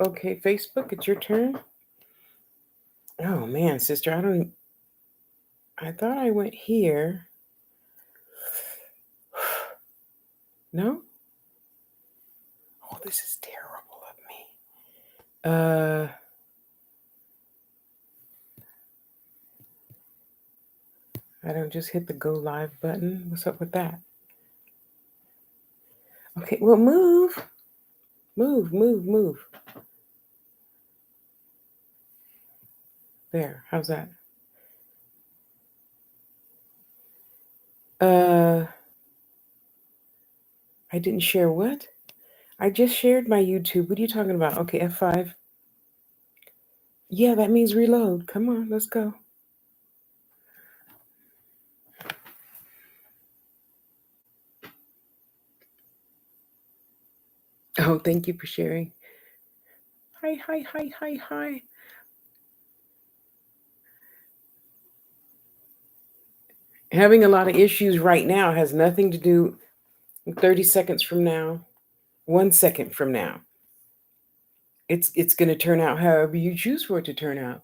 Okay, Facebook, it's your turn. Oh man, sister, I thought I went here. No? Oh, this is terrible of me. I don't just hit the go live button. What's up with that? Okay, well, move. Move. There, how's that? I didn't share what? I just shared my YouTube. What are you talking about? Okay, F5. Yeah, that means reload. Come on, let's go. Oh, thank you for sharing. Hi. Having a lot of issues right now has nothing to do 30 seconds from now, 1 second from now. It's going to turn out however you choose for it to turn out.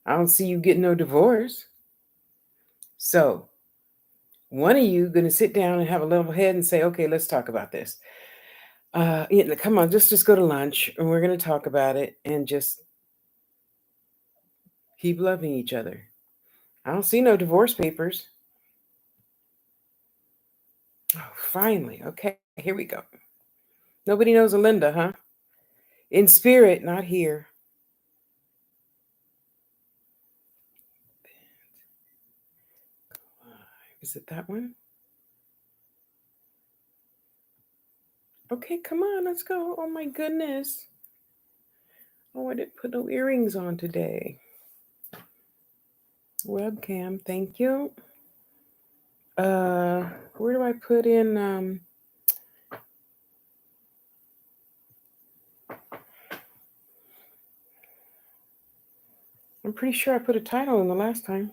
I don't see you getting no divorce. So, one of you going to sit down and have a level head and say, okay, let's talk about this. Come on, just go to lunch and we're going to talk about it and just keep loving each other. I don't see no divorce papers. Oh, finally. Okay, here we go. Nobody knows Alinda, huh? In spirit, not here. Is it that one? Okay, come on, let's go. Oh my goodness. Oh, I didn't put no earrings on today. Webcam, thank you. Where do I put in I'm pretty sure I put a title in the last time.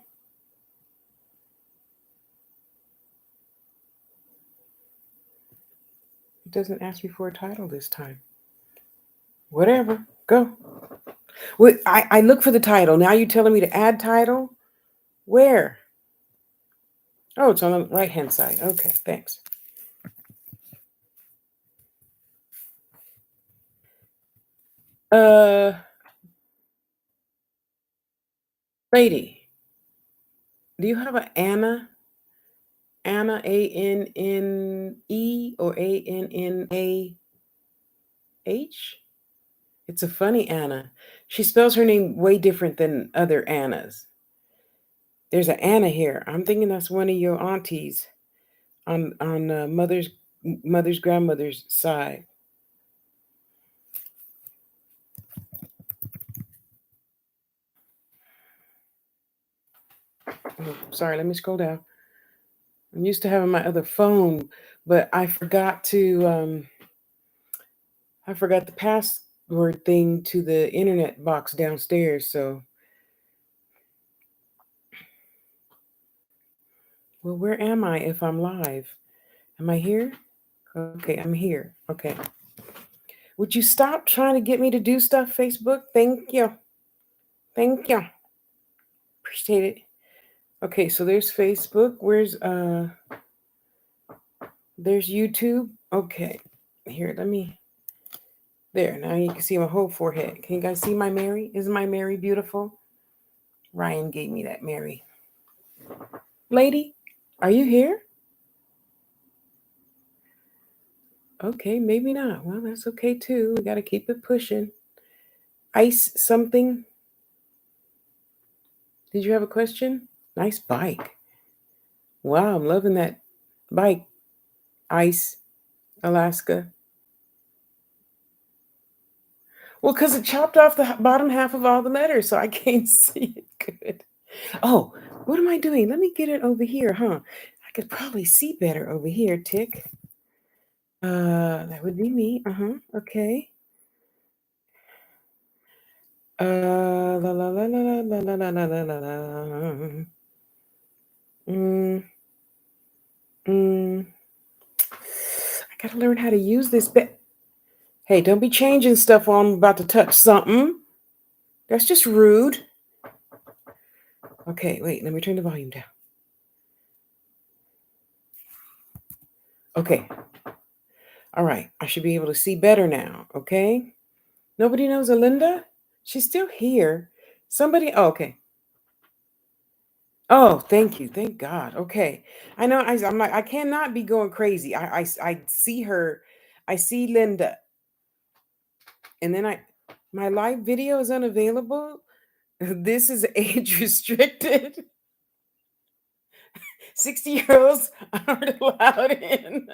It doesn't ask me for a title this time. Whatever, go. Wait, I look for the title. Now you're telling me to add title? Where? Oh, it's on the right-hand side. Okay, thanks. Lady, do you have an Anna? Anna, Anne or ANNAH? It's a funny Anna. She spells her name way different than other Annas. There's an Anna here. I'm thinking that's one of your aunties on mother's grandmother's side. Oh, sorry, let me scroll down. I'm used to having my other phone, but I forgot the password thing to the internet box downstairs. So, well, where am I if I'm live? Am I here? Okay, I'm here. Okay. Would you stop trying to get me to do stuff, Facebook? Thank you. Appreciate it. Okay, so there's Facebook. There's YouTube. Okay. Here, there, now you can see my whole forehead. Can you guys see my Mary? Isn't my Mary beautiful? Ryan gave me that Mary. Lady, are you here? Okay, maybe not. Well, that's okay too. We got to keep it pushing. Ice something. Did you have a question? Nice bike. Wow, I'm loving that bike. Ice, Alaska. Well, because it chopped off the bottom half of all the letters, so I can't see it good. Oh, what am I doing? Let me get it over here, huh? I could probably see better over here, Tick. That would be me. Okay. La la la la la la la la la la la. I gotta learn how to use this. Hey, don't be changing stuff while I'm about to touch something. That's just rude. Okay, wait, let me turn the volume down. Okay. All right, I should be able to see better now, okay? Nobody knows Alinda? She's still here. Somebody, oh, okay. Oh, thank you. Thank God. Okay. I know I'm like, I cannot be going crazy. I see her. I see Linda. And then my live video is unavailable. This is age restricted. 60-year-olds aren't allowed in.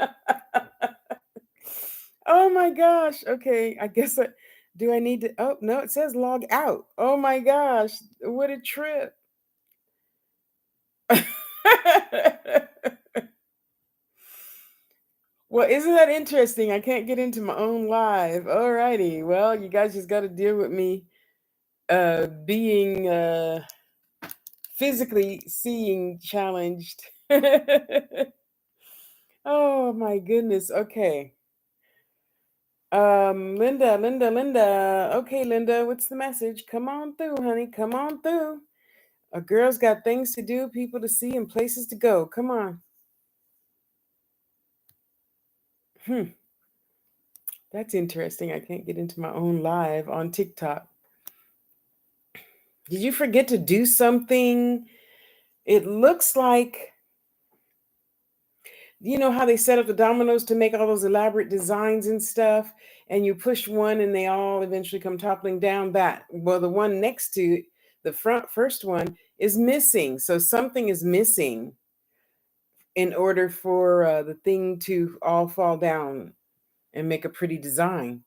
Oh my gosh. Okay. I guess do I need to? Oh, no, it says log out. Oh my gosh. What a trip. Well, isn't that interesting? I can't get into my own live. Alrighty. Well, you guys just got to deal with me being physically seeing challenged. Oh my goodness. Okay. Linda. Okay, Linda, what's the message? Come on through, honey. Come on through. A girl's got things to do, people to see, and places to go. Come on. That's interesting. I can't get into my own live on TikTok. Did you forget to do something? It looks like, you know how they set up the dominoes to make all those elaborate designs and stuff, and you push one and they all eventually come toppling down. That, well, the one next to the first one is missing. So something is missing in order for the thing to all fall down and make a pretty design.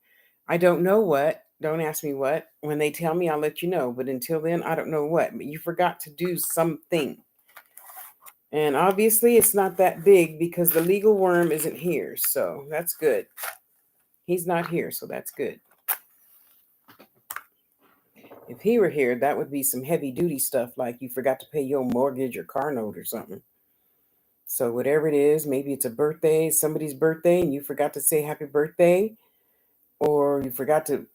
I don't know what. Don't ask me what. When they tell me, I'll let you know. But until then, I don't know what. But you forgot to do something. And obviously, it's not that big because the legal worm isn't here. So that's good. He's not here. So that's good. If he were here, that would be some heavy duty stuff like you forgot to pay your mortgage or car note or something. So whatever it is, maybe it's a birthday, somebody's birthday, and you forgot to say happy birthday, or you forgot to.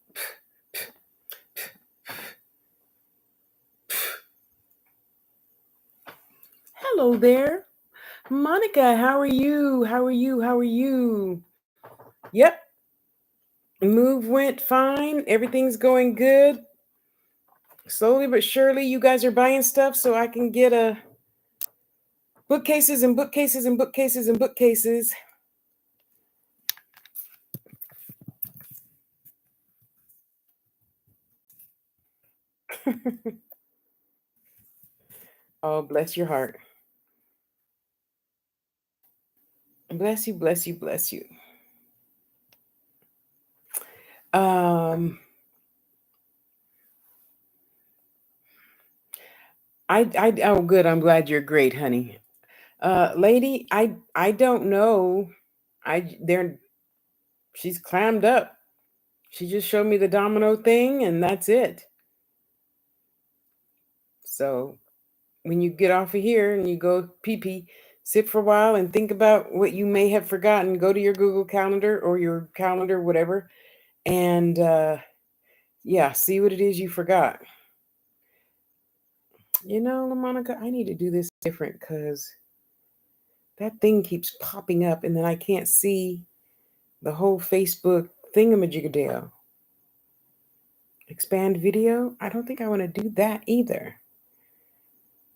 Hello there. Monica, how are you? How are you? How are you? Yep. Move went fine. Everything's going good. Slowly but surely, you guys are buying stuff so I can get bookcases and bookcases and bookcases and bookcases. Oh, bless your heart. Bless you, bless you, bless you. Um, oh, good. I'm glad you're great, honey. Lady, I don't know. She's clammed up. She just showed me the domino thing, and that's it. So when you get off of here and you go pee pee, sit for a while and think about what you may have forgotten. Go to your Google Calendar or your calendar, whatever, and yeah, see what it is you forgot. You know, LaMonica, I need to do this different because that thing keeps popping up and then I can't see the whole Facebook thingamajiggadale. Expand video? I don't think I want to do that either.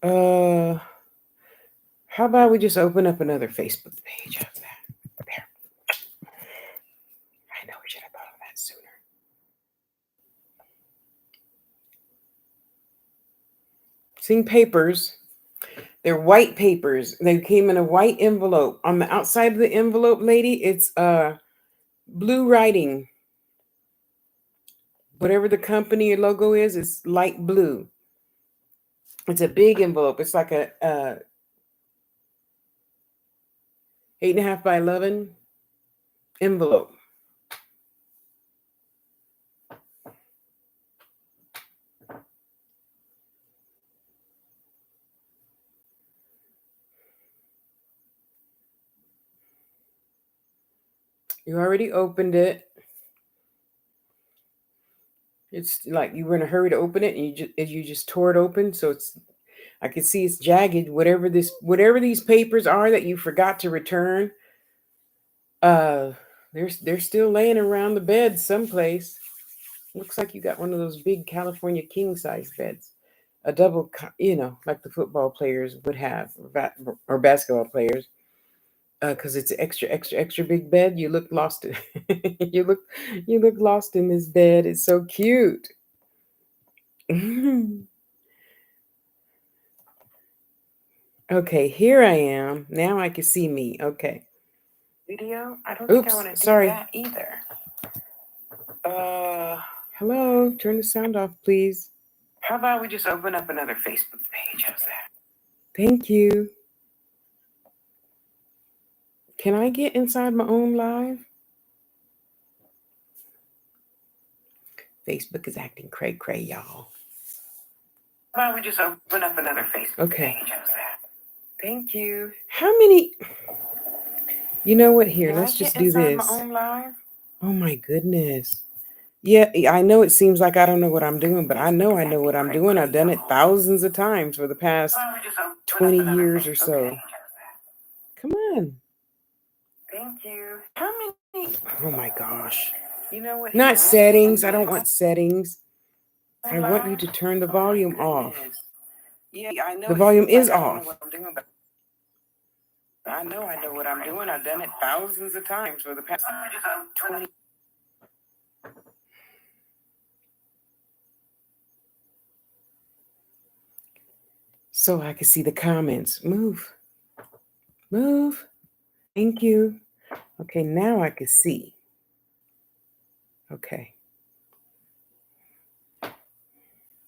Uh, how about we just open up another Facebook page? How's that? There. I know we should have thought of that sooner. Seeing papers. They're white papers. They came in a white envelope. On the outside of the envelope, lady, it's blue writing. Whatever the company or logo is, it's light blue. It's a big envelope. It's like a 8.5 by 11 envelope. You already opened it. It's like you were in a hurry to open it, and you just tore it open. So I can see it's jagged. Whatever these papers are that you forgot to return, uh, they're still laying around the bed someplace. Looks like you got one of those big California king size beds, a double, like the football players would have, or basketball players, because it's an extra, extra, extra big bed. You look lost. You look lost in this bed. It's so cute. Okay, here I am. Now I can see me. Okay. Video. I don't think I want to do that either. Hello. Turn the sound off, please. How about we just open up another Facebook page? How's that? Thank you. Can I get inside my own live? Facebook is acting cray-cray, y'all. How about we just open up another Facebook page? How's that? Thank you. How many? You know what? Here, let's just do this. My own live? Oh my goodness. Yeah, I know it seems like I don't know what I'm doing, but I know what I'm doing. I've done it thousands of times for the past 20 years or so. Come on. Thank you. How many? Oh my gosh. You know what? Not settings. I don't want settings. I want you to turn the volume off. Yeah, I know. The volume is off. I know what I'm doing. I've done it thousands of times for the past 20. So I can see the comments. Move. Thank you. Okay, now I can see. Okay.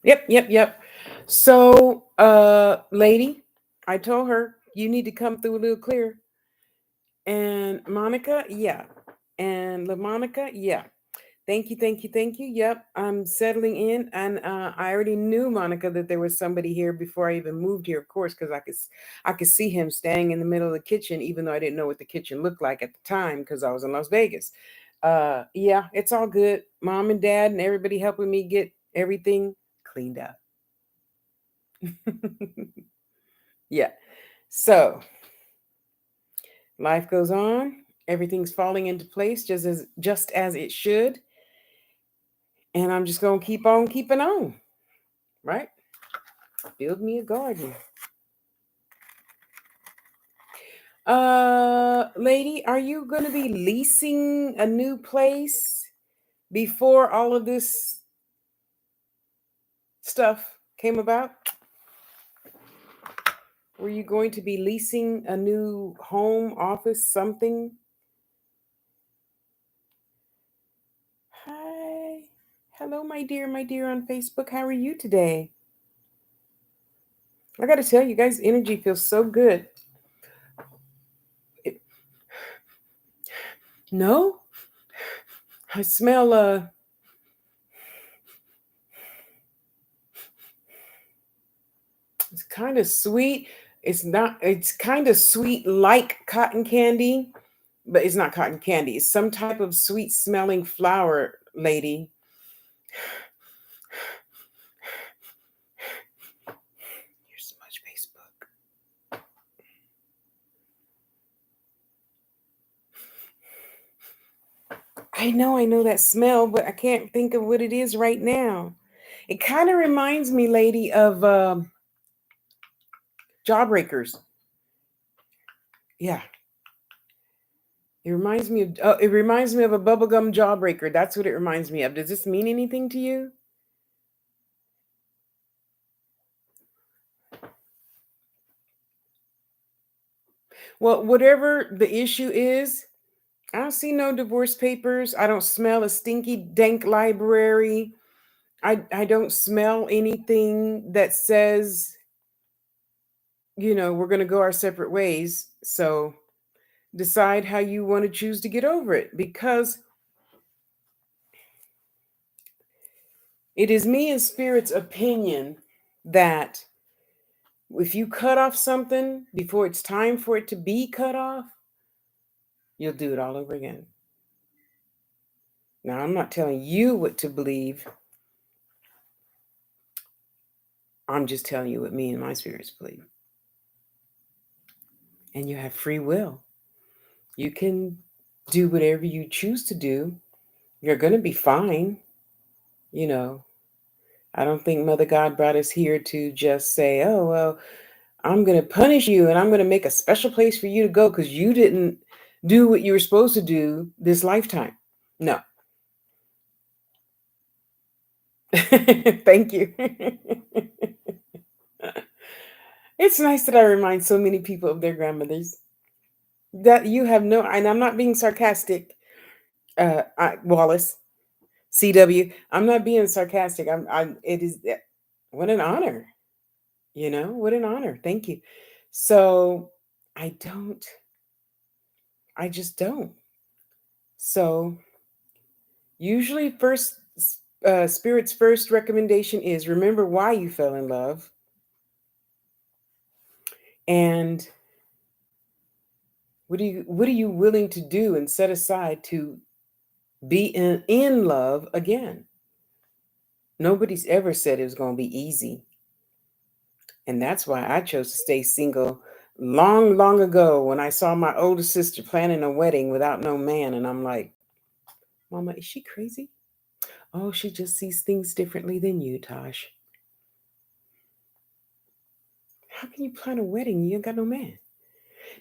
Yep. So, lady, I told her you need to come through a little clearer. And Monica, yeah. And LaMonica, yeah. Thank you. Yep, I'm settling in, and I already knew, Monica, that there was somebody here before I even moved here, of course, because I could see him standing in the middle of the kitchen, even though I didn't know what the kitchen looked like at the time because I was in Las Vegas. Yeah, it's all good. Mom and Dad and everybody helping me get everything cleaned up. Yeah. So life goes on. Everything's falling into place just as it should. And I'm just going to keep on keeping on, right? Build me a garden. Lady, are you going to be leasing a new place before all of this stuff came about? Were you going to be leasing a new home, office, something? Hi. Hello, my dear on Facebook. How are you today? I got to tell you guys, energy feels so good. No? I smell it's kind of sweet. It's kind of sweet like cotton candy, but it's not cotton candy. It's some type of sweet smelling flower, lady. Here's so much Facebook. I know that smell, but I can't think of what it is right now. It kind of reminds me, lady, of Jawbreakers. Yeah. It reminds me of a bubblegum Jawbreaker. That's what it reminds me of. Does this mean anything to you? Well, whatever the issue is, I don't see no divorce papers. I don't smell a stinky dank library. I don't smell anything that says, we're going to go our separate ways. So decide how you want to choose to get over it, because it is me and Spirit's opinion that if you cut off something before it's time for it to be cut off, you'll do it all over again. Now, I'm not telling you what to believe. I'm just telling you what me and my spirits believe. And you have free will. You can do whatever you choose to do. You're going to be fine. You know, I don't think Mother God brought us here to just say, oh, well, I'm going to punish you and I'm going to make a special place for you to go because you didn't do what you were supposed to do this lifetime. No. Thank you. It's nice that I remind so many people of their grandmothers. That you have no, and I'm not being sarcastic, Wallace, CW. I'm not being sarcastic. It is, what an honor, what an honor. Thank you. So I don't, I just don't. So usually, Spirit's first recommendation is remember why you fell in love, and what are you willing to do and set aside to be in love again. Nobody's ever said it was going to be easy, and that's why I chose to stay single long, long ago when I saw my older sister planning a wedding without no man, and I'm like, Mama, is she crazy? Oh, she just sees things differently than you, Tosh. How can you plan a wedding? You ain't got no man.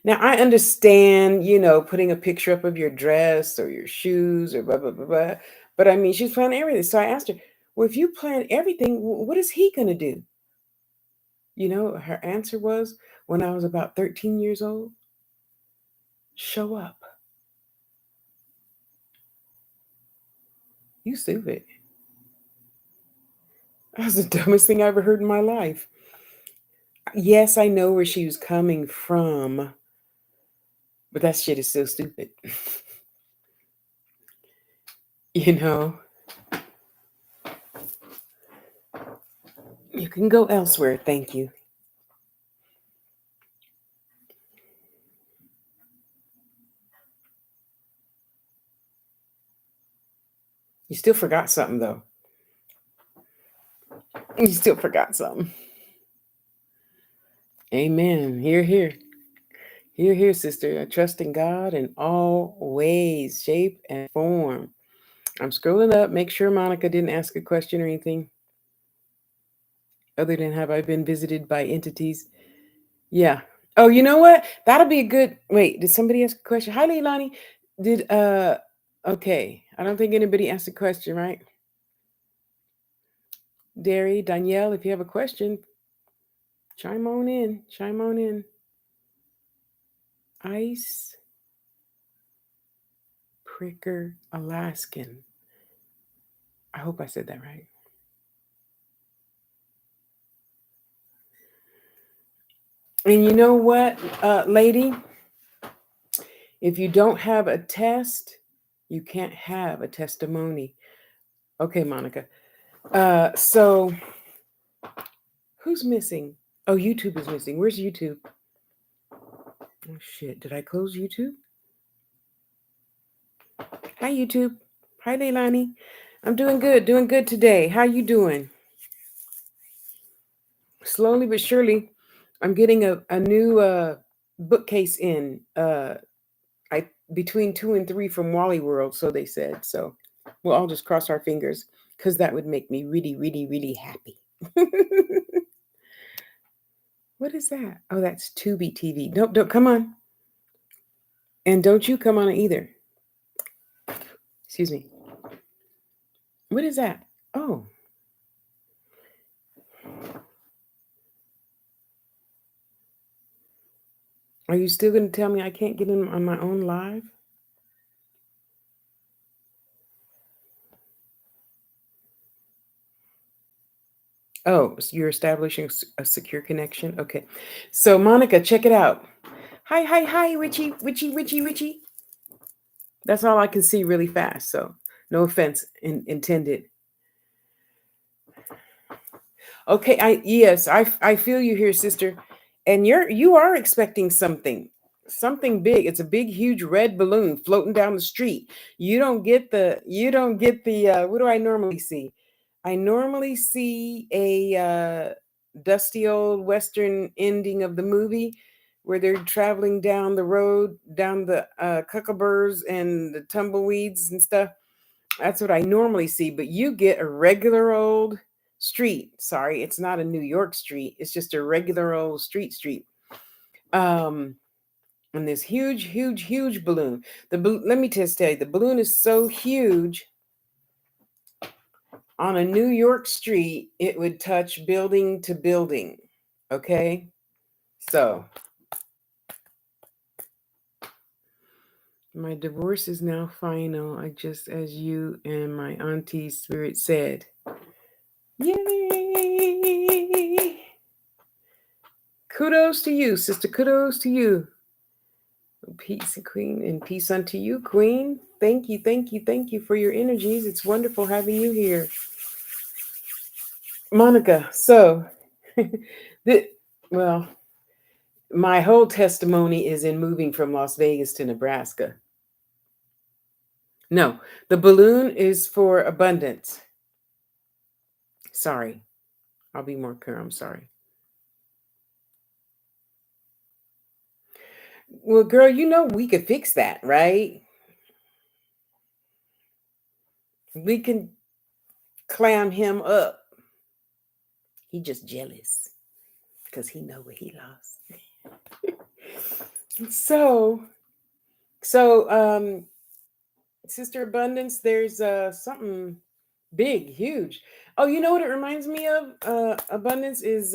Now, I understand, putting a picture up of your dress or your shoes or blah, blah, blah, blah. But I mean, she's planning everything. So I asked her, well, if you plan everything, what is he going to do? Her answer was, when I was about 13 years old, show up. You stupid. That was the dumbest thing I ever heard in my life. Yes, I know where she was coming from, but that shit is so stupid. you know, you can go elsewhere. Thank you. You still forgot something, though. You still forgot something. Amen. Here, here. Here, here, sister. I trust in God in all ways, shape, and form. I'm scrolling up. Make sure Monica didn't ask a question or anything other than have I been visited by entities? Yeah. Oh, you know what? That'll be a good. Wait, did somebody ask a question? Hi, Leilani. Did Okay. I don't think anybody asked a question, right? Derry, Danielle, if you have a question, chime on in. Chime on in. Ice Pricker Alaskan. I hope I said that right. And you know what, lady? If you don't have a test, you can't have a testimony. Okay, Monica. So who's missing? Oh, YouTube is missing. Where's YouTube? Oh shit! Did I close YouTube? Hi, YouTube. Hi, Leilani. I'm doing good today. How you doing? Slowly but surely, I'm getting a new bookcase in. I between 2 and 3 from Wally World, so they said. So we'll all just cross our fingers because that would make me really, really, really happy. What is that? Oh, that's Tubi TV. Don't come on. And don't you come on either. Excuse me. What is that? Oh. Are you still going to tell me I can't get in on my own live? Oh, so you're establishing a secure connection? Okay. So, Monica, check it out. Hi, Witchy. That's all I can see really fast. So, no offense intended. Okay, I feel you here, sister. And you are expecting something big. It's a big, huge red balloon floating down the street. You don't get the what do I normally see? I normally see a dusty old Western ending of the movie where they're traveling down the road, down the cuckaburs and the tumbleweeds and stuff. That's what I normally see. But you get a regular old street. Sorry, it's not a New York street. It's just a regular old street. Um, and this huge balloon. Let me just tell you, the balloon is so huge. On a New York street, it would touch building to building. Okay, so my divorce is now final. I just, as you and my auntie spirit said. Yay! Kudos to you, sister. Kudos to you. Peace, Queen, and peace unto you, Queen. Thank you for your energies. It's wonderful having you here. Monica, so, well, my whole testimony is in moving from Las Vegas to Nebraska. No, the balloon is for abundance. Sorry. I'll be more clear. I'm sorry. Well, girl, you know we could fix that, right? We can clam him up. He just jealous because he know what he lost. so, Sister Abundance, there's something big, huge. Oh, you know what it reminds me of? Abundance is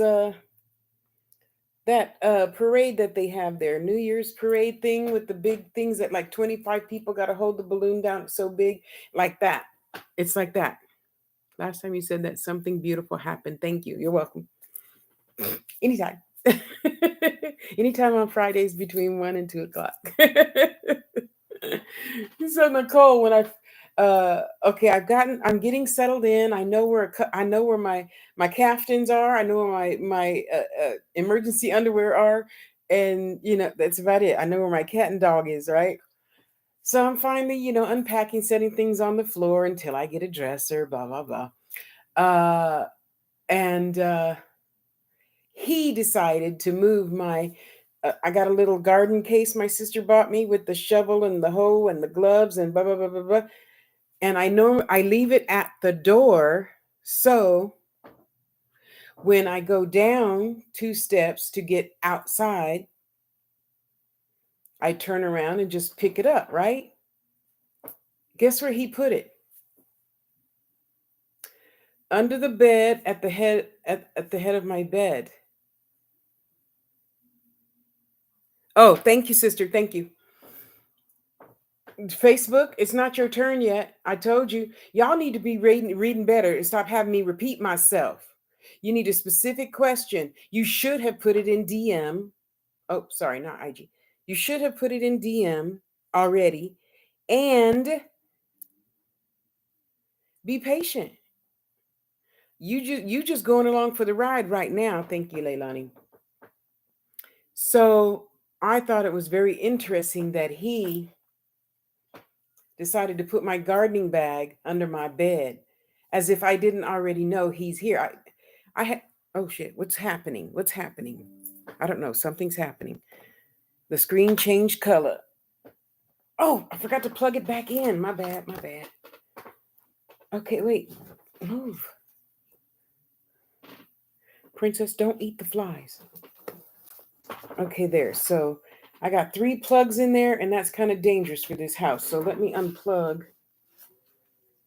that parade that they have there, New Year's parade thing with the big things that like 25 people got to hold the balloon down so big, like that. It's like that. Last time you said that something beautiful happened. Thank you. You're welcome. Anytime. Anytime on Fridays between 1 and 2 o'clock. So Nicole, when okay, I'm getting settled in. I know where my caftans are. I know where my emergency underwear are, and that's about it. I know where my cat and dog is, right? So I'm finally, unpacking, setting things on the floor until I get a dresser, blah blah blah. And he decided to move my. I got a little garden case my sister bought me with the shovel and the hoe and the gloves and blah blah blah blah blah. And I know I leave it at the door, so when I go down 2 steps to get outside, I turn around and just pick it up, right? Guess where he put it? Under the bed at the head of my bed. Oh, thank you, sister. Thank you. Facebook, it's not your turn yet. I told you. Y'all need to be reading better and stop having me repeat myself. You need a specific question. You should have put it in DM. Oh, sorry, not IG. You should have put it in DM already. And be patient. You just going along for the ride right now. Thank you, Leilani. So I thought it was very interesting that he decided to put my gardening bag under my bed as if I didn't already know he's here. I had, oh shit, what's happening? What's happening? I don't know. Something's happening. The screen changed color. Oh, I forgot to plug it back in. My bad. Okay, wait. Move. Princess, don't eat the flies. Okay, there. So I got 3 plugs in there, and that's kind of dangerous for this house. So let me unplug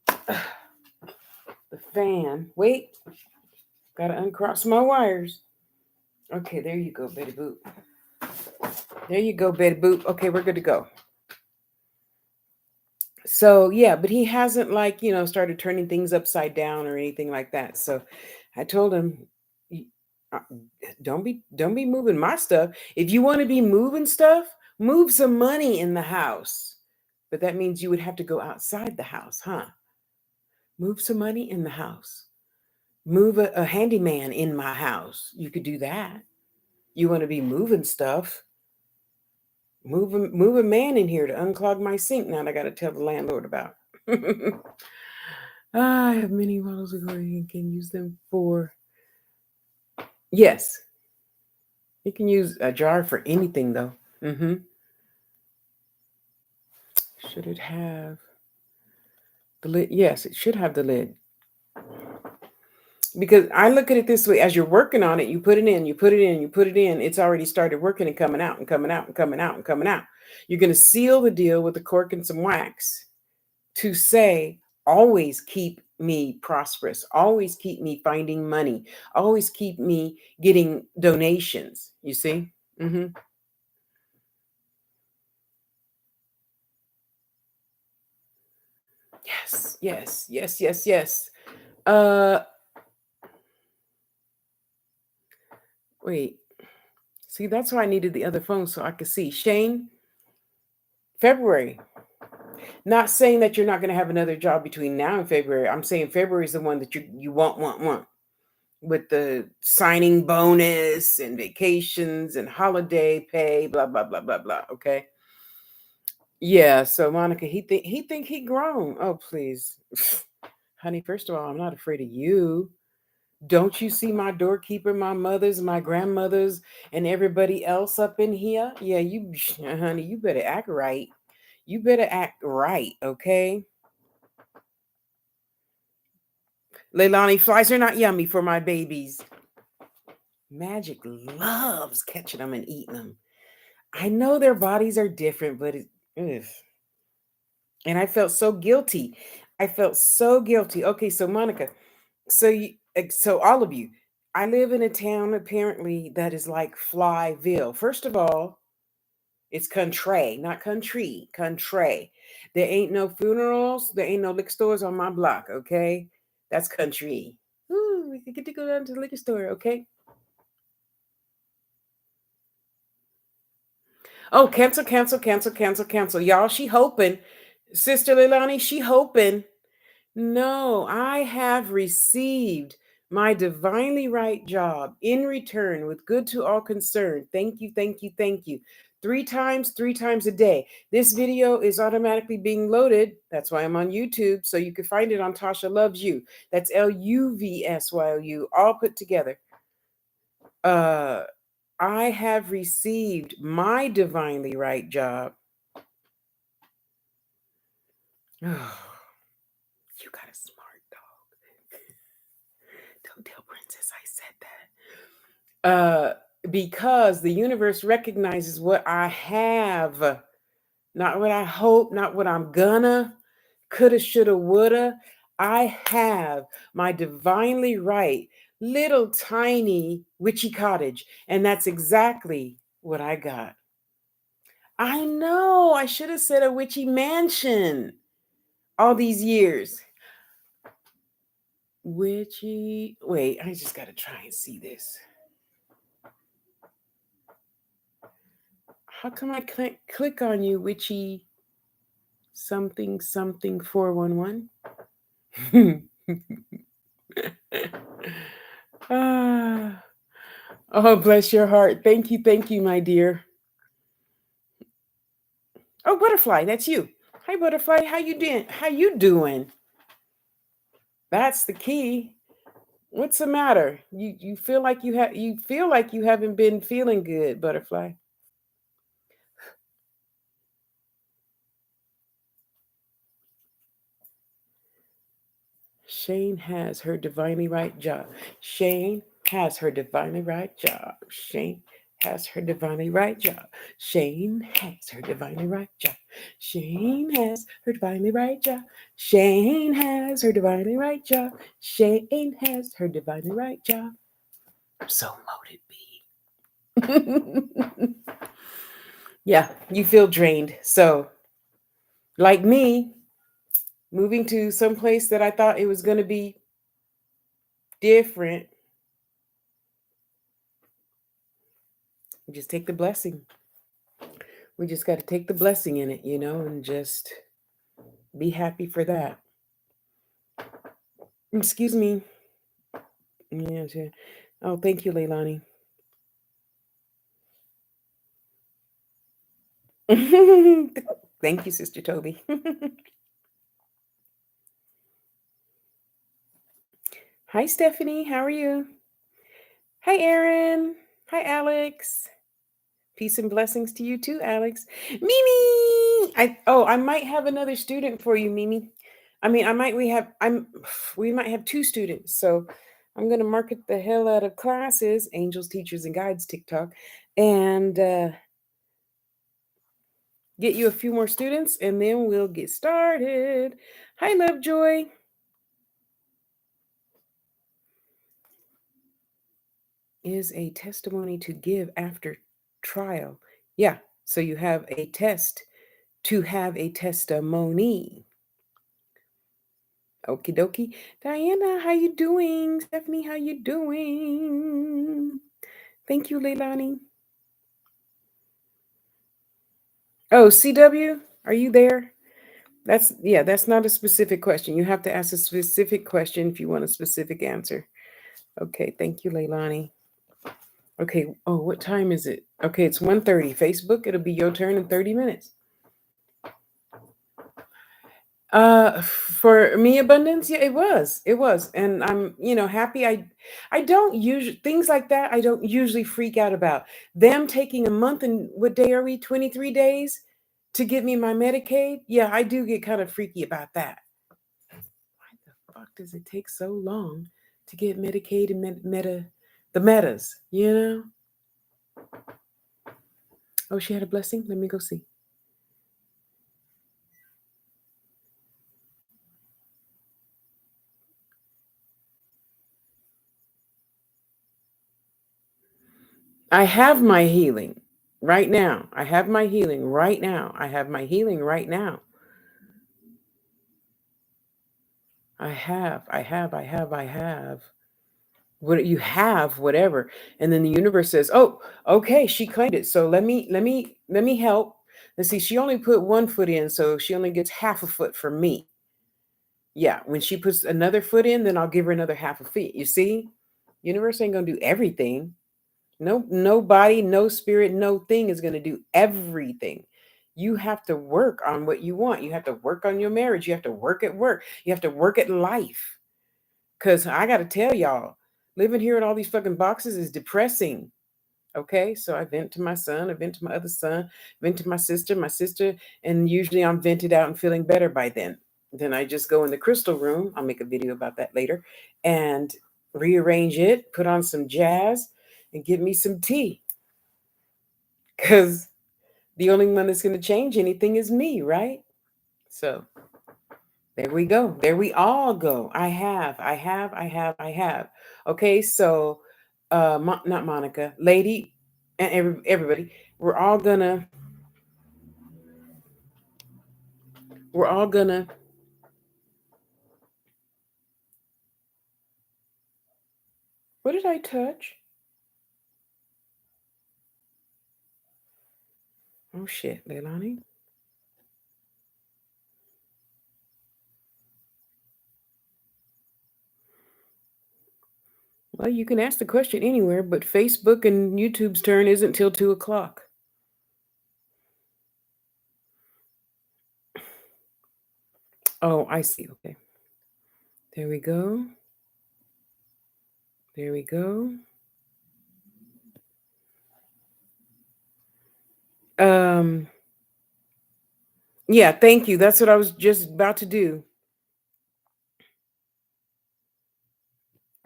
the fan. Wait. Got to uncross my wires. Okay, there you go, Betty Boop. There you go, Betty Boop. Okay, we're good to go. So yeah, but he hasn't started turning things upside down or anything like that. So I told him, don't be moving my stuff. If you want to be moving stuff, move some money in the house. But that means you would have to go outside the house, huh? Move some money in the house. Move a handyman in my house. You could do that. You want to be moving stuff. Move a man in here to unclog my sink. Now I got to tell the landlord about. I have many bottles of chlorine and can use them for Yes. You can use a jar for anything, though. Mm-hmm. Should it have the lid? Yes, it should have the lid. Because I look at it this way: as you're working on it, you put it in, you put it in, you put it in. It's already started working and coming out and coming out and coming out and coming out. You're going to seal the deal with a cork and some wax to say, always keep me prosperous, always keep me finding money, always keep me getting donations. You see? Mm-hmm. Yes, yes, yes, yes, yes. Uh, Wait. See, that's why I needed the other phone so I could see. Shane, February. Not saying that you're not going to have another job between now and February. I'm saying February is the one that you want with the signing bonus and vacations and holiday pay, blah blah blah blah blah. Okay. Yeah. So Monica, he think he grown. Oh please, honey. First of all, I'm not afraid of you. Don't you see my doorkeeper, my mother's, my grandmother's, and everybody else up in here? Yeah, you, honey, you better act right. You better act right, okay? Leilani, flies are not yummy for my babies. Magic loves catching them and eating them. I know their bodies are different, but ugh. And I felt so guilty. I felt so guilty. Okay, so Monica, so all of you, I live in a town apparently that is like Flyville. First of all, it's country, not country, country. There ain't no funerals, there ain't no liquor stores on my block, okay? That's country. Ooh, we could get to go down to the liquor store, okay? Oh, cancel, cancel, cancel, cancel, cancel. Y'all, she hoping. Sister Leilani, she hoping. No, I have received my divinely right job in return with good to all concerned. Thank you, thank you, thank you. Three times a day. This video is automatically being loaded. That's why I'm on YouTube. So you can find it on Tasha Loves You. That's LUVSYOU, all put together. Uh, I have received my divinely right job. Oh, you got a smart dog. Don't tell Princess I said that. Because the universe recognizes what I have, not what I hope, not what I'm gonna, coulda, shoulda, woulda. I have my divinely right little tiny witchy cottage, and that's exactly what I got. I know I should have said a witchy mansion all these years. Witchy, wait, I just gotta try and see this. How come I can't click on you, witchy something something 411? Ah, oh, bless your heart. Thank you, my dear. Oh, butterfly, that's you. Hi, butterfly. How you doing? How you doing? That's the key. What's the matter? You feel like you feel like you haven't been feeling good, butterfly. Shane has her divinely right job. Shane has her divinely right job. Shane has her divinely right job. Shane has her divinely right job. Shane has her divinely right job. Shane has her divinely right job. Shane has her divinely right job. So mote it be. Yeah, you feel drained. So, like me, moving to some place that I thought it was going to be different, you just take the blessing. We just got to take the blessing in it, and just be happy for that. Excuse me. Yeah. Oh, thank you, Leilani. Thank you, Sister Toby. Hi, Stephanie. How are you? Hi, Aaron. Hi, Alex. Peace and blessings to you too, Alex. Mimi! I might have another student for you, Mimi. I mean, we might have two students. So I'm gonna market the hell out of classes, Angels, Teachers, and Guides TikTok, and get you a few more students, and then we'll get started. Hi, Lovejoy. Is a testimony to give after trial. Yeah, so you have a test to have a testimony. Okie dokie. Diana, how you doing? Stephanie, how you doing? Thank you, Leilani. Oh, CW, are you there? That's not a specific question. You have to ask a specific question if you want a specific answer. Okay, thank you, Leilani. Okay, oh, what time is it? Okay, it's 1:30. Facebook, it'll be your turn in 30 minutes. For me, abundance, yeah, it was, and I'm, happy. I don't usually things like that. I don't usually freak out about them taking a month, and what day are we? 23 days to get me my Medicaid. Yeah, I do get kind of freaky about that. Why the fuck does it take so long to get Medicaid and the metas? Oh, she had a blessing. Let me go see. I have my healing right now. I have my healing right now. I have my healing right now. I have. What you have, whatever. And then the universe says, "Oh, okay, she claimed it. So let me help." Let's see, she only put 1 foot in, so she only gets half a foot from me. Yeah, when she puts another foot in, then I'll give her another half a foot. You see? Universe ain't gonna do everything. No, nobody, no spirit, no thing is going to do everything. You have to work on what you want. You have to work on your marriage. You have to work at work. You have to work at life. Because I got to tell y'all, living here in all these fucking boxes is depressing. Okay, so I vent to my son, I vent to my other son, vent to my sister, and usually I'm vented out and feeling better by then. Then I just go in the crystal room. I'll make a video about that later, and rearrange it, put on some jazz, and get me some tea. Because the only one that's going to change anything is me, right? So there we go. There we all go. I have. Okay, so not Monica, lady, and everybody, we're all gonna what did I touch? Oh shit, Leilani. Well, you can ask the question anywhere, but Facebook and YouTube's turn isn't till 2 o'clock. Oh, I see. Okay. There we go. There we go. Yeah, thank you. That's what I was just about to do.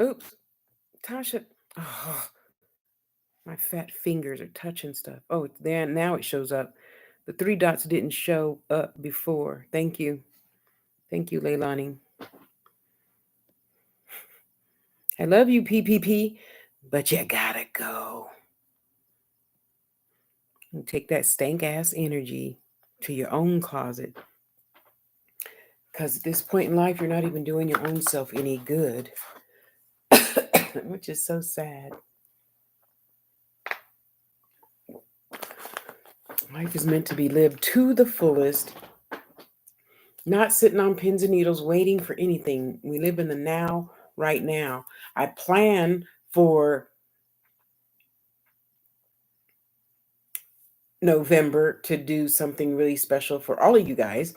Oops. Tasha. Oh, my fat fingers are touching stuff. Oh, it's there. Now it shows up. The 3 dots didn't show up before. Thank you. Thank you, Leilani. I love you, PPP, but you gotta go. And take that stank ass energy to your own closet. Because at this point in life, you're not even doing your own self any good, which is so sad. Life is meant to be lived to the fullest, not sitting on pins and needles waiting for anything. We live in the now, right now. I plan for November to do something really special for all of you guys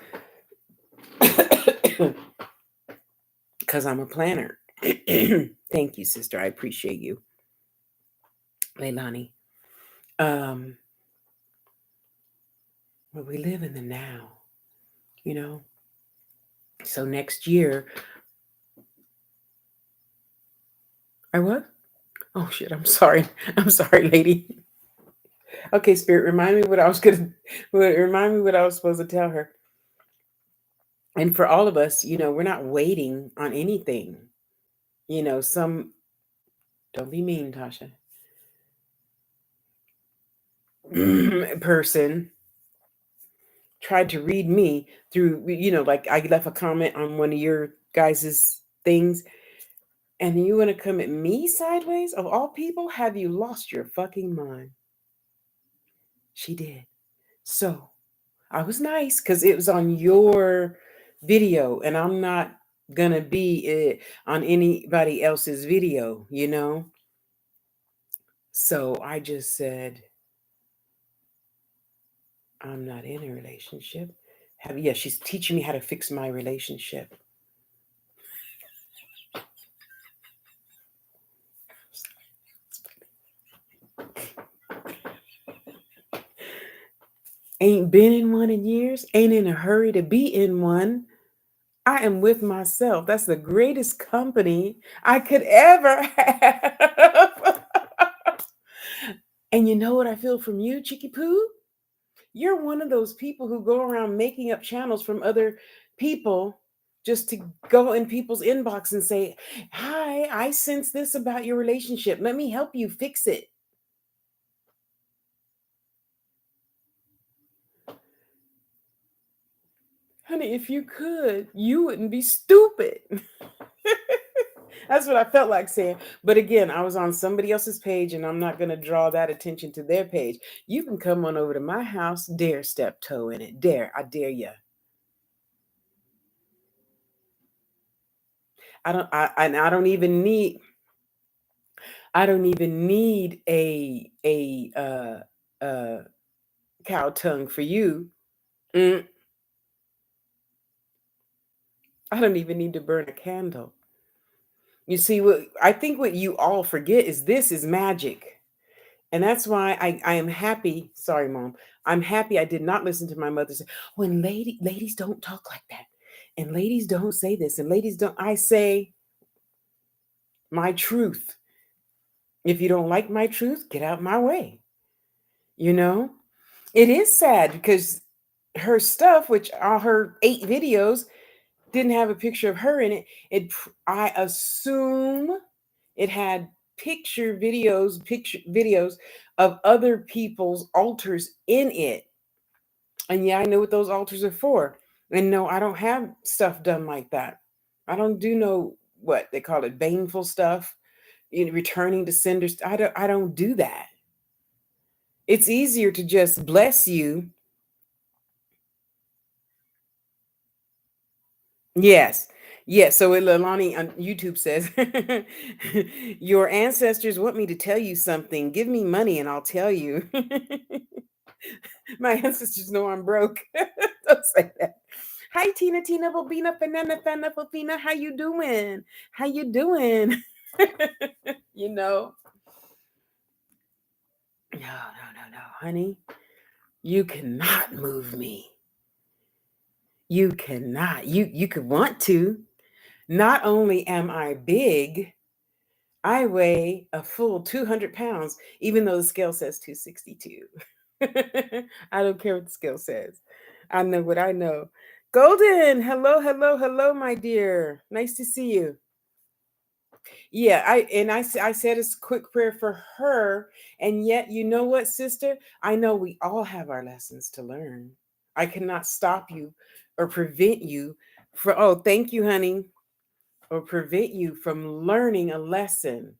because I'm a planner. Thank you, sister. I appreciate you. Leilani. But we live in the now, you know? So next year, I what? Oh shit, I'm sorry. I'm sorry, lady. Okay, Spirit, remind me what I was supposed to tell her. And for all of us, we're not waiting on anything. Some don't be mean, Tasha. Person tried to read me through, like I left a comment on one of your guys's things, and you want to come at me sideways? Of all people, have you lost your fucking mind? She did. So I was nice because it was on your video, and I'm not gonna be on anybody else's video, So I just said, I'm not in a relationship. She's teaching me how to fix my relationship. Ain't been in one in years, ain't in a hurry to be in one. I am with myself. That's the greatest company I could ever have. And you know what I feel from you, Chicky Poo? You're one of those people who go around making up channels from other people just to go in people's inbox and say, hi, I sense this about your relationship. Let me help you fix it. Honey, if you could, you wouldn't be stupid. That's what I felt like saying. But again, I was on somebody else's page, and I'm not going to draw that attention to their page. You can come on over to my house, dare step toe in it. Dare. I dare you. I don't even need a cow tongue for you. I don't even need to burn a candle. You see, what you all forget is this is magic. And that's why I am happy. Sorry, Mom. I'm happy I did not listen to my mother say, when ladies don't talk like that. And ladies don't say this. And ladies don't. I say my truth. If you don't like my truth, get out my way. It is sad because her stuff, which are her 8 videos, didn't have a picture of her in it. I assume it had picture videos of other people's altars in it. And yeah, I know what those altars are for. And no, I don't have stuff done like that. I don't do no what they call it, baneful stuff, returning to senders. I don't do that. It's easier to just bless you. Yes. Yes. So Lilani on YouTube says, your ancestors want me to tell you something. Give me money and I'll tell you. My ancestors know I'm broke. Don't say that. Hi, Tina, Bobina, Banana, Fana, Fofina. How you doing? How you doing? No, no, honey. You cannot move me. You cannot. You could want to. Not only am I big, I weigh a full 200 pounds, even though the scale says 262. I don't care what the scale says. I know what I know. Golden, hello, my dear. Nice to see you. Yeah, I said a quick prayer for her, and yet you know what, sister? I know we all have our lessons to learn. I cannot stop you or prevent you from. Oh, thank you, honey. Or prevent you from learning a lesson.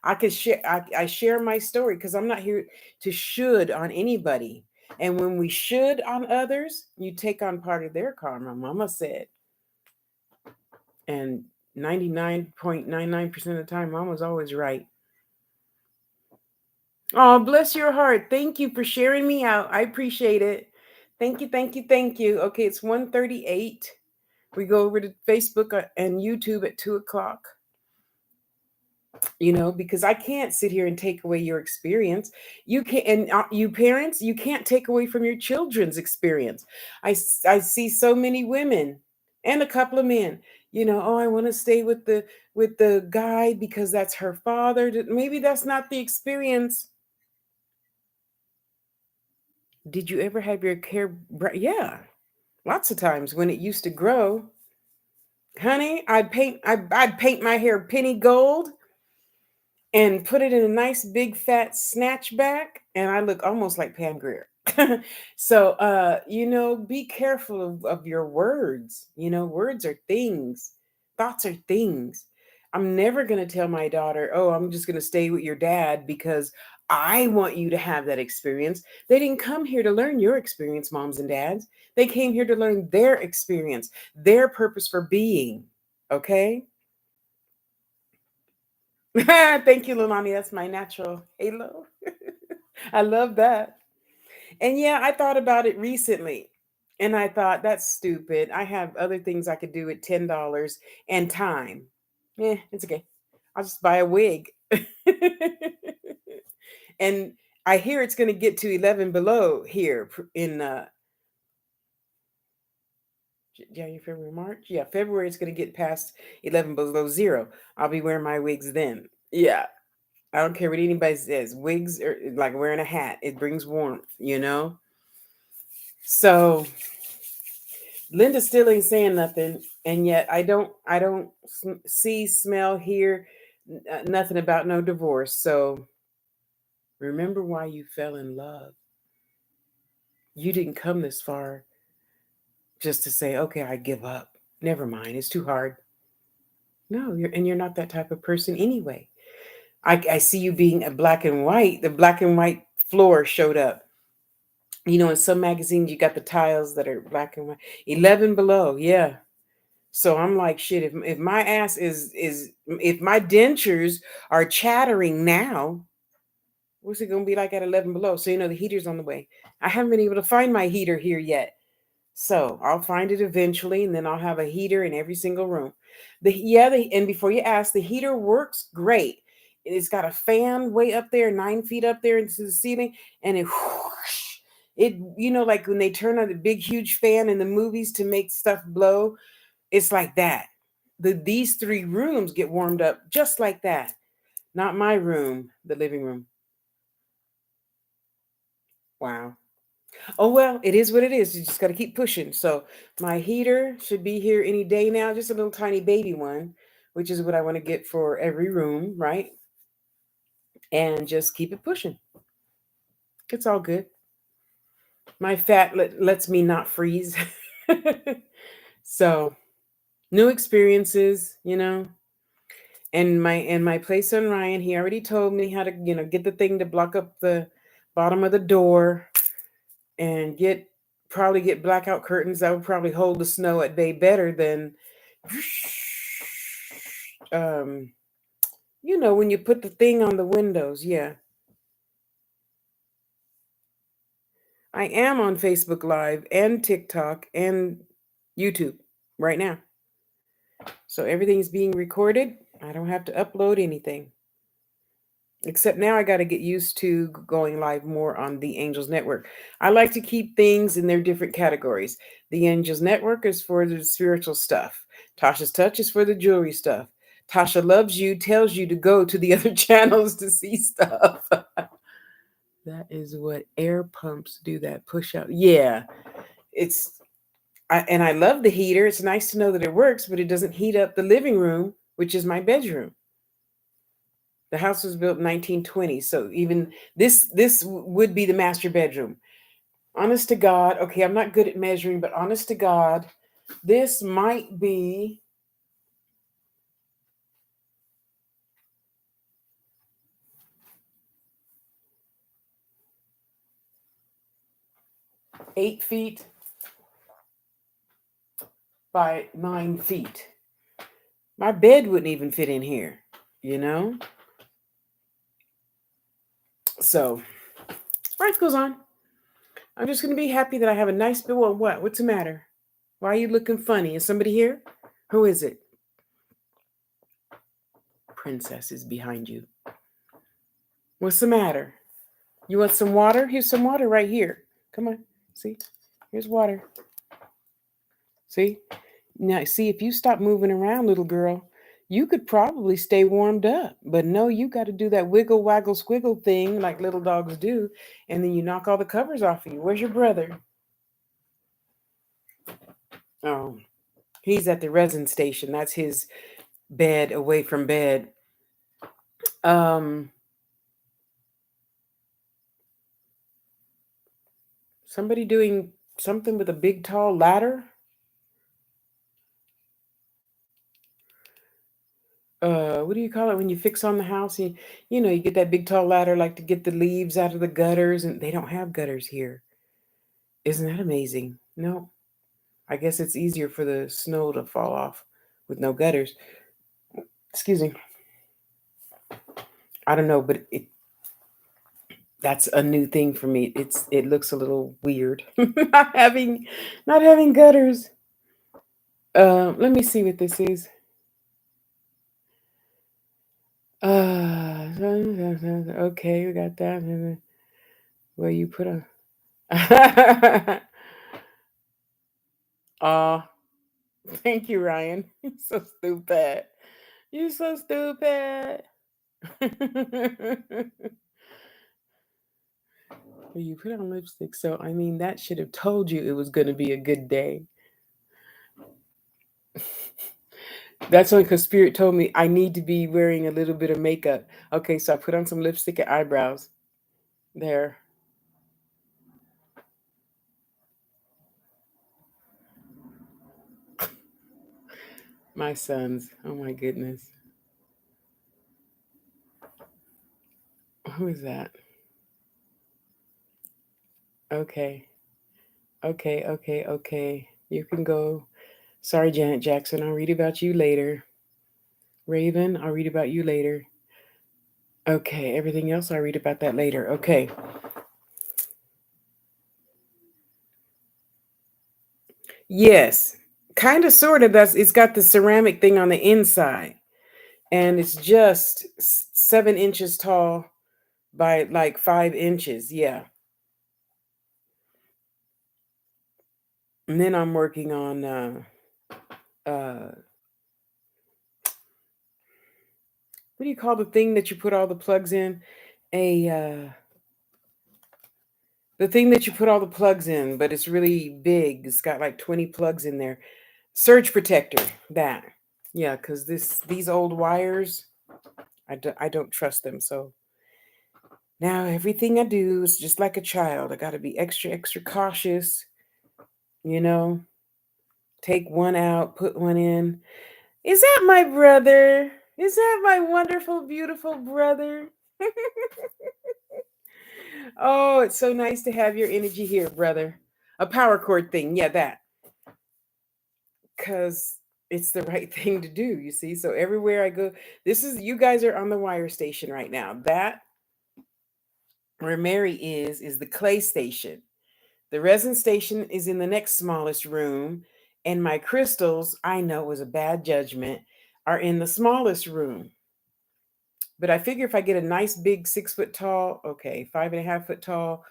I could share. I share my story because I'm not here to should on anybody. And when we should on others, you take on part of their karma. Mama said, and 99.99% of the time, Mama's always right. Oh, bless your heart. Thank you for sharing me out. I appreciate it. Thank you. Okay, it's 1:38. We go over to Facebook and YouTube at 2:00. because I can't sit here and take away your experience. You can't, and you parents, you can't take away from your children's experience. I see so many women and a couple of men, oh, I want to stay with the guy because that's her father. Maybe that's not the experience. Did you ever have your hair? Yeah, lots of times when it used to grow, honey, I'd paint my hair penny gold and put it in a nice big fat snatchback, and I look almost like Pam Grier. So be careful of your words. Words are things, thoughts are things. I'm never going to tell my daughter, oh, I'm just going to stay with your dad because I want you to have that experience. They didn't come here to learn your experience, moms and dads. They came here to learn their experience, their purpose for being. Okay. Thank you, Lilani. That's my natural halo. I love that. And yeah, I thought about it recently. And I thought, that's stupid. I have other things I could do at $10 and time. It's okay. I'll just buy a wig. And I hear it's going to get to 11 below here in January, February, March. Yeah, February it's going to get past 11 below zero. I'll be wearing my wigs then. Yeah. I don't care what anybody says. Wigs are like wearing a hat. It brings warmth. So Linda still ain't saying nothing, and yet I don't see, smell, hear nothing about no divorce. So remember why you fell in love. You didn't come this far just to say, okay, I give up. Never mind, it's too hard. No, you're not that type of person anyway. I see you being a black and white. The black and white floor showed up. In some magazines, you got the tiles that are black and white. 11 below, yeah. So I'm like, shit. If my ass is if my dentures are chattering now, what's it gonna be like at 11 below? So the heater's on the way. I haven't been able to find my heater here yet. So I'll find it eventually, and then I'll have a heater in every single room. And before you ask, the heater works great. It's got a fan way up there, 9 feet up there into the ceiling, and like when they turn on the big huge fan in the movies to make stuff blow, it's like that. These 3 rooms get warmed up just like that. Not my room, the living room. Wow. Oh, well, it is what it is. You just got to keep pushing. So my heater should be here any day now, just a little tiny baby one, which is what I want to get for every room, right? And just keep it pushing. It's all good. My fat lets me not freeze. So new experiences. And my play son Ryan, he already told me how to, get the thing to block up the bottom of the door and probably get blackout curtains that would probably hold the snow at bay better than um when you put the thing on the windows. Yeah. I am on Facebook Live and TikTok and YouTube right now. So everything's being recorded. I don't have to upload anything. Except now I got to get used to going live more on the Angels Network. I like to keep things in their different categories. The Angels Network is for the spiritual stuff. Tasha's Touch is for the jewelry stuff. Tasha Loves You tells you to go to the other channels to see stuff. That is what air pumps do, that push out. Yeah, and I love the heater. It's nice to know that it works, but it doesn't heat up the living room, which is my bedroom. The house was built in 1920, so even this would be the master bedroom. Honest to God, okay, I'm not good at measuring, but honest to God, this might be eight feet by 9 feet. My bed wouldn't even fit in here, you know? So life goes on. I'm just gonna be happy that I have a nice bed. Well, what? What's the matter? Why are you looking funny? Is somebody here? Who is it? princess is behind you. What's the matter? You want some water? Here's some water right here. Come on. See? Here's water. See? Now, see, if you stop moving around, little girl, you could probably stay warmed up. But no, you got to do that wiggle, waggle, squiggle thing like little dogs do. And then you knock all the covers off of you. Where's your brother? Oh, he's at the resin station. That's his bed away from bed. Um, Somebody doing something with a big tall ladder. What do you call it when you fix on the house? You get that big tall ladder like to get the leaves out of the gutters, and they don't have gutters here. Isn't that amazing? No, I guess it's easier for the snow to fall off with no gutters. Excuse me. I don't know, but that's a new thing for me. It looks a little weird not having gutters. Let me see what this is. Okay, we got that. Where you put a oh, thank you, Ryan. You're so stupid. You're so stupid. Well, you put on lipstick, so I mean that should have told you it was going to be a good day. That's only because Spirit told me I need to be wearing a little bit of makeup. Okay, so I put on some lipstick and eyebrows. There. My sons. Oh my goodness. Who is that? Okay. Okay. You can go. Sorry, Janet Jackson. I'll read about you later. Raven, I'll read about you later. Okay, everything else, I'll read about that later. Okay. Yes, kind of, sort of. It's got the ceramic thing on the inside, and it's just 7 inches tall by like 5 inches. Yeah. And then I'm working on uh, what do you call the thing that you put all the plugs in? A The thing that you put all the plugs in, but it's really big. It's got like 20 plugs in there. Surge protector. That. Yeah, because these old wires, I don't trust them. So now everything I do is just like a child. I got to be extra, extra cautious. You know, take one out, put one in. Is that my brother? Is that my wonderful, beautiful brother? Oh, it's so nice to have your energy here, brother. A power cord thing. Yeah, that. Because it's the right thing to do, you see. So everywhere I go, you guys are on the wire station right now. That where Mary is the clay station. The resin station is in the next smallest room, and my crystals, I know it was a bad judgment, are in the smallest room. But I figure if I get a nice big 6 foot tall, okay, 5.5 foot tall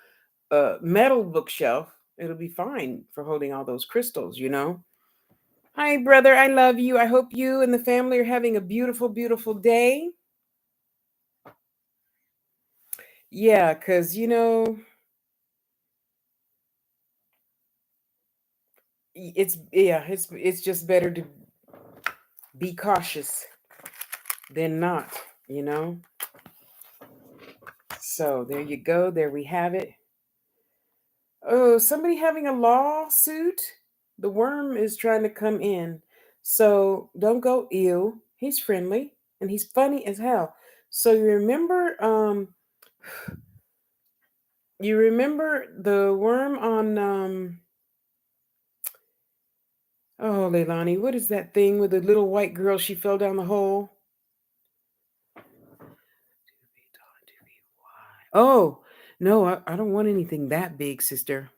metal bookshelf, it'll be fine for holding all those crystals. Hi, brother. I love you. I hope you and the family are having a beautiful, beautiful day. Yeah, because, it's just better to be cautious than not, you know? So there you go. There we have it. Oh, somebody having a lawsuit? The worm is trying to come in. So don't go ill. He's friendly and he's funny as hell. So you remember the worm on oh, Leilani, what is that thing with the little white girl? She fell down the hole. Oh, no, I don't want anything that big, sister.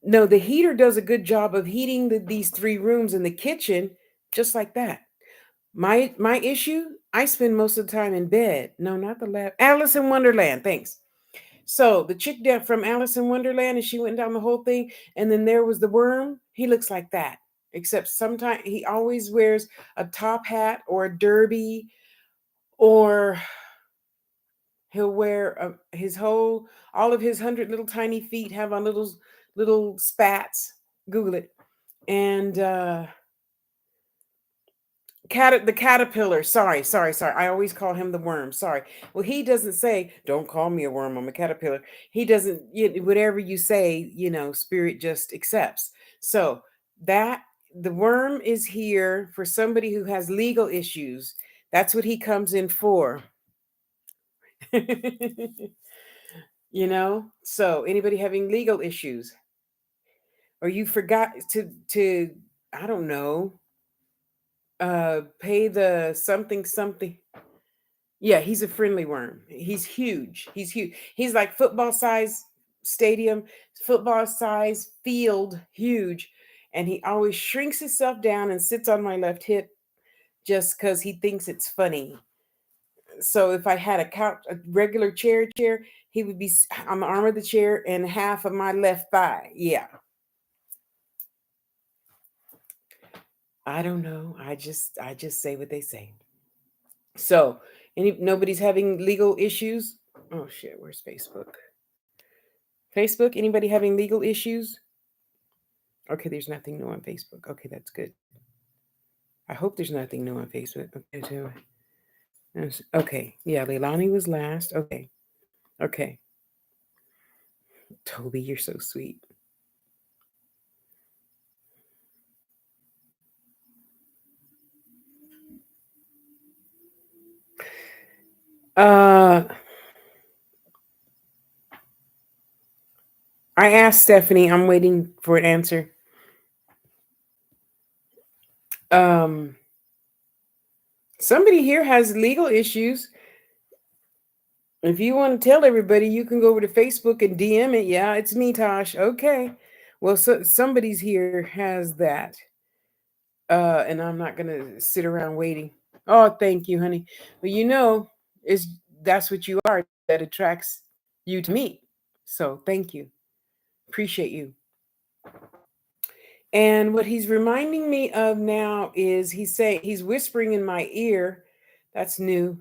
No, the heater does a good job of heating these 3 rooms in the kitchen, just like that. My issue, I spend most of the time in bed. No, not the lab. Alice in Wonderland. Thanks. So the chick down from Alice in Wonderland, and she went down the whole thing, and then there was the worm. He looks like that, except sometimes he always wears a top hat or a derby, or he'll wear his whole all of his 100 little tiny feet have on little spats. Google it. And the caterpillar. Sorry. I always call him the worm. Sorry. Well, he doesn't say, "Don't call me a worm. I'm a caterpillar." He doesn't. Whatever you say, spirit just accepts. So that the worm is here for somebody who has legal issues. That's what he comes in for. So anybody having legal issues, or you forgot to I don't know, pay the something. Yeah, he's a friendly worm. He's huge. He's like football size stadium, football size field, huge. And he always shrinks himself down and sits on my left hip just because he thinks it's funny. So if I had a regular chair, he would be on the arm of the chair and half of my left thigh. Yeah. I don't know. I just say what they say. So nobody's having legal issues. Oh shit, where's Facebook? Facebook, anybody having legal issues? Okay, there's nothing new on Facebook. Okay, that's good. I hope there's nothing new on Facebook. Okay, too. Okay, yeah, Leilani was last. Okay. Toby, you're so sweet. Uh, I asked Stephanie. I'm waiting for an answer. Um, Somebody here has legal issues. If you want to tell everybody, you can go over to Facebook and DM it. Yeah, it's me, Tosh. Okay. Well, somebody's here has that. And I'm not gonna sit around waiting. Oh, thank you, honey. But is that's what you are that attracts you to me. So thank you. Appreciate you. And what he's reminding me of now is he's whispering in my ear. That's new.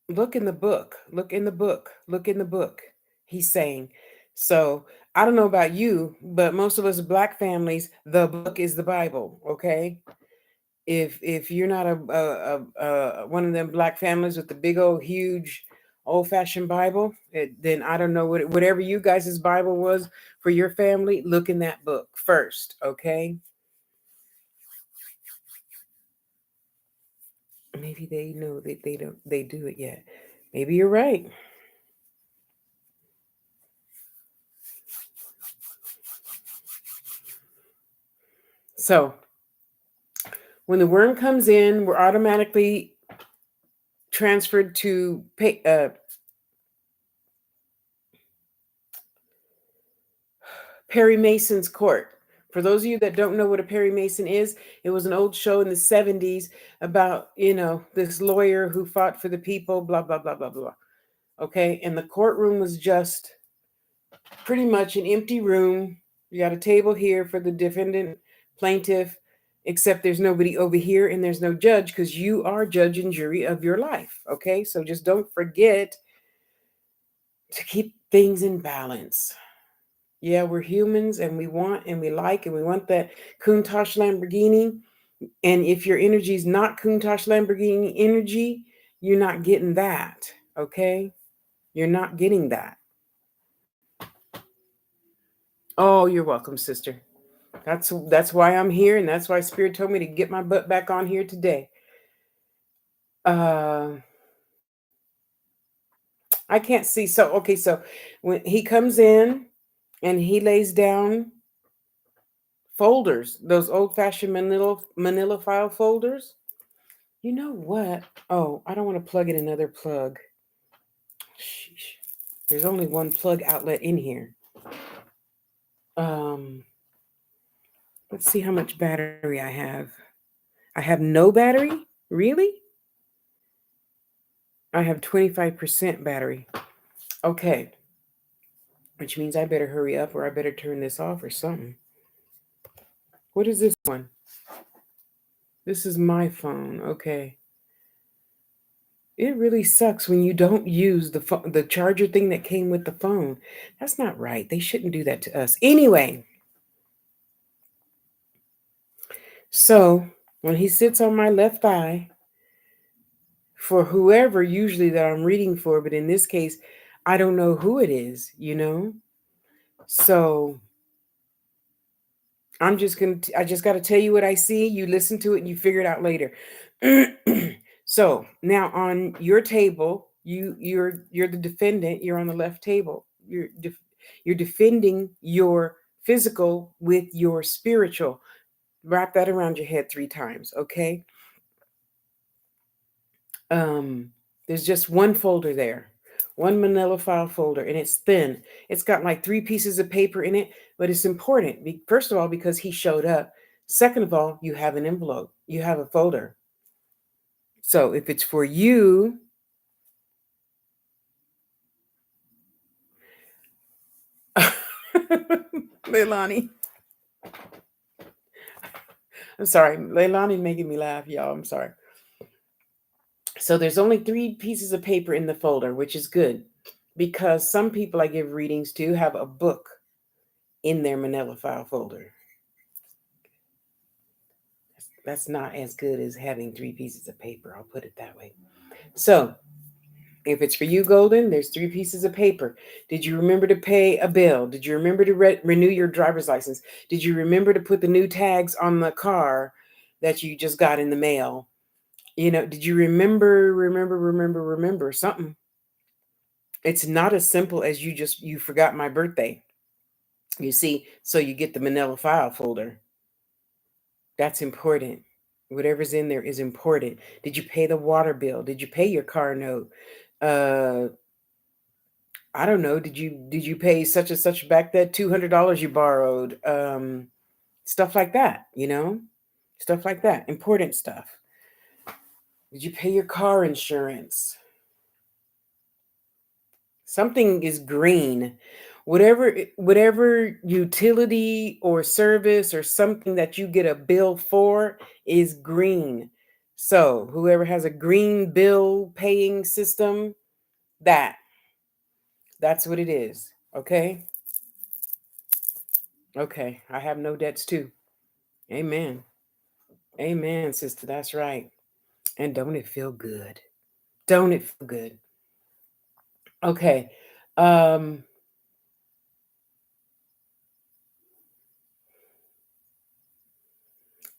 Look in the book. Look in the book. Look in the book. He's saying. So I don't know about you, but most of us black families, the book is the Bible. Okay. If you're not a one of them black families with the big old huge old fashioned Bible, then I don't know whatever you guys' Bible was for your family. Look in that book first, okay? Maybe they know that they do it yet. Maybe you're right. So when the worm comes in, we're automatically transferred to Perry Mason's court. For those of you that don't know what a Perry Mason is, it was an old show in the 70s about, this lawyer who fought for the people, blah, blah, blah, blah, blah. Okay. And the courtroom was just pretty much an empty room. You got a table here for the defendant, plaintiff, except there's nobody over here and there's no judge because you are judge and jury of your life. Okay. So just don't forget to keep things in balance. Yeah, we're humans and we want and we like and we want that Countach Lamborghini. And if your energy is not Countach Lamborghini energy, you're not getting that. Okay? You're not getting that. Oh, you're welcome, sister. That's why I'm here, and that's why Spirit told me to get my butt back on here today. I can't see. So when he comes in and he lays down folders, those old-fashioned manila file folders. You know what? Oh, I don't want to plug in another plug. Sheesh. There's only one plug outlet in here. Um, let's see how much battery I have. I have no battery? Really? I have 25% battery. Okay. Which means I better hurry up or I better turn this off or something. What is this one? This is my phone. Okay. It really sucks when you don't use the charger thing that came with the phone. That's not right. They shouldn't do that to us. Anyway, so when he sits on my left thigh, for whoever usually that I'm reading for, but in this case, I don't know who it is, you know? So I just got to tell you what I see. You listen to it and you figure it out later. So now on your table, you're the defendant. You're on the left table. You're defending your physical with your spiritual. Wrap that around your head 3 times, okay? Um, there's just one folder there, one manila file folder, and it's thin. It's got like 3 pieces of paper in it, but it's important. First of all, because he showed up. Second of all, you have an envelope, you have a folder. So if it's for you, Leilani, I'm sorry, Leilani making me laugh, y'all. I'm sorry. So there's only 3 pieces of paper in the folder, which is good because some people I give readings to have a book in their manila file folder. That's not as good as having 3 pieces of paper. I'll put it that way. So if it's for you, Golden, there's 3 pieces of paper. Did you remember to pay a bill? Did you remember to renew your driver's license? Did you remember to put the new tags on the car that you just got in the mail? You know, did you remember something? It's not as simple as you forgot my birthday. You see, so you get the manila file folder. That's important. Whatever's in there is important. Did you pay the water bill? Did you pay your car note? Uh, I don't know. Did you pay such and such back that $200 you borrowed? Stuff like that. Stuff like that. Important stuff. Did you pay your car insurance? Something is green. Whatever utility or service or something that you get a bill for is green. So whoever has a green bill paying system, that's what it is. Okay. Okay. I have no debts too. Amen. Amen, sister. That's right. And don't it feel good? Don't it feel good? Okay. Um,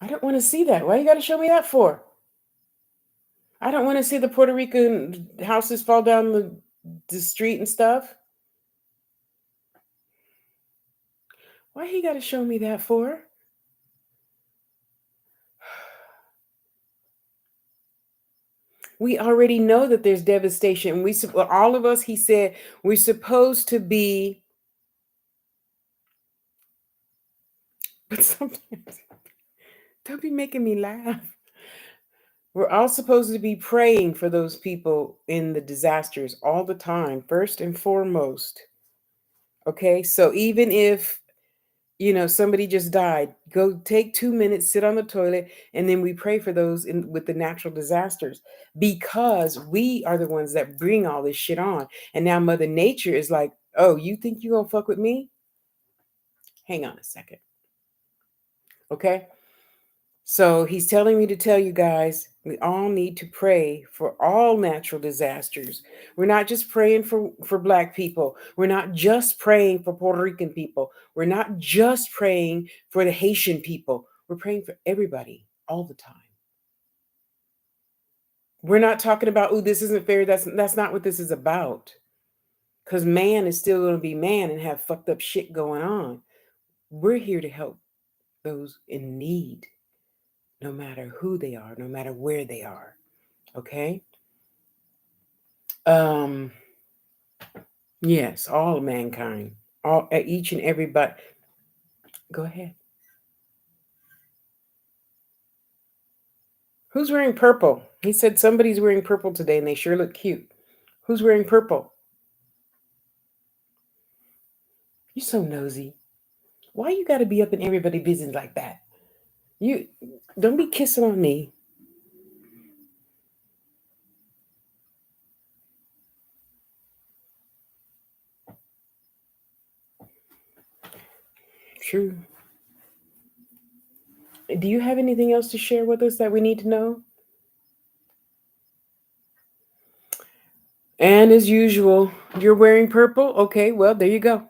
I don't want to see that. Why you got to show me that for? I don't want to see the Puerto Rican houses fall down the street and stuff. Why he got to show me that for? We already know that there's devastation. All of us, he said, we're supposed to be, but sometimes, don't be making me laugh. We're all supposed to be praying for those people in the disasters all the time, first and foremost. Okay, so even if somebody just died, go take 2 minutes, sit on the toilet, and then we pray for those with the natural disasters, because we are the ones that bring all this shit on. And now Mother Nature is like, oh, you think you're gonna fuck with me? Hang on a second. Okay. So he's telling me to tell you guys, we all need to pray for all natural disasters. We're not just praying for Black people. We're not just praying for Puerto Rican people. We're not just praying for the Haitian people. We're praying for everybody all the time. We're not talking about, oh, this isn't fair. That's not what this is about. Because man is still going to be man and have fucked up shit going on. We're here to help those in need, no matter who they are, no matter where they are. Okay. Yes, all of mankind, all each and everybody. Go ahead. Who's wearing purple? He said somebody's wearing purple today and they sure look cute. Who's wearing purple? You're so nosy. Why you got to be up in everybody's business like that? You don't be kissing on me. True. Do you have anything else to share with us that we need to know? And as usual, you're wearing purple? Okay, well, there you go.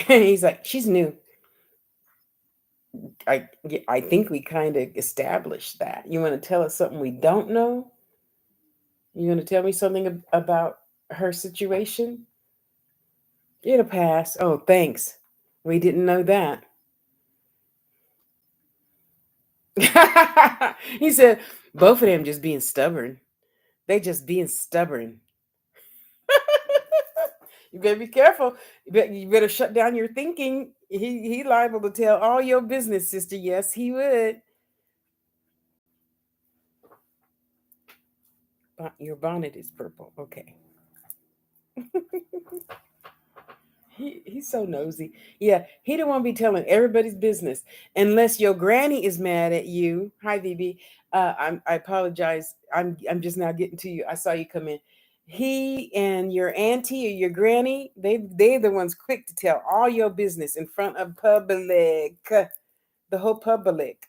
He's like, she's new. I think we kind of established that. You want to tell us something we don't know? You want to tell me something about her situation? It'll pass. Oh, thanks. We didn't know that. He said, both of them just being stubborn. They just being stubborn. You better be careful. You better shut down your thinking. He liable to tell all your business, sister. Yes, he would. Your bonnet is purple. Okay. He's so nosy. Yeah, he don't want to be telling everybody's business unless your granny is mad at you. Hi, BB. I apologize. I'm just now getting to you. I saw you come in. He and your auntie or your granny, they're the ones quick to tell all your business in front of public, the whole public.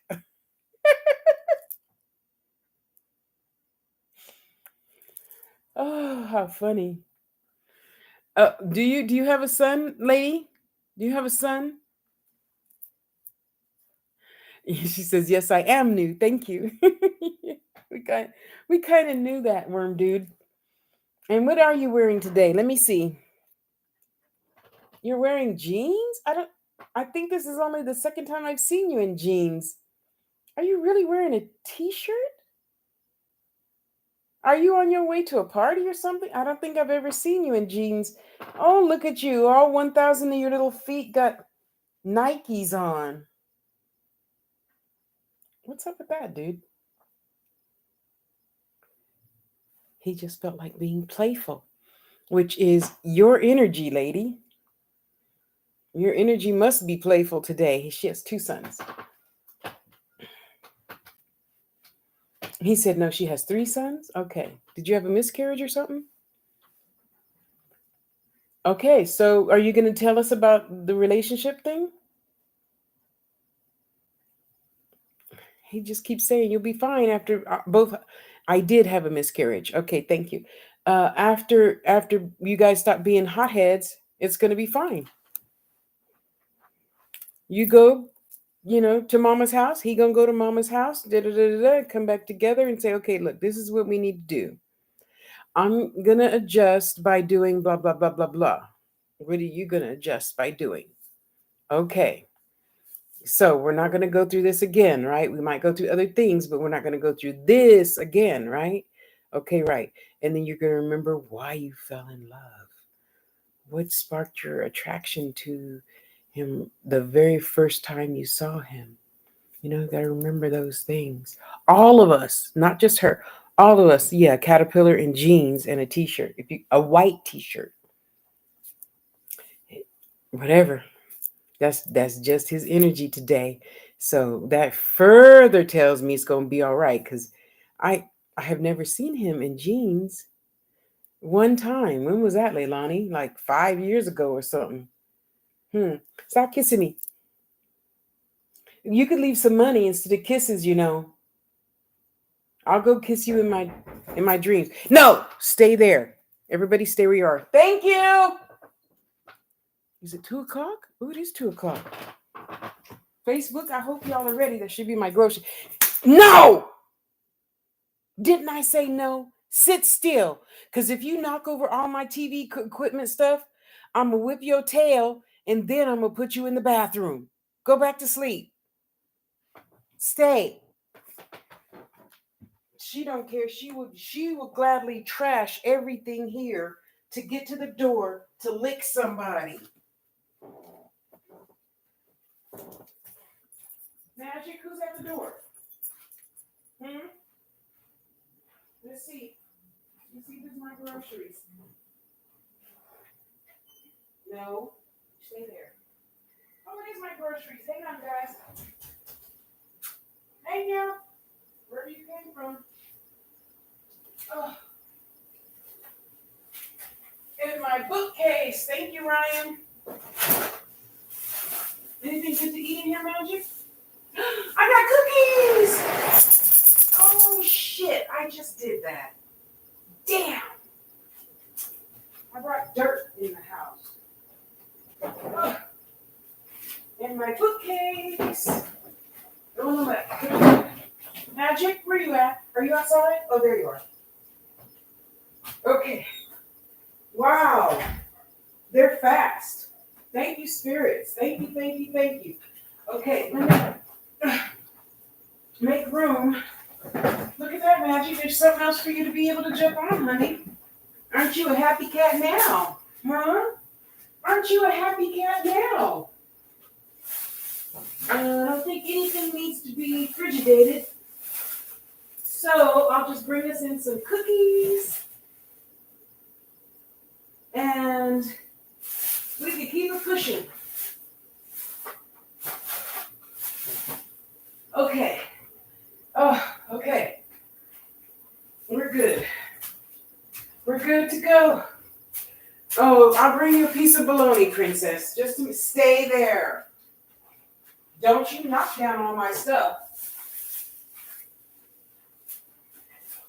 Oh, how funny. Do you have a son, lady? Do you have a son? She says, "Yes, I am new. Thank you." we kind we kind of knew that, worm dude. And what are you wearing today? Let me see. You're wearing jeans? I think this is only the second time I've seen you in jeans. Are you really wearing a t-shirt? Are you on your way to a party or something? I don't think I've ever seen you in jeans. Oh, look at you. All 1,000 of your little feet got Nikes on. What's up with that, dude? He just felt like being playful, which is your energy, lady. Your energy must be playful today. She has two sons. He said, no, she has three sons. Okay. Did you have a miscarriage or something? Okay. So are you going to tell us about the relationship thing? He just keeps saying you'll be fine after both. I did have a miscarriage. Okay. Thank you. After you guys stop being hotheads, it's going to be fine. You go, to mama's house. He gonna go to mama's house, come back together and say, okay, look, this is what we need to do. I'm gonna adjust by doing blah blah blah blah blah. What are you gonna adjust by doing? Okay. So we're not gonna go through this again, right? We might go through other things, but we're not gonna go through this again, right? Okay, right. And then you're gonna remember why you fell in love. What sparked your attraction to him the very first time you saw him? You got to remember those things. All of us, not just her, all of us. Yeah, caterpillar in jeans and a t-shirt. A white t-shirt, whatever. That's just his energy today. So that further tells me it's going to be all right because I have never seen him in jeans. One time. When was that, Leilani? Like 5 years ago or something. Stop kissing me. You could leave some money instead of kisses. I'll go kiss you in my dreams. No, stay there. Everybody stay where you are. Thank you. Is it 2:00? Oh, it is 2:00. Facebook, I hope y'all are ready. That should be my grocery. No! Didn't I say no? Sit still. Because if you knock over all my TV equipment stuff, I'm going to whip your tail and then I'm going to put you in the bathroom. Go back to sleep. Stay. She don't care. She will gladly trash everything here to get to the door to lick somebody. Magic, who's at the door? Let's see. Let's see if there's my groceries. No. Stay there. Oh, it is my groceries. Hang on, guys. Hey, now. Wherever you came from. Oh. In my bookcase. Thank you, Ryan. Anything good to eat in here, Magic? I got cookies! Oh, shit. I just did that. Damn. I brought dirt in the house. Ugh. In my bookcase. Oh, no. Magic, where are you at? Are you outside? Oh, there you are. Okay. Wow. They're fast. Thank you, spirits. Thank you, thank you, thank you. Okay, let me make room. Look at that, Magic. There's something else for you to be able to jump on, honey. Aren't you a happy cat now? Huh? Aren't you a happy cat now? I don't think anything needs to be frigidated. So I'll just bring us in some cookies. And we can keep it pushing. Okay. Oh, okay. We're good. We're good to go. Oh, I'll bring you a piece of bologna, princess. Just to stay there. Don't you knock down all my stuff.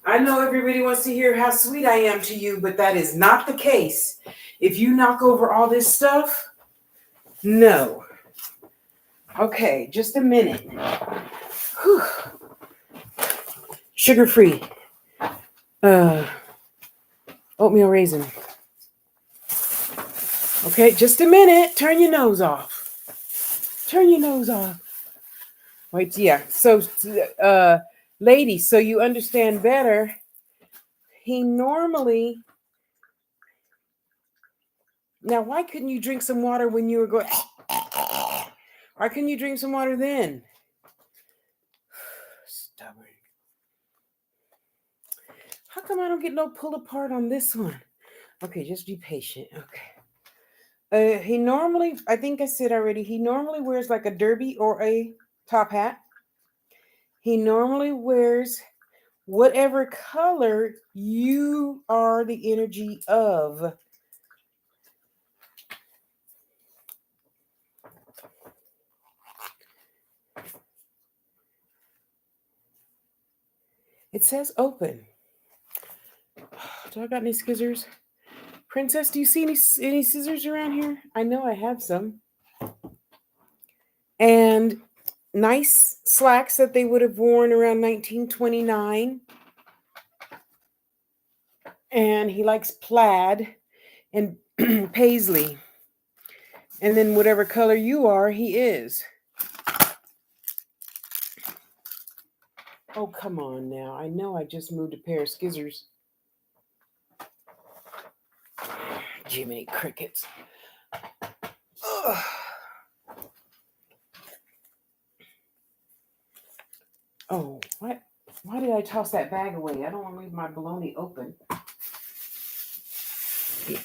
I know everybody wants to hear how sweet I am to you, but that is not the case. If you knock over all this stuff, no. Okay, just a minute. Whew. Sugar-free. Oatmeal raisin. Okay, just a minute. Turn your nose off. Turn your nose off. Wait, yeah. So, lady, so you understand better. He normally... Now, why couldn't you drink some water when you were going... Why couldn't you drink some water then? Stubborn. How come I don't get no pull apart on this one? Okay, just be patient. Okay. He normally, I think I said already, he normally wears like a derby or a top hat. He normally wears whatever color you are the energy of. It says open. Do I got any scissors? Princess, do you see any scissors around here? I know I have some. And nice slacks that they would have worn around 1929. And he likes plaid and paisley. And then whatever color you are, he is. Oh, come on now. I know I just moved a pair of scissors. Jiminy crickets. Ugh. Oh, what? Why did I toss that bag away? I don't want to leave my bologna open.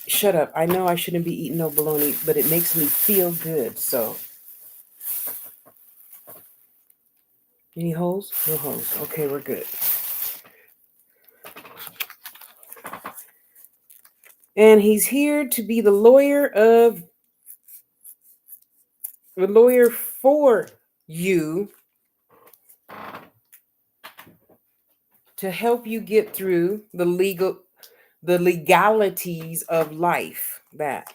Shut up. I know I shouldn't be eating no bologna, but it makes me feel good, so. Any holes? No holes. Okay, we're good. And he's here to be the lawyer for you, to help you get through the legalities of life. That.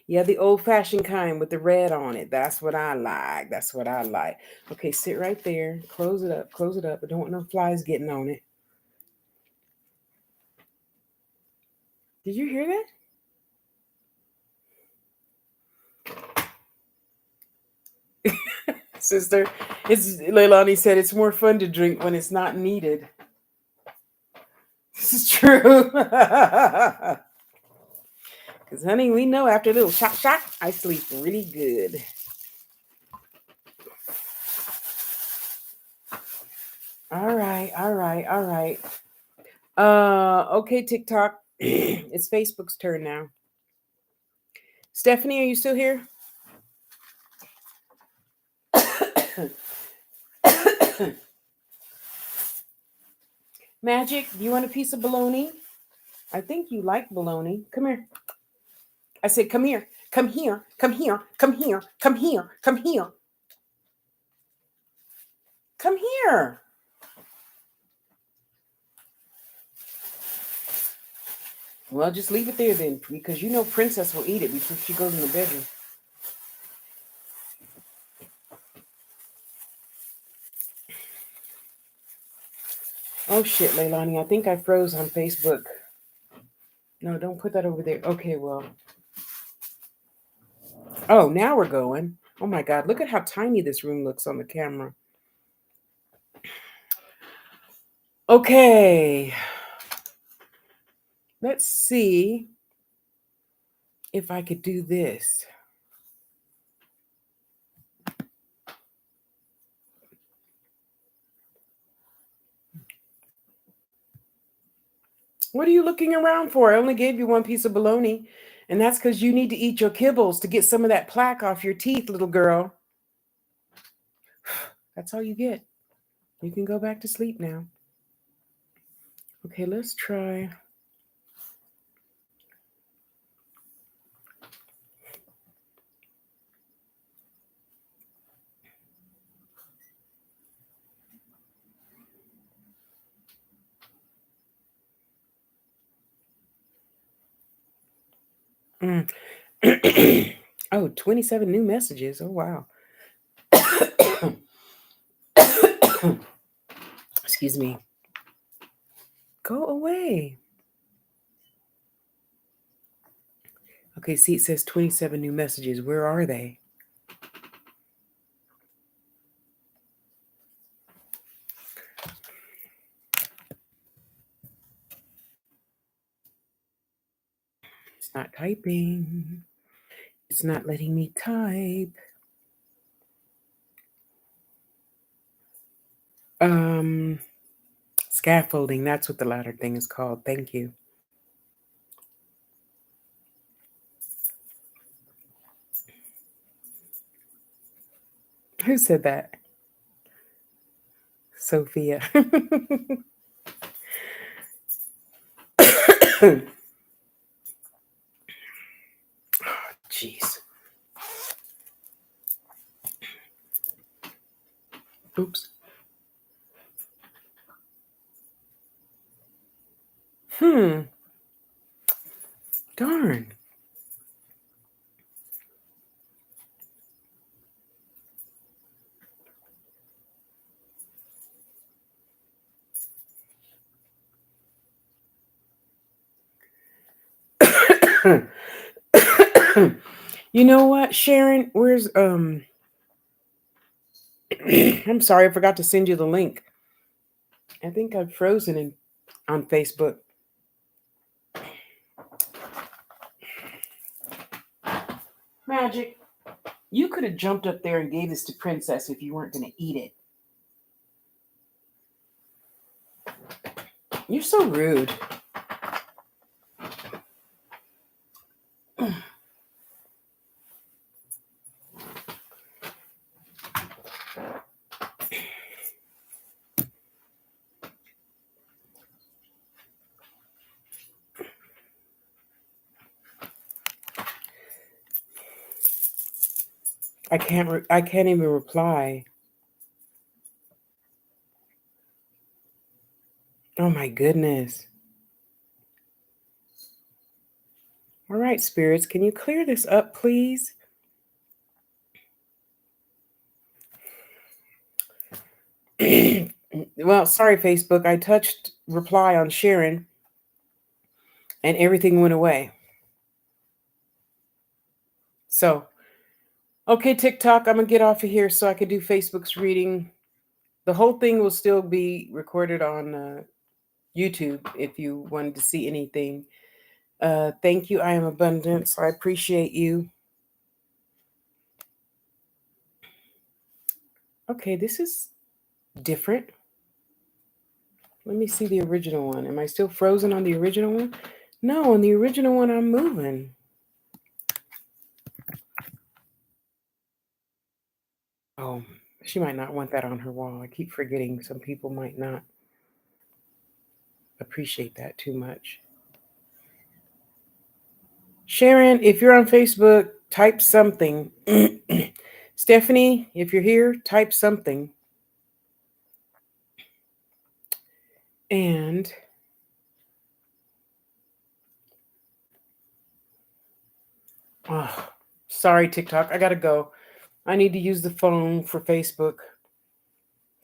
Yeah, the old-fashioned kind with the red on it. That's what I like. That's what I like. Okay, sit right there. Close it up. Close it up. I don't want no flies getting on it. Did you hear that? Sister, Leilani said it's more fun to drink when it's not needed. This is true. Because Because, honey, we know after a little shot, I sleep really good. All right. Okay, TikTok. It's Facebook's turn now. Stephanie, are you still here? Magic, do you want a piece of bologna? I think you like bologna. Come here. I said, come here. Come here. Come here. Come here. Come here. Come here. Come here. Well, just leave it there then, because you know Princess will eat it before she goes in the bedroom. Oh shit, Leilani, I think I froze on Facebook. No, don't put that over there. Okay, well. Oh, now we're going. Oh my God, look at how tiny this room looks on the camera. Okay. Let's see if I could do this. What are you looking around for? I only gave you one piece of bologna, and that's because you need to eat your kibbles to get some of that plaque off your teeth, little girl. That's all you get. You can go back to sleep now. Okay, let's try. Oh, 27 new messages. Oh, wow. Excuse me. Go away. Okay, see, it says 27 new messages. Where are they? It's not typing. It's not letting me type. Scaffolding. That's what the latter thing is called. Thank you. Who said that? Sophia. Jeez. Oops. Darn. You know what, Sharon? Where's I'm sorry, I forgot to send you the link. I think I've frozen on Facebook. Magic, you could have jumped up there and gave this to Princess if you weren't going to eat it. You're so rude. I can't even reply. Oh my goodness. All right, spirits, can you clear this up, please? Well, sorry, Facebook. I touched reply on Sharon and everything went away. So, okay, TikTok, I'm going to get off of here so I can do Facebook's reading. The whole thing will still be recorded on YouTube if you wanted to see anything. Thank you. I am abundance. I appreciate you. Okay, this is different. Let me see the original one. Am I still frozen on the original one? No, on the original one, I'm moving. Oh, she might not want that on her wall. I keep forgetting some people might not appreciate that too much. Sharon, if you're on Facebook, type something. Stephanie, if you're here, type something. And oh, sorry, TikTok. I gotta go. I need to use the phone for Facebook.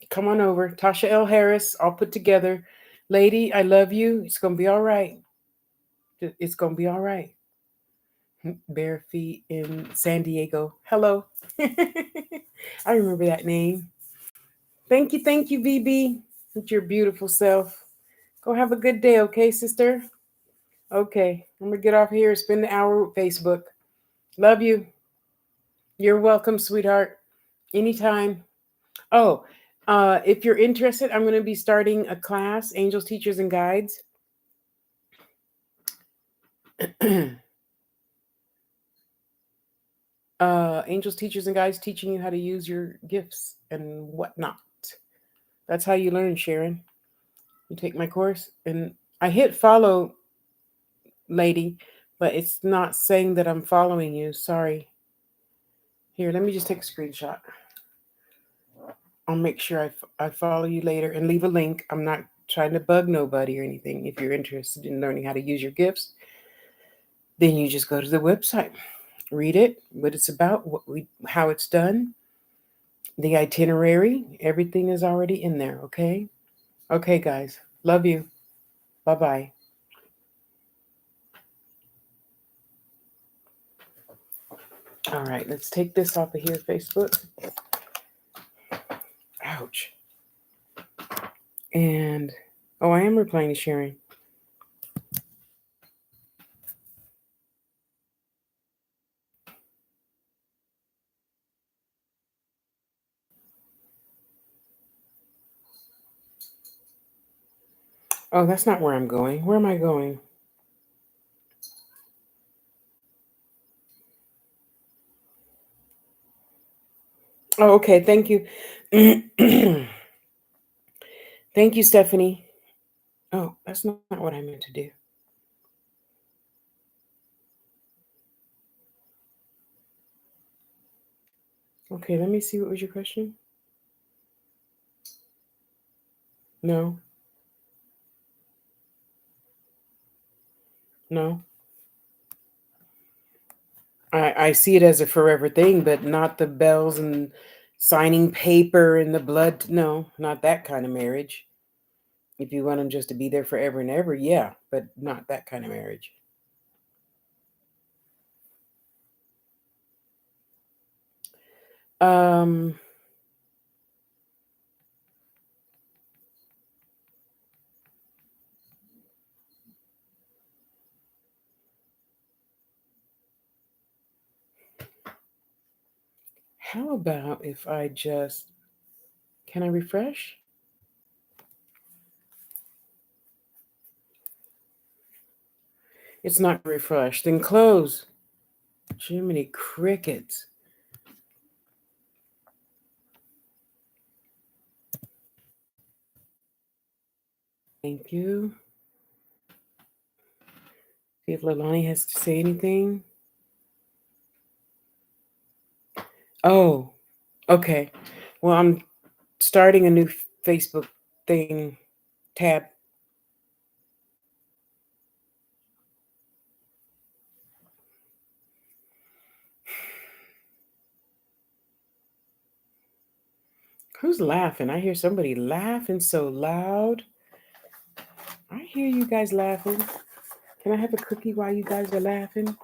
Come on over. Tasha L. Harris, all put together. Lady, I love you. It's gonna be all right. It's gonna be all right. Bare feet in San Diego. Hello. I remember that name. Thank you, VB. With your beautiful self. Go have a good day, okay, sister? Okay, I'm gonna get off here, spend the hour with Facebook. Love you. You're welcome, sweetheart. Anytime. Oh, if you're interested, I'm gonna be starting a class, Angels, Teachers, and Guides. Angels, Teachers, and Guides teaching you how to use your gifts and whatnot. That's how you learn, Sharon. You take my course, and I hit follow, lady, but it's not saying that I'm following you. Sorry. Here, let me just take a screenshot. I'll make sure I follow you later and leave a link. I'm not trying to bug nobody or anything. If you're interested in learning how to use your gifts, then you just go to the website, read it, what it's about, how it's done, the itinerary. Everything is already in there. Okay. Okay, guys. Love you. Bye bye. All right, let's take this off of here, Facebook. Ouch. And oh, I am replying to Sharon. Oh, that's not where I'm going. Where am I going? Oh, okay. Thank you. Thank you, Stephanie. Oh, that's not what I meant to do. Okay, let me see. What was your question? No. No. I see it as a forever thing, but not the bells and signing paper and the blood. No, not that kind of marriage. If you want them just to be there forever and ever, yeah, but not that kind of marriage. Um, how about if I just, can I refresh? It's not refresh. Then close. Jiminy crickets. Thank you. See if Lalani has to say anything. Oh, okay. Well, I'm starting a new Facebook thing tab. Who's laughing? I hear somebody laughing so loud. I hear you guys laughing. Can I have a cookie while you guys are laughing?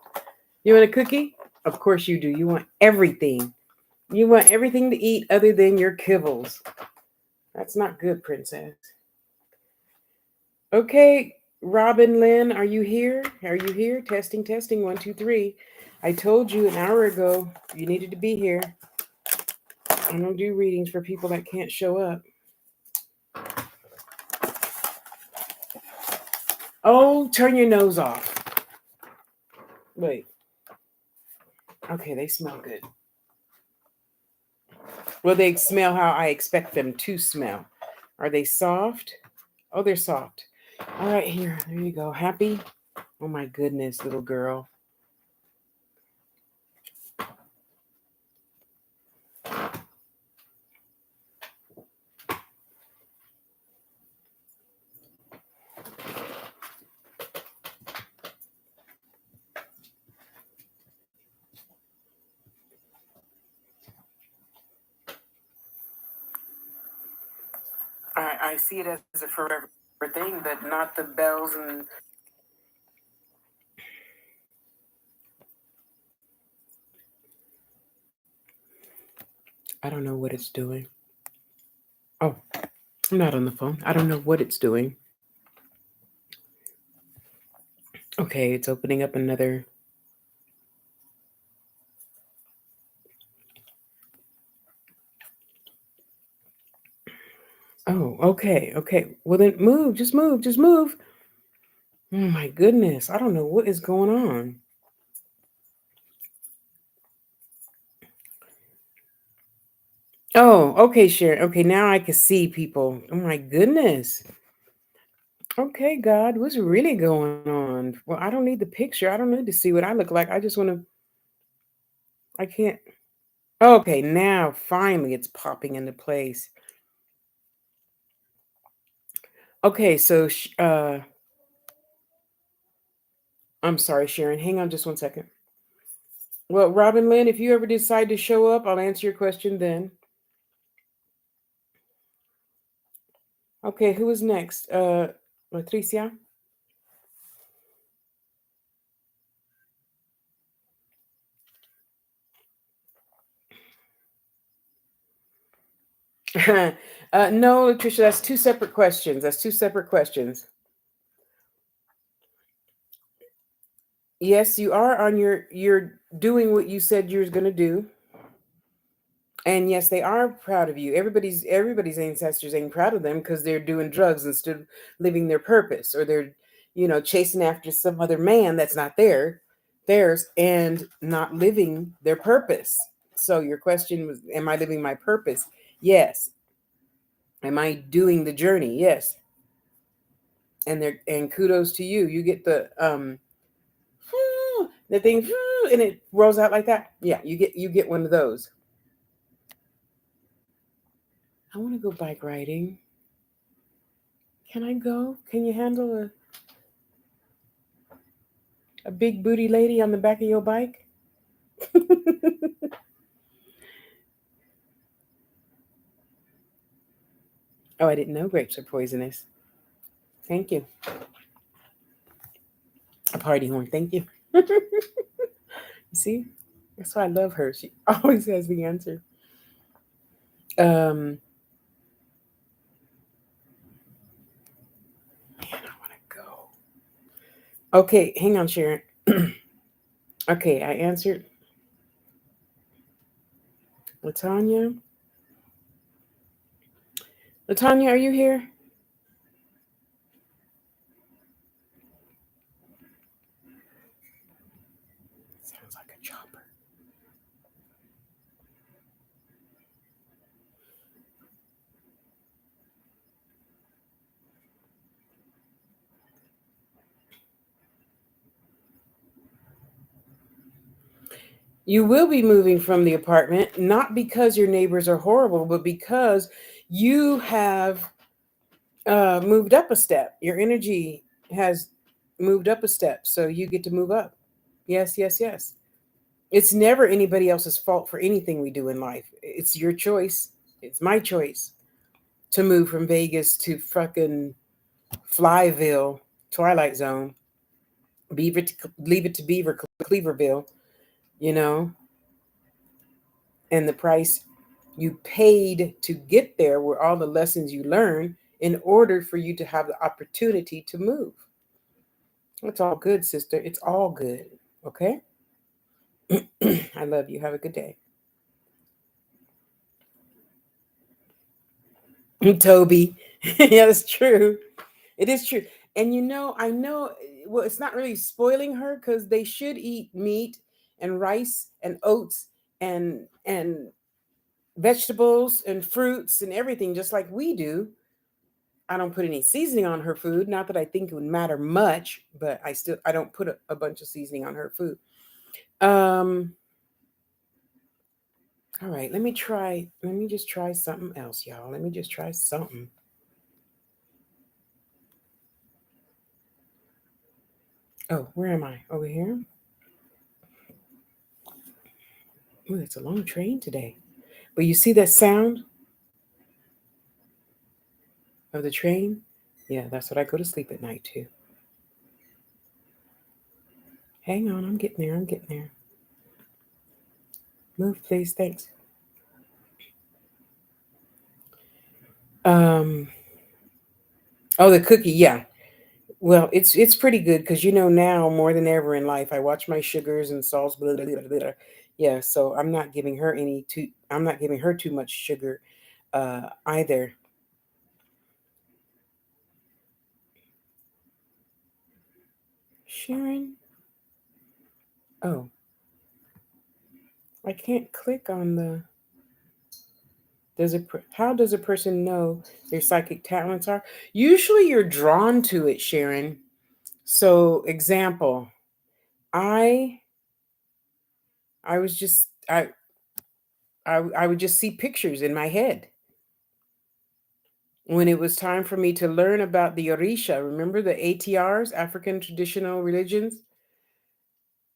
You want a cookie? Of course you do. You want everything. You want everything to eat other than your kibbles. That's not good, princess. Okay, Robin Lynn, are you here? Are you here? Testing, testing, 1, 2, 3. I told you an hour ago you needed to be here. I don't do readings for people that can't show up. Oh, turn your nose off. Wait. Okay, they smell good. Well, they smell how I expect them to smell. Are they soft? Oh, they're soft. All right, here. There you go. Happy? Oh, my goodness, little girl. I see it as a forever thing, but not the bells and. I don't know what it's doing. Oh, I'm not on the phone. I don't know what it's doing. Okay, it's opening up another. Oh, okay, okay. Well, then move. Just move. Just move. Oh, my goodness. I don't know what is going on. Oh, okay, Sharon. Okay, now I can see people. Oh, my goodness. Okay, God, what's really going on? Well, I don't need the picture. I don't need to see what I look like. I just want to. I can't. Okay, now finally it's popping into place. Okay, so I'm sorry, Sharon. Hang on just 1 second. Well, Robin Lynn, if you ever decide to show up, I'll answer your question then. Okay, who is next? Patricia? No, Patricia, that's two separate questions. That's two separate questions. Yes, you are on you're doing what you said you was gonna do. And yes, they are proud of you. Everybody's ancestors ain't proud of them because they're doing drugs instead of living their purpose, or they're, chasing after some other man that's not theirs, and not living their purpose. So your question was, am I living my purpose? Yes. Am I doing the journey? Yes. And kudos to you. You get the thing, and it rolls out like that. Yeah, you get one of those. I want to go bike riding. Can I go? Can you handle a big booty lady on the back of your bike? Oh, I didn't know grapes are poisonous. Thank you. A party horn. Thank you. You see? That's why I love her. She always has the answer. Man, I want to go. Okay, hang on, Sharon. Okay, I answered. Latanya? Latanya, are you here? Sounds like a chopper. You will be moving from the apartment, not because your neighbors are horrible, but because you have moved up a step. Your energy has moved up a step, so you get to move up. Yes, yes, yes. It's never anybody else's fault for anything we do in life. It's your choice. It's my choice to move from Vegas to fucking Flyville, Twilight Zone, leave it to Beaver, Cleaverville, you know, and the price you paid to get there were all the lessons you learned in order for you to have the opportunity to move. It's all good, sister. It's all good. Okay? I love you. Have a good day. Toby. Yeah, that's true. It is true. And I know, well, it's not really spoiling her because they should eat meat and rice and oats and vegetables and fruits and everything just like we do. I don't put any seasoning on her food. Not that I think it would matter much, but I don't put a bunch of seasoning on her food. Um, all right, let me just try something else, y'all. Let me just try something. Oh, where am I? Over here? Oh, it's a long train today. But you see that sound of the train? Yeah, that's what I go to sleep at night too. Hang on, I'm getting there. I'm getting there. Move, please. Thanks. Um. Oh, the cookie. Yeah. Well, it's pretty good because now more than ever in life, I watch my sugars and salts. Blah, blah, blah, blah, blah. Yeah. So I'm not giving her any too. I'm not giving her too much sugar, either. Sharon. Oh, I can't click on the. How does a person know their psychic talents are? Usually, you're drawn to it, Sharon. So, example, I I was just I would just see pictures in my head when it was time for me to learn about the Orisha. Remember the ATRs, African traditional religions?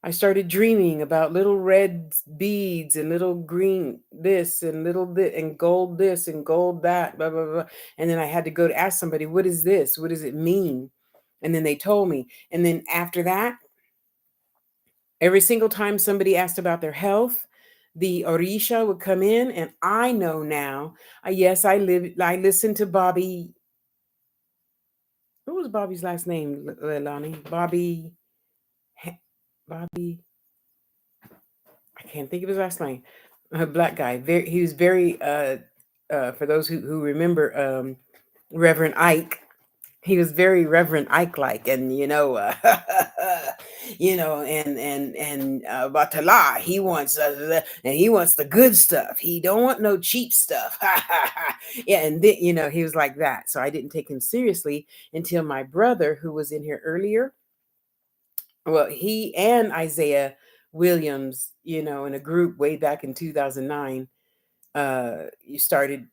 I started dreaming about little red beads and little green this and little this and gold this and gold that, blah, blah, blah. And then I had to go to ask somebody, what is this? What does it mean? And then they told me. And then after that, every single time somebody asked about their health, the Orisha would come in, and I know now. Yes, I listened to Bobby. What was Bobby's last name, Lonnie? Bobby. I can't think of his last name. A black guy. He was very. For those who remember, Reverend Ike. He was very Reverend Ike like, and Batala. He wants and he wants the good stuff. He don't want no cheap stuff. Yeah, and then he was like that. So I didn't take him seriously until my brother, who was in here earlier. Well, he and Isaiah Williams, in a group way back in 2009, you started.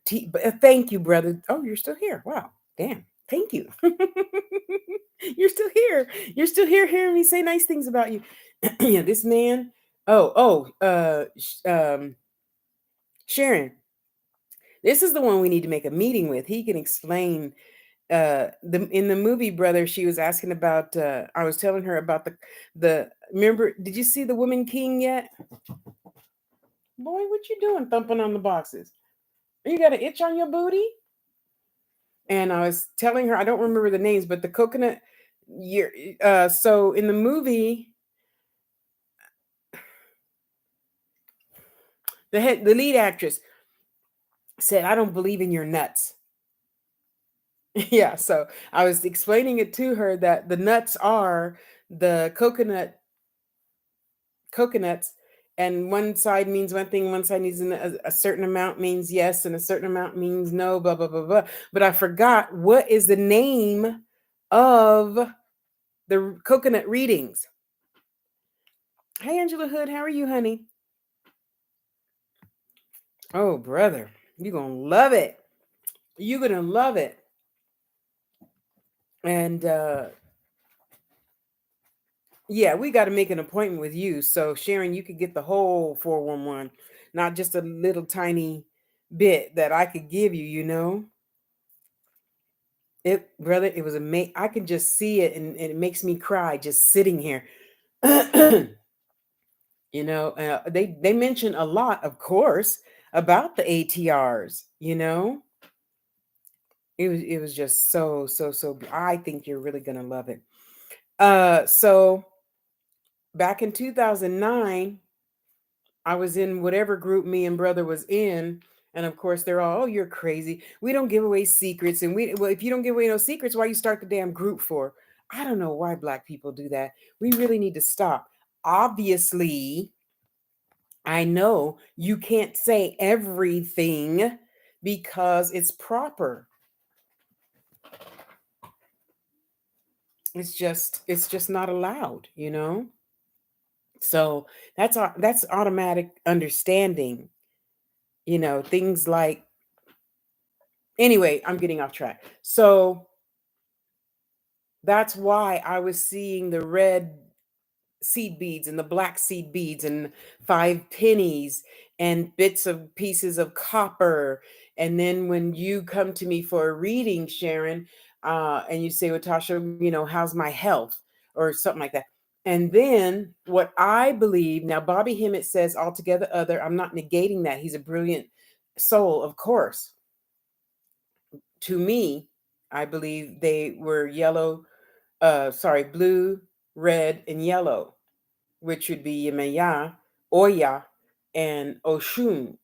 Thank you, brother. Oh, you're still here. Wow, damn. Thank you. You're still here. You're still here hearing me say nice things about you. Yeah, this man. Sharon. This is the one we need to make a meeting with. He can explain the in the movie Brother. She was asking about I was telling her about the remember, did you see the Woman King yet? Boy, what you doing thumping on the boxes? You got an itch on your booty? And I was telling her, I don't remember the names, but the coconut year. So in the movie, the lead actress said, "I don't believe in your nuts." Yeah, so I was explaining it to her that the nuts are the coconuts, and one side means one thing, one side means a certain amount means yes, and a certain amount means no, blah blah blah blah. But I forgot what is the name of the coconut readings. Hey, Angela Hood, how are you, honey? Oh, brother, you're gonna love it. You're gonna love it. And yeah, we got to make an appointment with you. So, Sharon, you could get the whole 411, not just a little tiny bit that I could give you, It, brother, it was amazing. I can just see it, and it makes me cry just sitting here. They mention a lot, of course, about the ATRs. It was just so so so. I think you're really gonna love it. So back in 2009, I was in whatever group me and brother was in. And of course, they're all, oh, you're crazy. We don't give away secrets. And well, if you don't give away no secrets, why you start the damn group for? I don't know why Black people do that. We really need to stop. Obviously, I know you can't say everything because it's proper. It's just not allowed, you know? So that's automatic understanding, things like, anyway, I'm getting off track. So that's why I was seeing the red seed beads and the black seed beads and 5 pennies and bits of pieces of copper. And then when you come to me for a reading, Sharon, and you say, well, Tasha, how's my health or something like that. And then what I believe now, Bobby Hemmett says altogether other. I'm not negating that. He's a brilliant soul, of course. To me, I believe they were blue, red, and yellow, which would be Yemaya, Oya, and Oshun.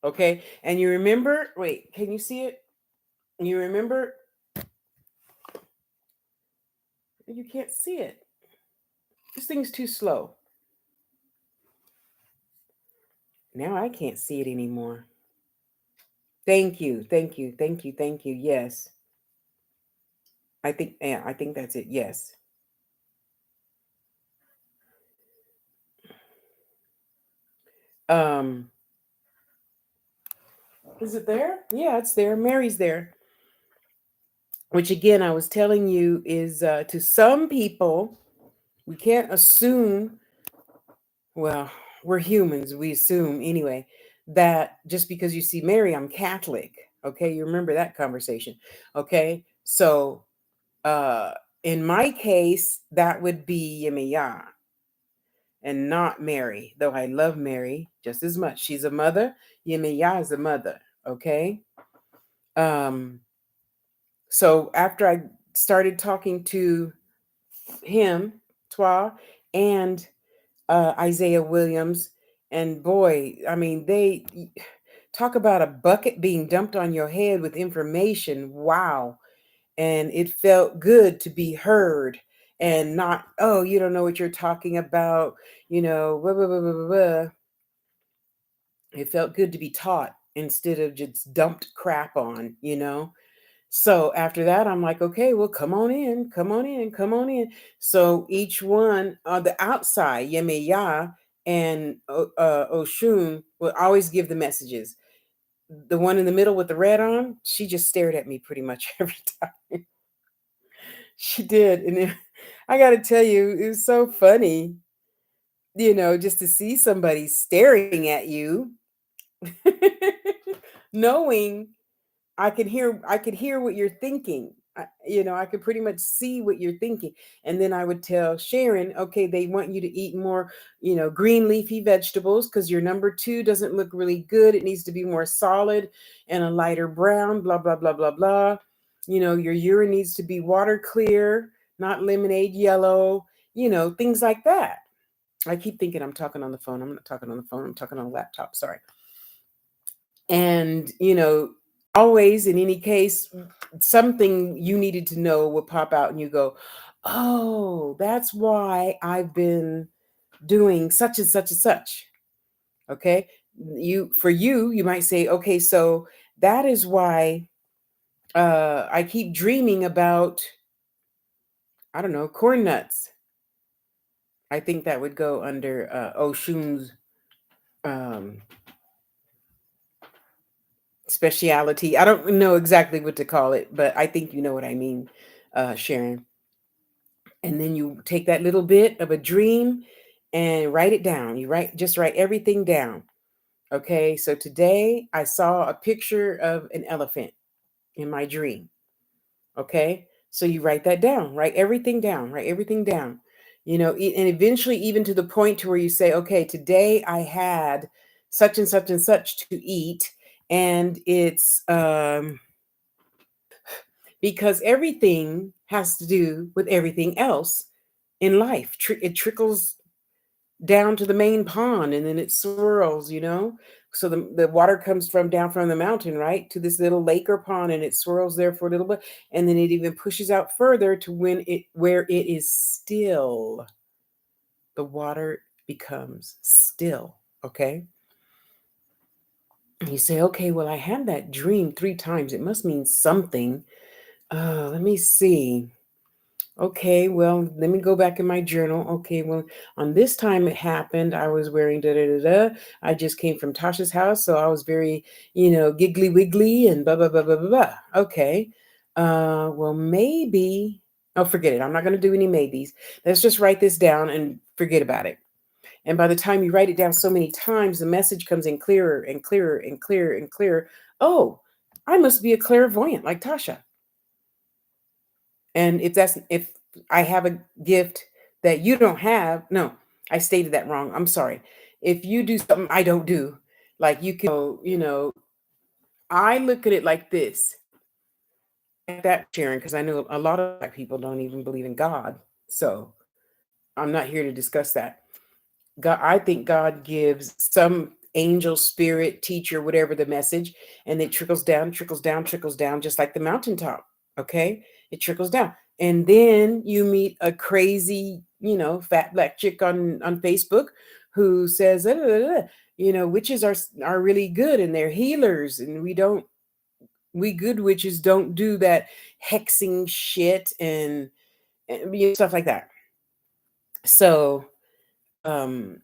Okay. And you remember, wait, can you see it? You remember? You can't see it. This thing's too slow. Now I can't see it anymore. Thank you. Thank you. Thank you. Thank you. Yes. I think that's it. Yes. Um, is it there? Yeah, it's there. Mary's there. Which again, I was telling you is to some people, we can't assume, well, we're humans, we assume anyway, that just because you see Mary, I'm Catholic. Okay, you remember that conversation. Okay, so uh in my case, that would be Yemiya and not Mary, though I love Mary just as much. She's a mother, Yemiya is a mother. Okay. Um, so after I started talking to him, Twa, and Isaiah Williams. And boy, I mean, they talk about a bucket being dumped on your head with information. Wow. And it felt good to be heard and not, oh, you don't know what you're talking about, blah, blah, blah, blah, blah, blah. It felt good to be taught instead of just dumped crap on. So after that, I'm like, okay, well, come on in, come on in, come on in. So each one on the outside, Yemeya and Oshun, will always give the messages. The one in the middle with the red on, she just stared at me pretty much every time. She did. And I got to tell you, it was so funny, just to see somebody staring at you, knowing I could hear what you're thinking. I could pretty much see what you're thinking. And then I would tell Sharon, okay, they want you to eat more, green leafy vegetables because your number 2 doesn't look really good. It needs to be more solid and a lighter brown, blah, blah, blah, blah, blah. Your urine needs to be water clear, not lemonade yellow, things like that. I keep thinking I'm talking on the phone. I'm not talking on the phone. I'm talking on a laptop. Sorry. And, always in any case, something you needed to know would pop out and you go, oh, that's why I've been doing such and such and such. Okay. You might say, okay, so that is why I keep dreaming about, I don't know, corn nuts. I think that would go under Oshun's um, speciality. I don't know exactly what to call it, but I think you know what I mean, Sharon. And then you take that little bit of a dream and write it down. Just write everything down. Okay. So today I saw a picture of an elephant in my dream. Okay. So you write that down, write everything down, write everything down, and eventually even to the point to where you say, okay, today I had such and such and such to eat. And it's because everything has to do with everything else in life. It trickles down to the main pond and then it swirls, So the water comes from down from the mountain, right, to this little lake or pond, and it swirls there for a little bit, and then it even pushes out further to where it is still. The water becomes still, okay? And you say, okay, well, I had that dream 3 times. It must mean something. Let me see. Okay, well, let me go back in my journal. Okay, well, on this time it happened, I was wearing da da da da. I just came from Tasha's house, so I was very, giggly wiggly and blah blah blah blah blah blah. Okay, well, maybe. Oh, forget it. I'm not going to do any maybes. Let's just write this down and forget about it. And by the time you write it down so many times, the message comes in clearer and clearer and clearer and clearer. Oh, I must be a clairvoyant like Tasha. And if I have a gift that you don't have, no, I stated that wrong. I'm sorry. If you do something I don't do, like you can, I look at it like this, like that, Sharon, because I know a lot of Black people don't even believe in God. So I'm not here to discuss that. God, I think God gives some angel, spirit, teacher, whatever the message, and it trickles down, trickles down, trickles down, just like the mountaintop. Okay, it trickles down, and then you meet a crazy, fat Black chick on Facebook who says, witches are really good and they're healers, and we good witches don't do that hexing shit and stuff like that. So, um,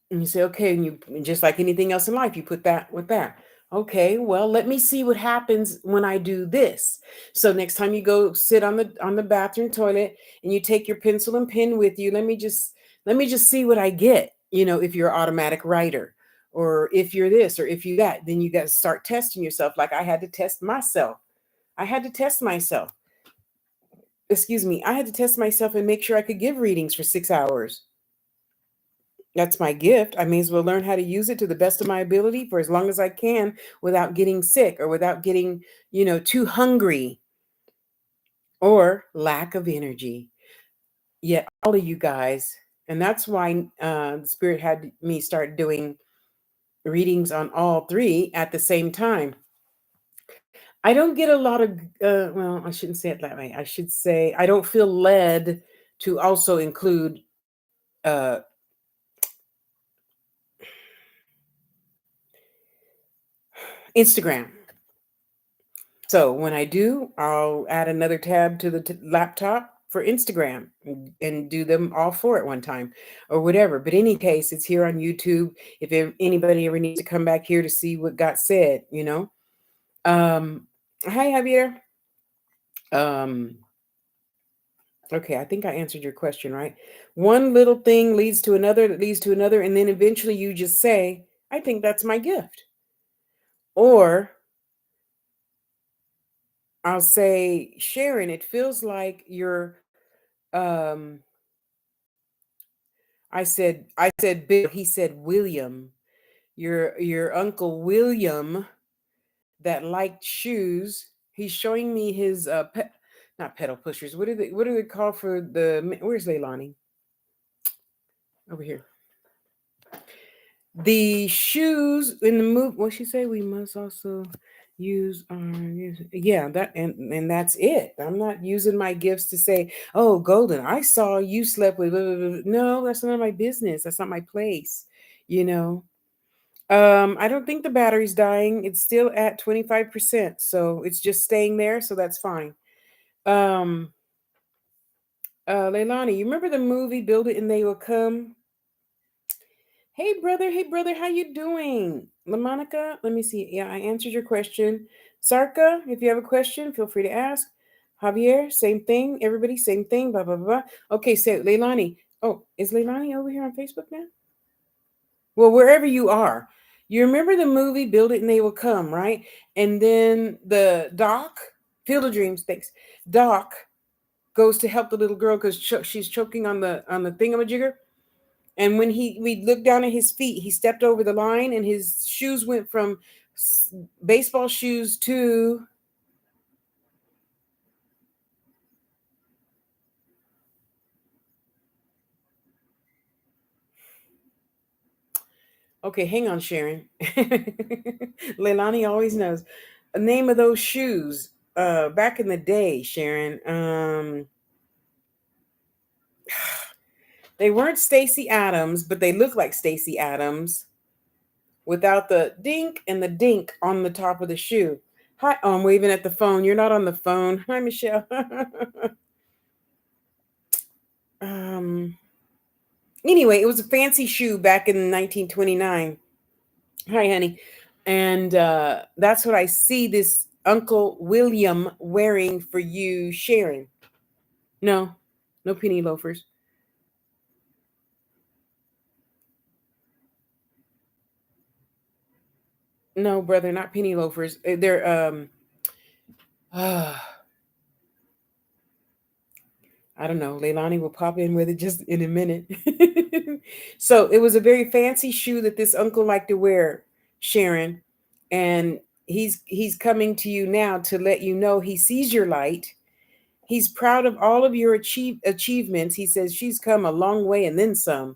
and you say, okay, and you just like anything else in life, you put that with that. Okay, well, let me see what happens when I do this. So next time you go sit on the bathroom toilet and you take your pencil and pen with you, let me just see what I get. If you're an automatic writer, or if you're this, or if you that, then you got to start testing yourself. Like I had to test myself. I had to test myself. Excuse me. I had to test myself and make sure I could give readings for 6 hours. That's my gift. I may as well learn how to use it to the best of my ability for as long as I can without getting sick or without getting, too hungry or lack of energy. Yet all of you guys, and that's why the Spirit had me start doing readings on all three at the same time. I don't get a lot of, well, I shouldn't say it that way. I should say I don't feel led to also include uh, Instagram. So when I do, I'll add another tab to the laptop for Instagram and do them all four at one time or whatever. But in any case, it's here on YouTube. If anybody ever needs to come back here to see what got said. Hi, Javier. Um, okay, I think I answered your question, right? One little thing leads to another, that leads to another, and then eventually you just say, I think that's my gift. Or I'll say, Sharon, it feels like you're I said Bill, he said William. Your uncle William that liked shoes. He's showing me his not pedal pushers. What do they call for where's Leilani? Over here. The shoes in the move. What she say? We must also use our yeah, that and that's it. I'm not using my gifts to say, oh, Golden, I saw you slept with blah, blah, blah. No, that's none of my business. That's not my place. You know. I don't think the battery's dying. It's still at 25%, so it's just staying there, so that's fine. Um, Leilani, you remember the movie Build It and They Will Come? Hey brother, how you doing? LaMonica, let me see. Yeah, I answered your question. Sarka, if you have a question, feel free to ask. Javier, same thing. Everybody, same thing. Blah blah blah. Okay, so Leilani. Oh, is Leilani over here on Facebook now? Well, wherever you are, you remember the movie Build It and They Will Come, right? And then the doc, Field of Dreams, thanks. Doc goes to help the little girl because she's choking on the thingamajigger. And when we looked down at his feet, he stepped over the line, and his shoes went from baseball shoes to Okay, hang on, Sharon. Leilani always knows the name of those shoes. Back in the day, Sharon. They weren't Stacy Adams, but they look like Stacy Adams without the dink and the dink on the top of the shoe. Hi, oh, I'm waving at the phone. You're not on the phone. Hi, Michelle. um. Anyway, it was a fancy shoe back in 1929. Hi, honey. And that's what I see this Uncle William wearing for you, Sharon. No, no penny loafers. No, brother, not penny loafers. They're uh, I don't know. Leilani will pop in with it just in a minute. So it was a very fancy shoe that this uncle liked to wear, Sharon, and he's coming to you now to let you know he sees your light. He's proud of all of your achievements. He says she's come a long way and then some.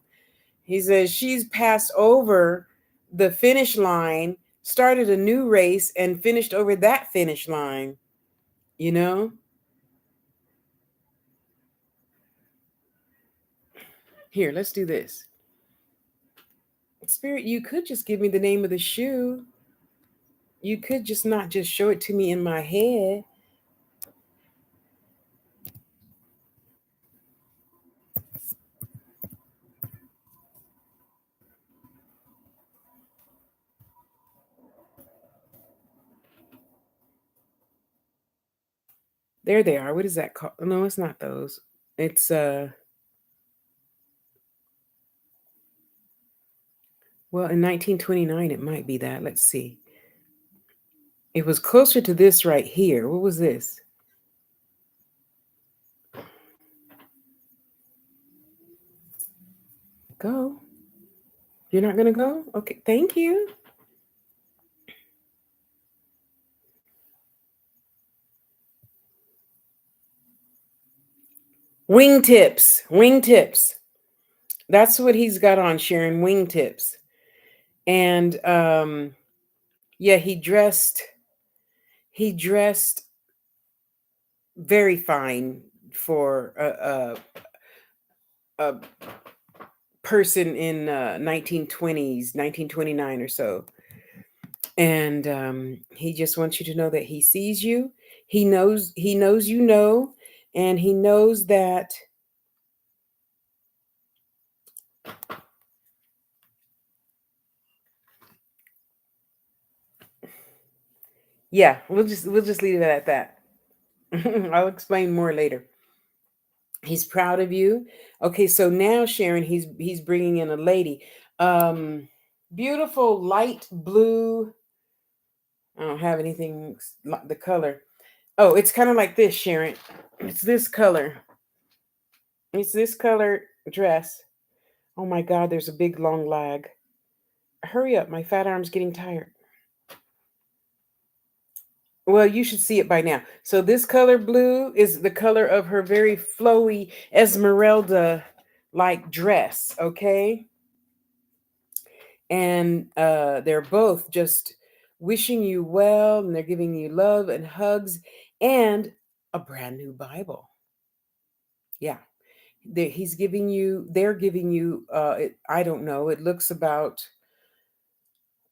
He says she's passed over the finish line, started a new race, and finished over that finish line. You know? Here, let's do this. Spirit, you could just give me the name of the shoe. You could just not just show it to me in my head. There they are. What is that called? No, it's not those. It's well, in 1929 it might be that. Let's see. It was closer to this right here. What was this? Go. You're not going to go? Okay, thank you. Wingtips. Wingtips. That's what he's got on, Sharon. Wingtips. And yeah, he dressed very fine for a person in 1920s, 1929 or so. And he just wants you to know that he sees you. He knows you know, and he knows that yeah, we'll just leave it at that. I'll explain more later. He's proud of you. Okay, so now Sharon, he's bringing in a lady. Um Beautiful light blue. I don't have anything the color. Oh, it's kind of like this, Sharon. It's this color. It's this color dress. Oh my God, there's a big long lag. Hurry up, my fat arm's getting tired. Well, you should see it by now. So this color blue is the color of her very flowy Esmeralda like dress, okay? And they're both just wishing you well, and they're giving you love and hugs and a brand new Bible. Yeah. They're giving you I don't know, it looks about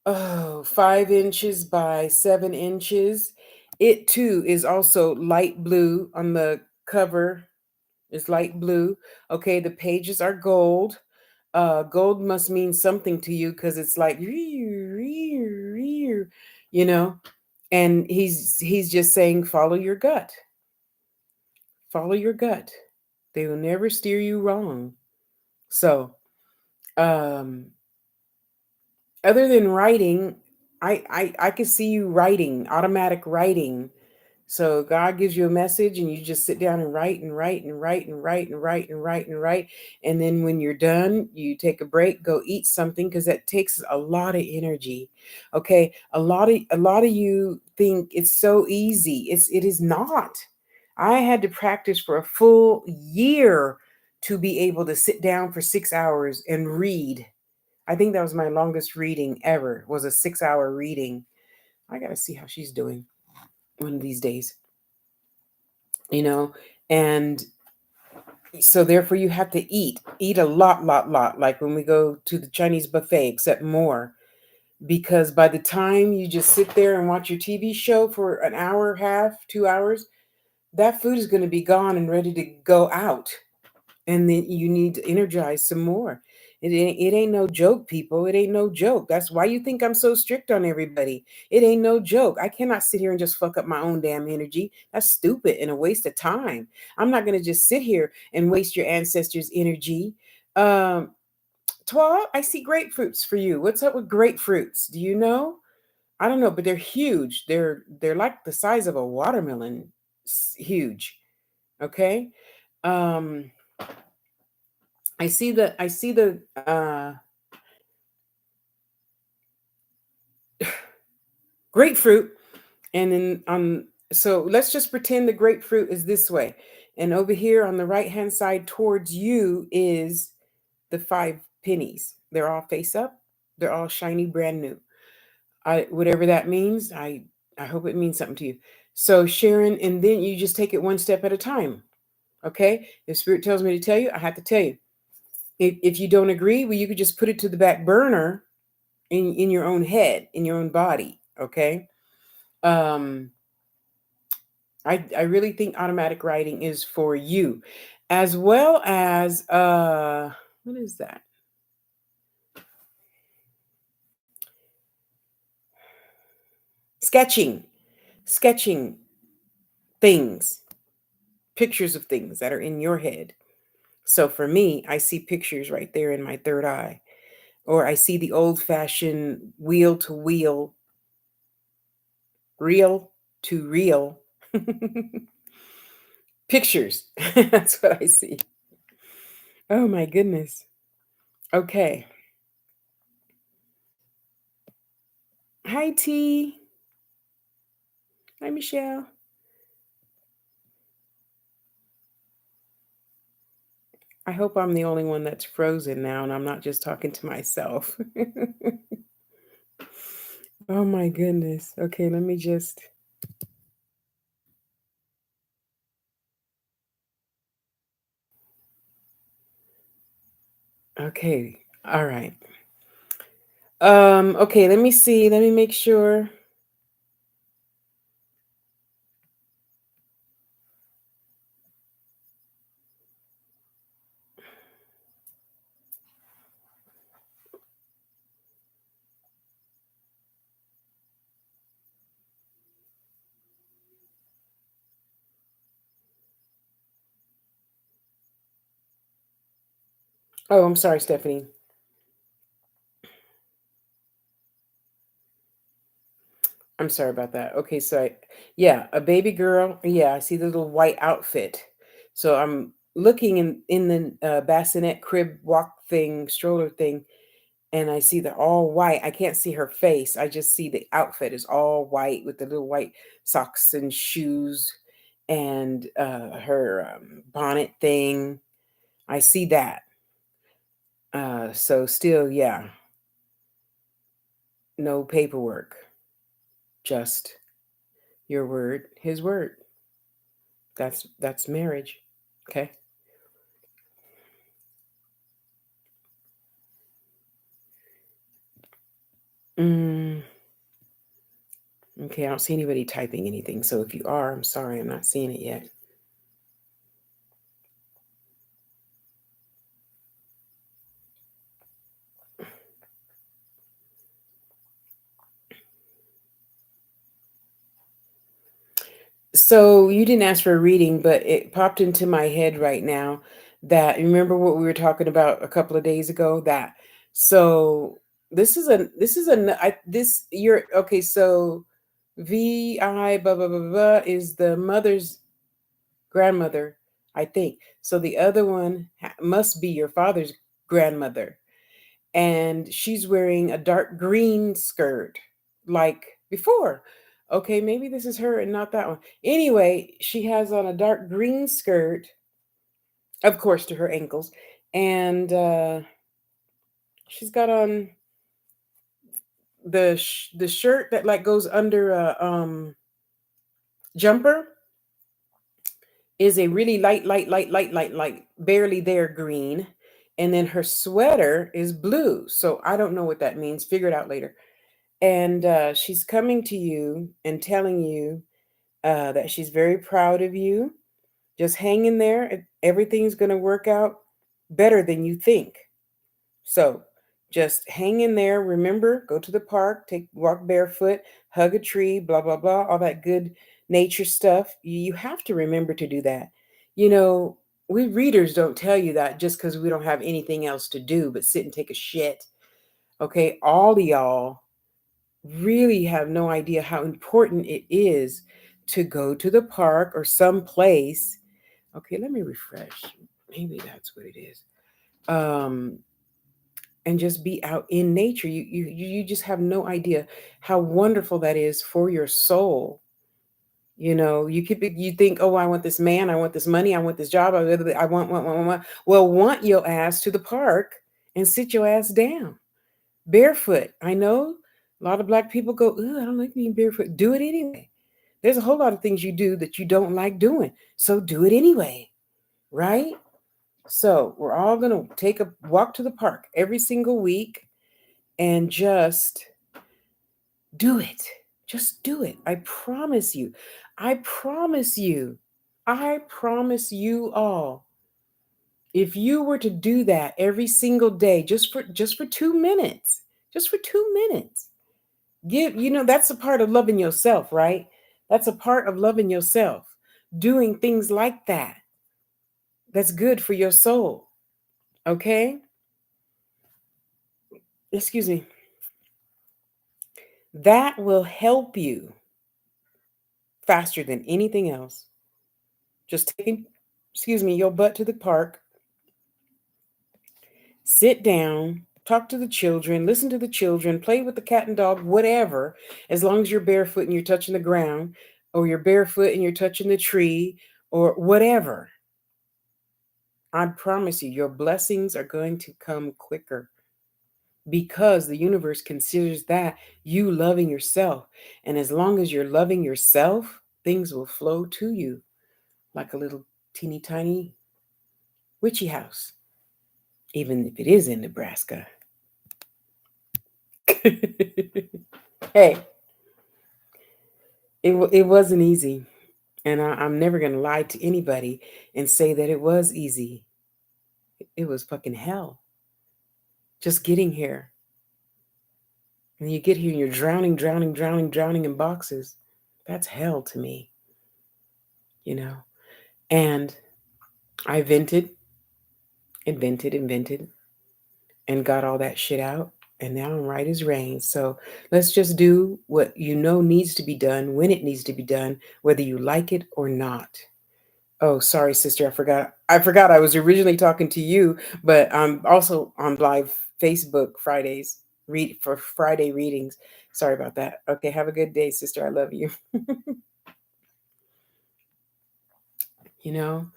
5 inches by 7 inches. It too is also light blue on the cover. It's light blue. Okay, the pages are gold. Gold must mean something to you because it's like you know. And he's just saying, follow your gut. Follow your gut. They will never steer you wrong. So, um, other than writing, I could see you writing, automatic writing. So God gives you a message and you just sit down and write and write and write and write and write and write and write. And then when you're done, you take a break, go eat something because that takes a lot of energy. Okay. A lot of you think it's so easy. It is not. I had to practice for a full year to be able to sit down for 6 hours and read. I think that was my longest reading ever. Was a 6-hour reading. I gotta see how she's doing one of these days. You know, and so therefore you have to eat a lot, like when we go to the Chinese buffet, except more, because by the time you just sit there and watch your TV show for an hour, half 2 hours, that food is going to be gone and ready to go out, and then you need to energize some more. It ain't no joke, people. It ain't no joke. That's why you think I'm so strict on everybody. It ain't no joke. I cannot sit here and just fuck up my own damn energy. That's stupid and a waste of time. I'm not going to just sit here and waste your ancestors' energy. um Twa, I see grapefruits for you. What's up with grapefruits? Do you know? I don't know, but they're huge. They're like the size of a watermelon. Huge. Okay. um I see the grapefruit, and then so let's just pretend the grapefruit is this way, and over here on the right hand side towards you is the 5 pennies. They're all face up. They're all shiny, brand new. I Whatever that means, I hope it means something to you. So Sharon, and then you just take it one step at a time. Okay, if spirit tells me to tell you, I have to tell you. If you don't agree, well, you could just put it to the back burner in your own head, in your own body. Okay. um I really think automatic writing is for you, as well as what is that? Sketching. Sketching things, pictures of things that are in your head. So for me, I see pictures right there in my third eye, or I see the old fashioned wheel to wheel, reel to reel pictures. That's what I see. Oh my goodness. Okay. Hi, T. Hi, Michelle. I hope I'm the only one that's frozen now and I'm not just talking to myself. Oh my goodness. Okay, let me just. Okay. All right. Okay, let me see. Let me make sure. Oh, I'm sorry, Stephanie. I'm sorry about that. Okay, so yeah, a baby girl. Yeah, I see the little white outfit. So I'm looking in the bassinet crib walk thing, stroller thing, and I see the all white. I can't see her face. I just see the outfit is all white with the little white socks and shoes, and her bonnet thing. I see that. So still, yeah, no paperwork, just your word, his word. That's marriage. Okay. Mm, okay, I don't see anybody typing anything. So if you are, I'm sorry, I'm not seeing it yet. So you didn't ask for a reading, but it popped into my head right now that, remember what we were talking about a couple of days ago? That so this you're okay. So VI blah blah blah blah blah is the mother's grandmother, I think. So the other one must be your father's grandmother, and she's wearing a dark green skirt like before. Okay, maybe this is her and not that one. Anyway, she has on a dark green skirt, of course, to her ankles, and She's got on the shirt that like goes under a jumper is a really light, barely there green. And then her sweater is blue. So I don't know what that means. Figure it out later. And she's coming to you and telling you that she's very proud of you. Just hang in there. Everything's going to work out better than you think. So just hang in there. Remember, go to the park, walk barefoot, hug a tree, blah, blah, blah, all that good nature stuff. You have to remember to do that. You know, we readers don't tell you that just because we don't have anything else to do but sit and take a shit. Okay, all of y'all really have no idea how important it is to go to the park or some place. Okay, let me refresh. Maybe that's what it is. Um, and just be out in nature. You just have no idea how wonderful that is for your soul. You know, you think, oh, I want this man, I want this money, I want this job, I want. Well, want your ass to the park and sit your ass down barefoot. I know a lot of black people go, "Ooh, I don't like being barefoot." Do it anyway. There's a whole lot of things you do that you don't like doing, so do it anyway, right? So we're all gonna take a walk to the park every single week and just do it. Just do it. I promise you. I promise you. I promise you all. If you were to do that every single day, just for 2 minutes, just for 2 minutes, that's a part of loving yourself, right? That's a part of loving yourself. Doing things like that. That's good for your soul. Okay? Excuse me. That will help you faster than anything else. Just taking, excuse me, your butt to the park, sit down, talk to the children, listen to the children, play with the cat and dog, whatever, as long as you're barefoot and you're touching the ground, or you're barefoot and you're touching the tree, or whatever. I promise you, your blessings are going to come quicker because the universe considers that you loving yourself. And as long as you're loving yourself, things will flow to you like a little teeny tiny witchy house, even if it is in Nebraska. Hey, it wasn't easy. And I'm never going to lie to anybody and say that it was easy. It was fucking hell. Just getting here. And you get here and you're drowning in boxes. That's hell to me, you know. And I invented, and got all that shit out. And now I'm right as rain. So let's just do what you know needs to be done when it needs to be done, whether you like it or not. Oh, sorry, sister. I forgot I was originally talking to you, but I'm also on live Facebook Fridays read for Friday readings. Sorry about that. Okay, have a good day, sister. I love you. You know,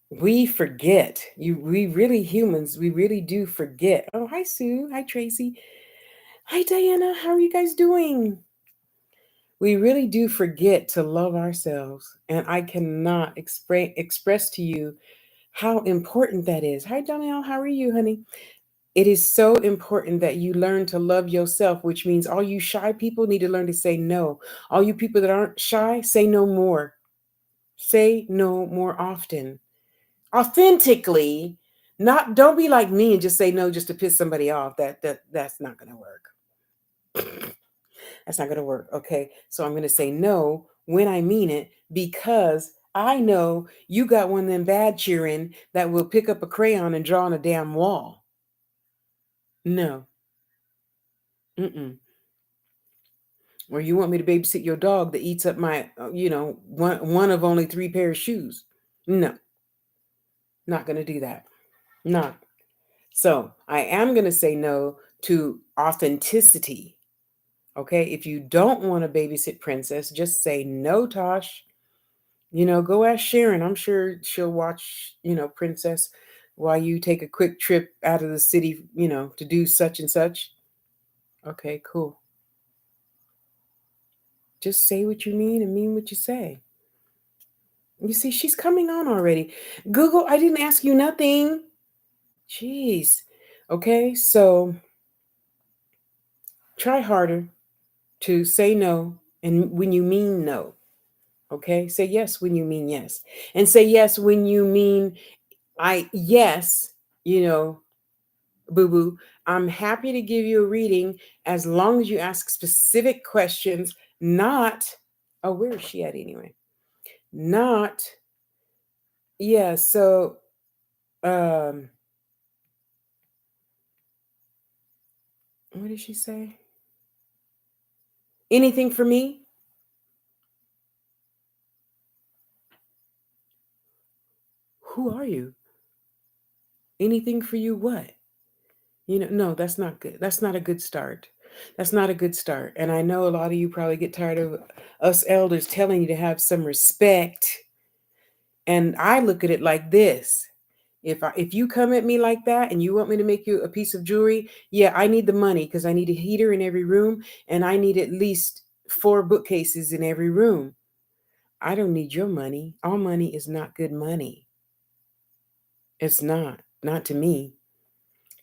we forget. We really humans, we really do forget. Oh, hi Sue. Hi Tracy. Hi Diana. How are you guys doing? We really do forget to love ourselves, and I cannot express to you how important that is. Hi, Danielle. How are you, honey? It is so important that you learn to love yourself, which means all you shy people need to learn to say no. All you people that aren't shy, say no more. Say no more often. Authentically, not don't be like me and just say no just to piss somebody off. That's not gonna work. That's not gonna work. Okay. So I'm gonna say no when I mean it because I know you got one of them bad cheering that will pick up a crayon and draw on a damn wall. No. Mm-mm. Or you want me to babysit your dog that eats up my, one of only three pairs of shoes. No, not going to do that. Not. So I am going to say no to authenticity. Okay. If you don't want to babysit Princess, just say no, Tosh. Go ask Sharon. I'm sure she'll watch, Princess while you take a quick trip out of the city, to do such and such. Okay, cool. Just say what you mean and mean what you say. You see, she's coming on already. Google, I didn't ask you nothing. Jeez. Okay, so try harder to say no and when you mean no. Okay, say yes when you mean yes. And say yes when you mean yes, you know, boo boo. I'm happy to give you a reading as long as you ask specific questions, not, oh, where is she at anyway? Not, yeah, so, um, what did she say? Anything for me? Who are you? Anything for you what? No, that's not good. That's not a good start. That's not a good start. And I know a lot of you probably get tired of us elders telling you to have some respect. And I look at it like this. If you come at me like that and you want me to make you a piece of jewelry, yeah, I need the money because I need a heater in every room and I need at least 4 bookcases in every room. I don't need your money. All money is not good money. It's not to me.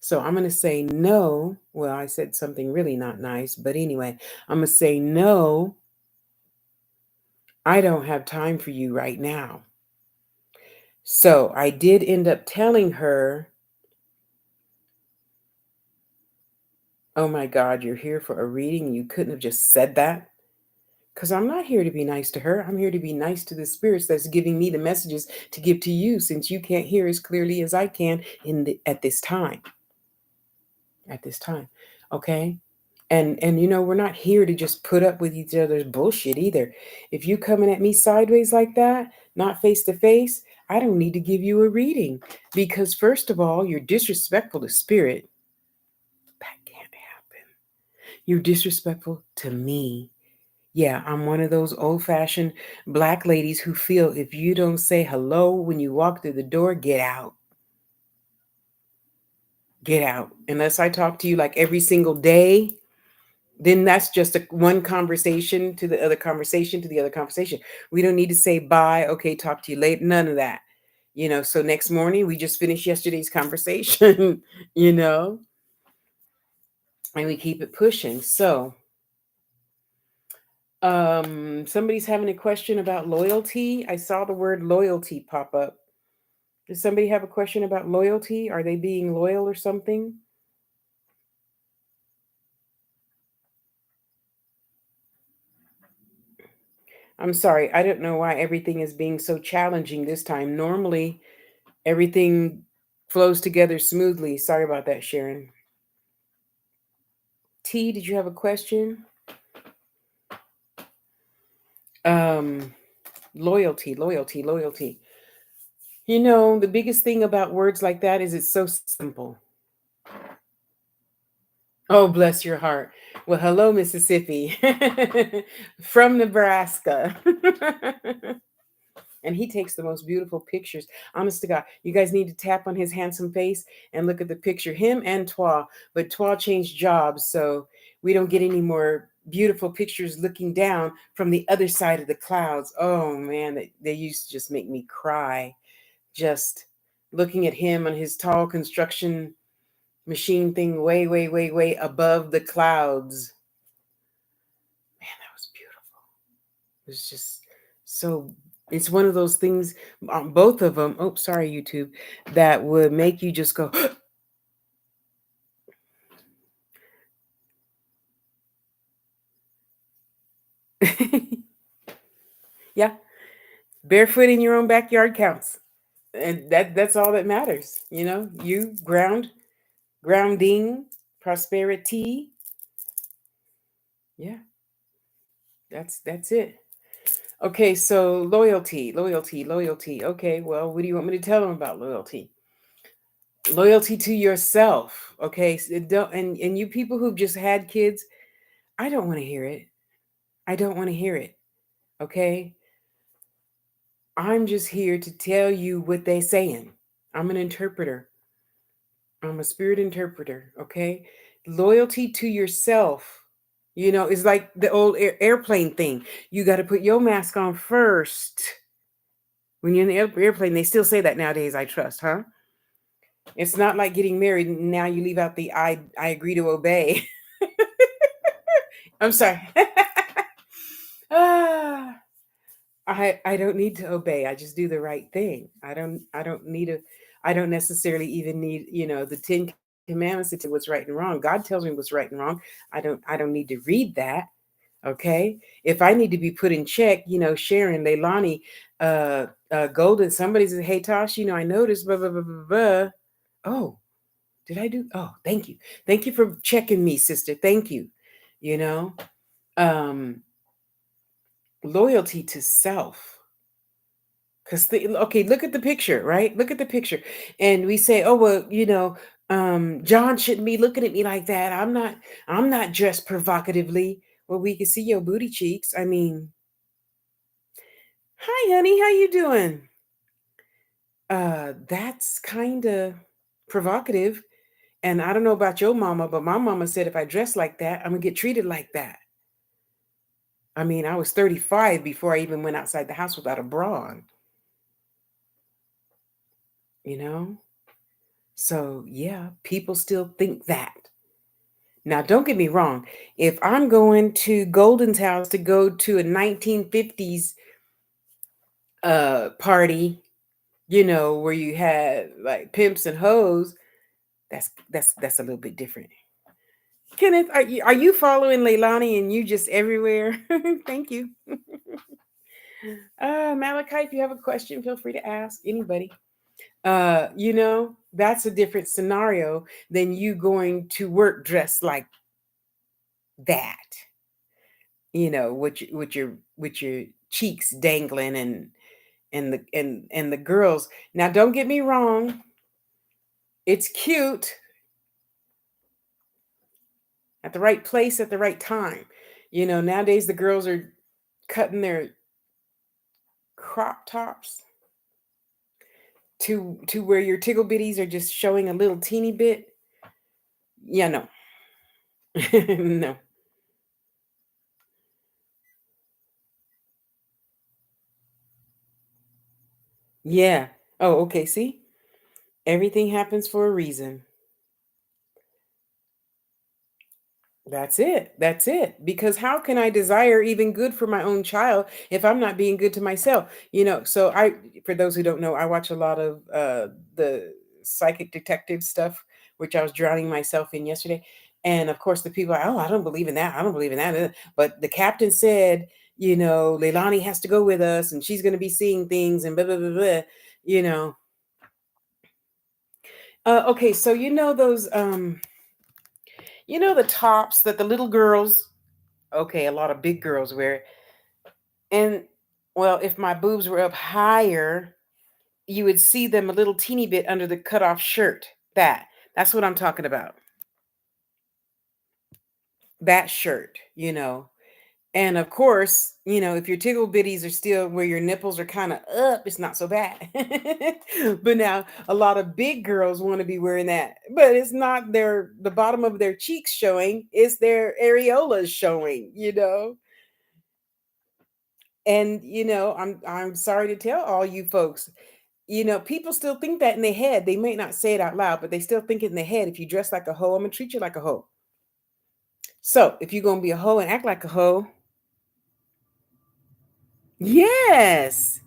So I'm going to say no. Well, I said something really not nice, but anyway, I'm going to say no. I don't have time for you right now. So I did end up telling her, oh my God, you're here for a reading. You couldn't have just said that. Because I'm not here to be nice to her. I'm here to be nice to the spirits that's giving me the messages to give to you, since you can't hear as clearly as I can at this time. At this time. Okay? And we're not here to just put up with each other's bullshit either. If you coming at me sideways like that, not face to face, I don't need to give you a reading, because first of all, you're disrespectful to spirit. That can't happen. You're disrespectful to me. Yeah, I'm one of those old-fashioned black ladies who feel if you don't say hello when you walk through the door, get out. Get out. Unless I talk to you like every single day, then that's just one conversation to the other conversation to the other conversation. We don't need to say bye, okay, talk to you later. None of that. So next morning we just finished yesterday's conversation, you know, and we keep it pushing. So somebody's having a question about loyalty. I saw the word loyalty pop up. Does somebody have a question about loyalty? Are they being loyal or something? I'm sorry. I don't know why everything is being so challenging this time. Normally, everything flows together smoothly. Sorry about that, Sharon. T, did you have a question? Um, loyalty, loyalty, loyalty. The biggest thing about words like that is it's so simple. Oh, bless your heart. Well, hello, Mississippi. From Nebraska. And he takes the most beautiful pictures. Honest to God, you guys need to tap on his handsome face and look at the picture. Him and Twa, but Twa changed jobs, so we don't get any more beautiful pictures looking down from the other side of the clouds. Oh man, they used to just make me cry. Just looking at him on his tall construction machine thing, way, way, way, way above the clouds. Man, that was beautiful. It was just so, it's one of those things, both of them, oh, sorry, YouTube, that would make you just go, yeah, barefoot in your own backyard counts. And that's all that matters. You grounding, prosperity. Yeah, that's it. Okay, so loyalty, loyalty, loyalty. Okay, well, what do you want me to tell them about loyalty? Loyalty to yourself. Okay, so and you people who've just had kids, I don't want to hear it. I don't want to hear it. Okay, I'm just here to tell you what they're saying. I'm an interpreter. I'm a spirit interpreter. Okay. Loyalty to yourself, is like the old airplane thing. You got to put your mask on first. When you're in the airplane, they still say that nowadays, I trust, huh? It's not like getting married and now you leave out the I agree to obey. I'm sorry. ah, I don't need to obey. I just do the right thing. I don't necessarily even need, the 10 commandments to tell what's right and wrong. God tells me what's right and wrong. I don't need to read that. Okay. If I need to be put in check, Sharon, Leilani, Golden, somebody says, hey Tosh, I noticed, blah, blah, blah, blah, blah. Oh, did I do? Oh, thank you. Thank you for checking me, sister. Thank you. You know, um, Loyalty to self. Because okay, look at the picture, right? Look at the picture, and we say, "Oh well, John shouldn't be looking at me like that. I'm not dressed provocatively." Well, we can see your booty cheeks. I mean, hi, honey, how you doing? That's kind of provocative. And I don't know about your mama, but my mama said if I dress like that, I'm gonna get treated like that. I mean, I was 35 before I even went outside the house without a bra on, you know? So, yeah, people still think that. Now, don't get me wrong. If I'm going to Golden's house to go to a 1950s party, where you had like pimps and hoes, that's a little bit different. Kenneth, are you following Leilani and you just everywhere? Thank you. Malachi, if you have a question, feel free to ask anybody. That's a different scenario than you going to work dressed like that. With your cheeks dangling and the girls. Now, don't get me wrong, it's cute at the right place at the right time. Nowadays the girls are cutting their crop tops to where your tickle bitties are just showing a little teeny bit. Yeah, no. No. Yeah. Oh, okay. See, everything happens for a reason. That's it. That's it. Because how can I desire even good for my own child if I'm not being good to myself? So for those who don't know, I watch a lot of the psychic detective stuff, which I was drowning myself in yesterday. And of course, the people are, oh, I don't believe in that. I don't believe in that. But the captain said, Leilani has to go with us and she's going to be seeing things and blah, blah, blah, blah, you know. Okay. So, the tops that the little girls, okay, a lot of big girls wear. And well, if my boobs were up higher, you would see them a little teeny bit under the cutoff shirt. That's what I'm talking about. That shirt. And of course, if your tickle bitties are still where your nipples are kind of up, it's not so bad. But now a lot of big girls want to be wearing that, but it's not the bottom of their cheeks showing, it's their areolas showing. And I'm sorry to tell all you folks, people still think that in their head. They may not say it out loud, but they still think it in their head. If you dress like a hoe, I'm gonna treat you like a hoe. So if you're gonna be a hoe and act like a hoe, yes,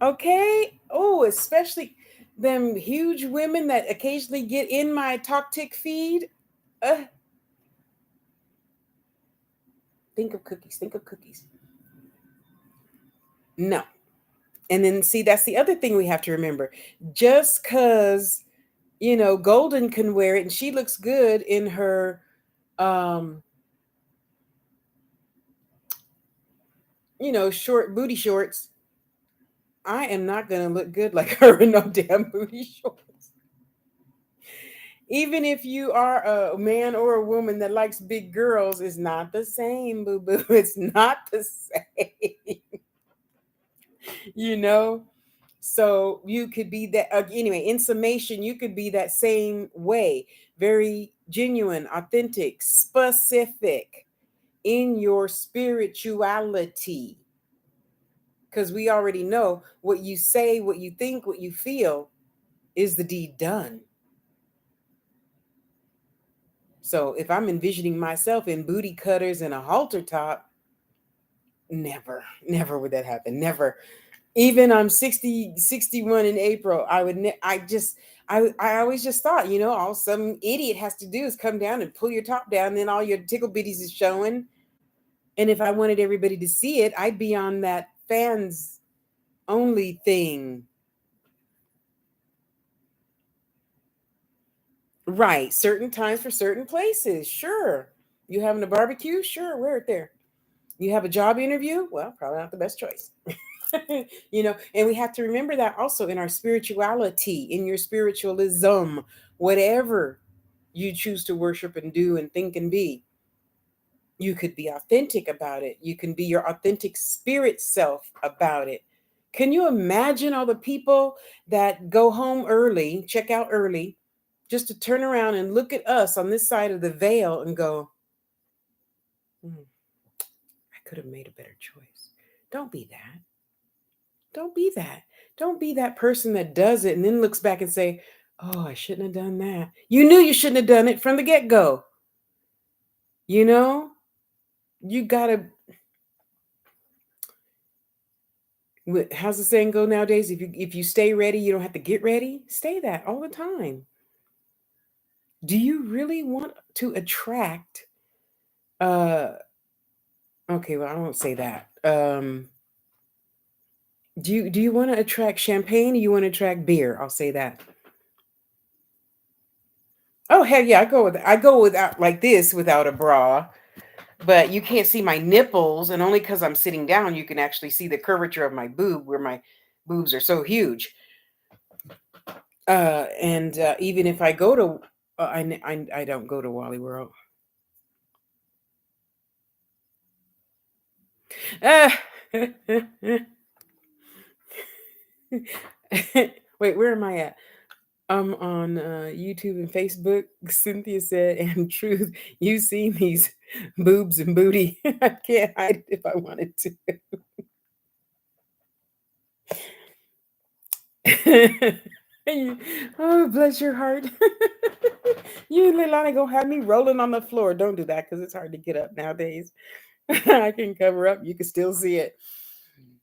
okay. Oh, especially them huge women that occasionally get in my talk tick feed. Uh, think of cookies. Think of cookies. No. And then see, that's the other thing we have to remember. Just because Golden can wear it and she looks good in her um short booty shorts, I am not going to look good like her in no damn booty shorts. Even if you are a man or a woman that likes big girls, it's not the same, boo boo. It's not the same. you know So you could be that anyway. In summation, you could be that same way, very genuine, authentic, specific in your spirituality. Because we already know what you say, what you think, what you feel is the deed done. So if I'm envisioning myself in booty cutters and a halter top, never, never would that happen. Never. Even I'm 60, 61 in April, I would, I always just thought, all some idiot has to do is come down and pull your top down, and then all your tickle bitties is showing. And if I wanted everybody to see it, I'd be on that fans only thing. Right. Certain times for certain places. Sure. You having a barbecue? Sure. Wear it there. You have a job interview? Well, probably not the best choice. And we have to remember that also in our spirituality, in your spiritualism, whatever you choose to worship and do and think and be, you could be authentic about it. You can be your authentic spirit self about it. Can you imagine all the people that go home early, check out early, just to turn around and look at us on this side of the veil and go, I could have made a better choice. Don't be that. Don't be that. Don't be that person that does it and then looks back and say, oh, I shouldn't have done that. You knew you shouldn't have done it from the get-go. You know, you gotta, how's the saying go nowadays? If you stay ready, you don't have to get ready. Stay that all the time. Do you really want to attract okay, well, I won't say that. Do you want to attract champagne or you want to attract beer? I'll say that. Oh hell yeah, I go without like this without a bra, but you can't see my nipples, and only because I'm sitting down, you can actually see the curvature of my boob, where my boobs are so huge. And even if I go to, I don't go to Wally World. Ah. Wait, where am I at? I'm on YouTube and Facebook. Cynthia said, and truth, you seen these boobs and booty. I can't hide it if I wanted to. Oh, bless your heart. You and Leilani gonna have me rolling on the floor. Don't do that because it's hard to get up nowadays. I can cover up. You can still see it.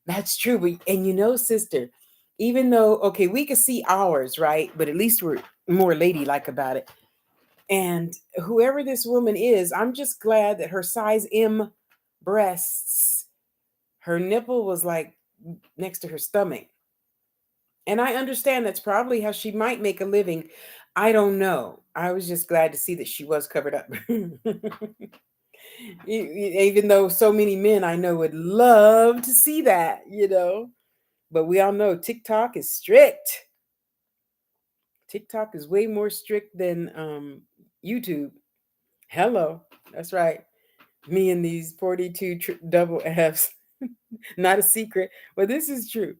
That's true. And sister, even though, okay, we could see ours, right? But at least we're more ladylike about it. And whoever this woman is, I'm just glad that her size M breasts, her nipple was like next to her stomach. And I understand that's probably how she might make a living. I don't know. I was just glad to see that she was covered up. Even though so many men I know would love to see that. But we all know TikTok is strict. TikTok is way more strict than YouTube. Hello. That's right. Me and these 42 double Fs. Not a secret, but this is true.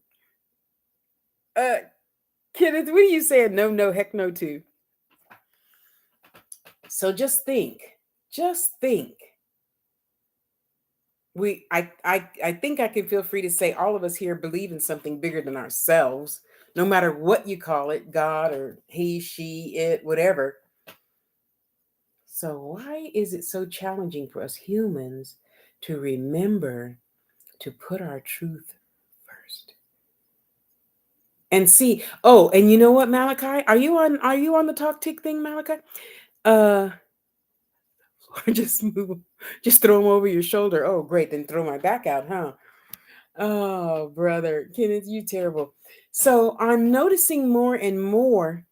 Kenneth, what are you saying? No, no, heck no to. So just think. Just think. I think I can feel free to say all of us here believe in something bigger than ourselves, no matter what you call it, God or he, she, it, whatever. So why is it so challenging for us humans to remember to put our truth first? And see, oh, and you know what, Malachi? Are you on the talk tick thing, Malachi? Uh just throw them over your shoulder. Oh, great, then throw my back out, huh? Oh, brother, Kenneth, you terrible. So I'm noticing more and more,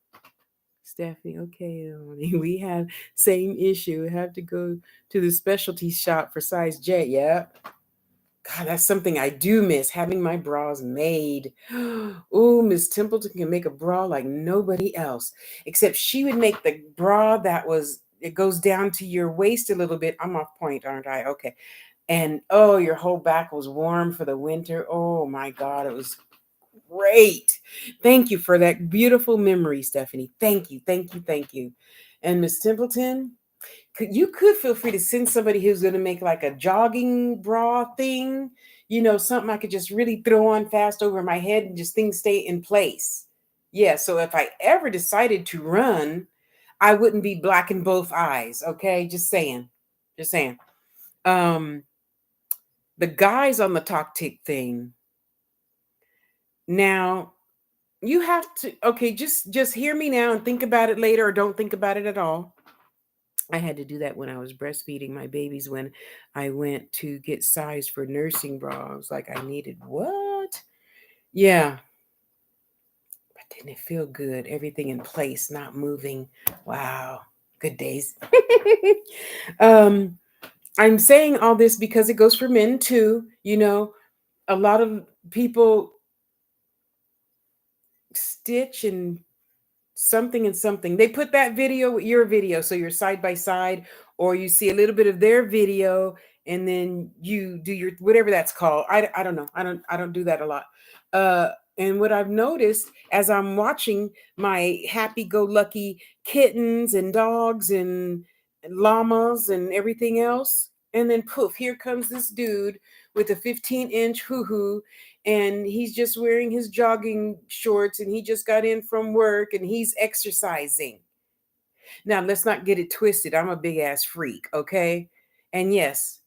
Stephanie. Okay, we have same issue. We have to go to the specialty shop for size J. Yeah. God, that's something I do miss, having my bras made. Oh, Miss Templeton can make a bra like nobody else, except she would make the bra it goes down to your waist a little bit. I'm off point, aren't I? Okay. And oh, your whole back was warm for the winter. Oh my God, it was great. Thank you for that beautiful memory, Stephanie. Thank you, thank you, thank you. And Miss Templeton, you could feel free to send somebody who's going to make like a jogging bra thing, something I could just really throw on fast over my head and just things stay in place. Yeah, so if I ever decided to run, I wouldn't be black in both eyes. Okay, just saying, just saying. Um, the guys on the talk tick thing. Now you have to. Okay, just hear me now and think about it later, or don't think about it at all. I had to do that when I was breastfeeding my babies when I went to get size for nursing bra. I was like, I needed what? Yeah. But didn't it feel good? Everything in place, not moving. Wow. Good days. um, I'm saying all this because it goes for men too. A lot of people stitch and something and something. They put that video with your video, so you're side by side, or you see a little bit of their video, and then you do your whatever that's called. I don't know. I don't do that a lot. And what I've noticed as I'm watching my happy-go-lucky kittens and dogs and llamas and everything else, and then poof, here comes this dude with a 15-inch hoo-hoo, and he's just wearing his jogging shorts, and he just got in from work, and he's exercising. Now, let's not get it twisted. I'm a big ass freak, okay? And yes,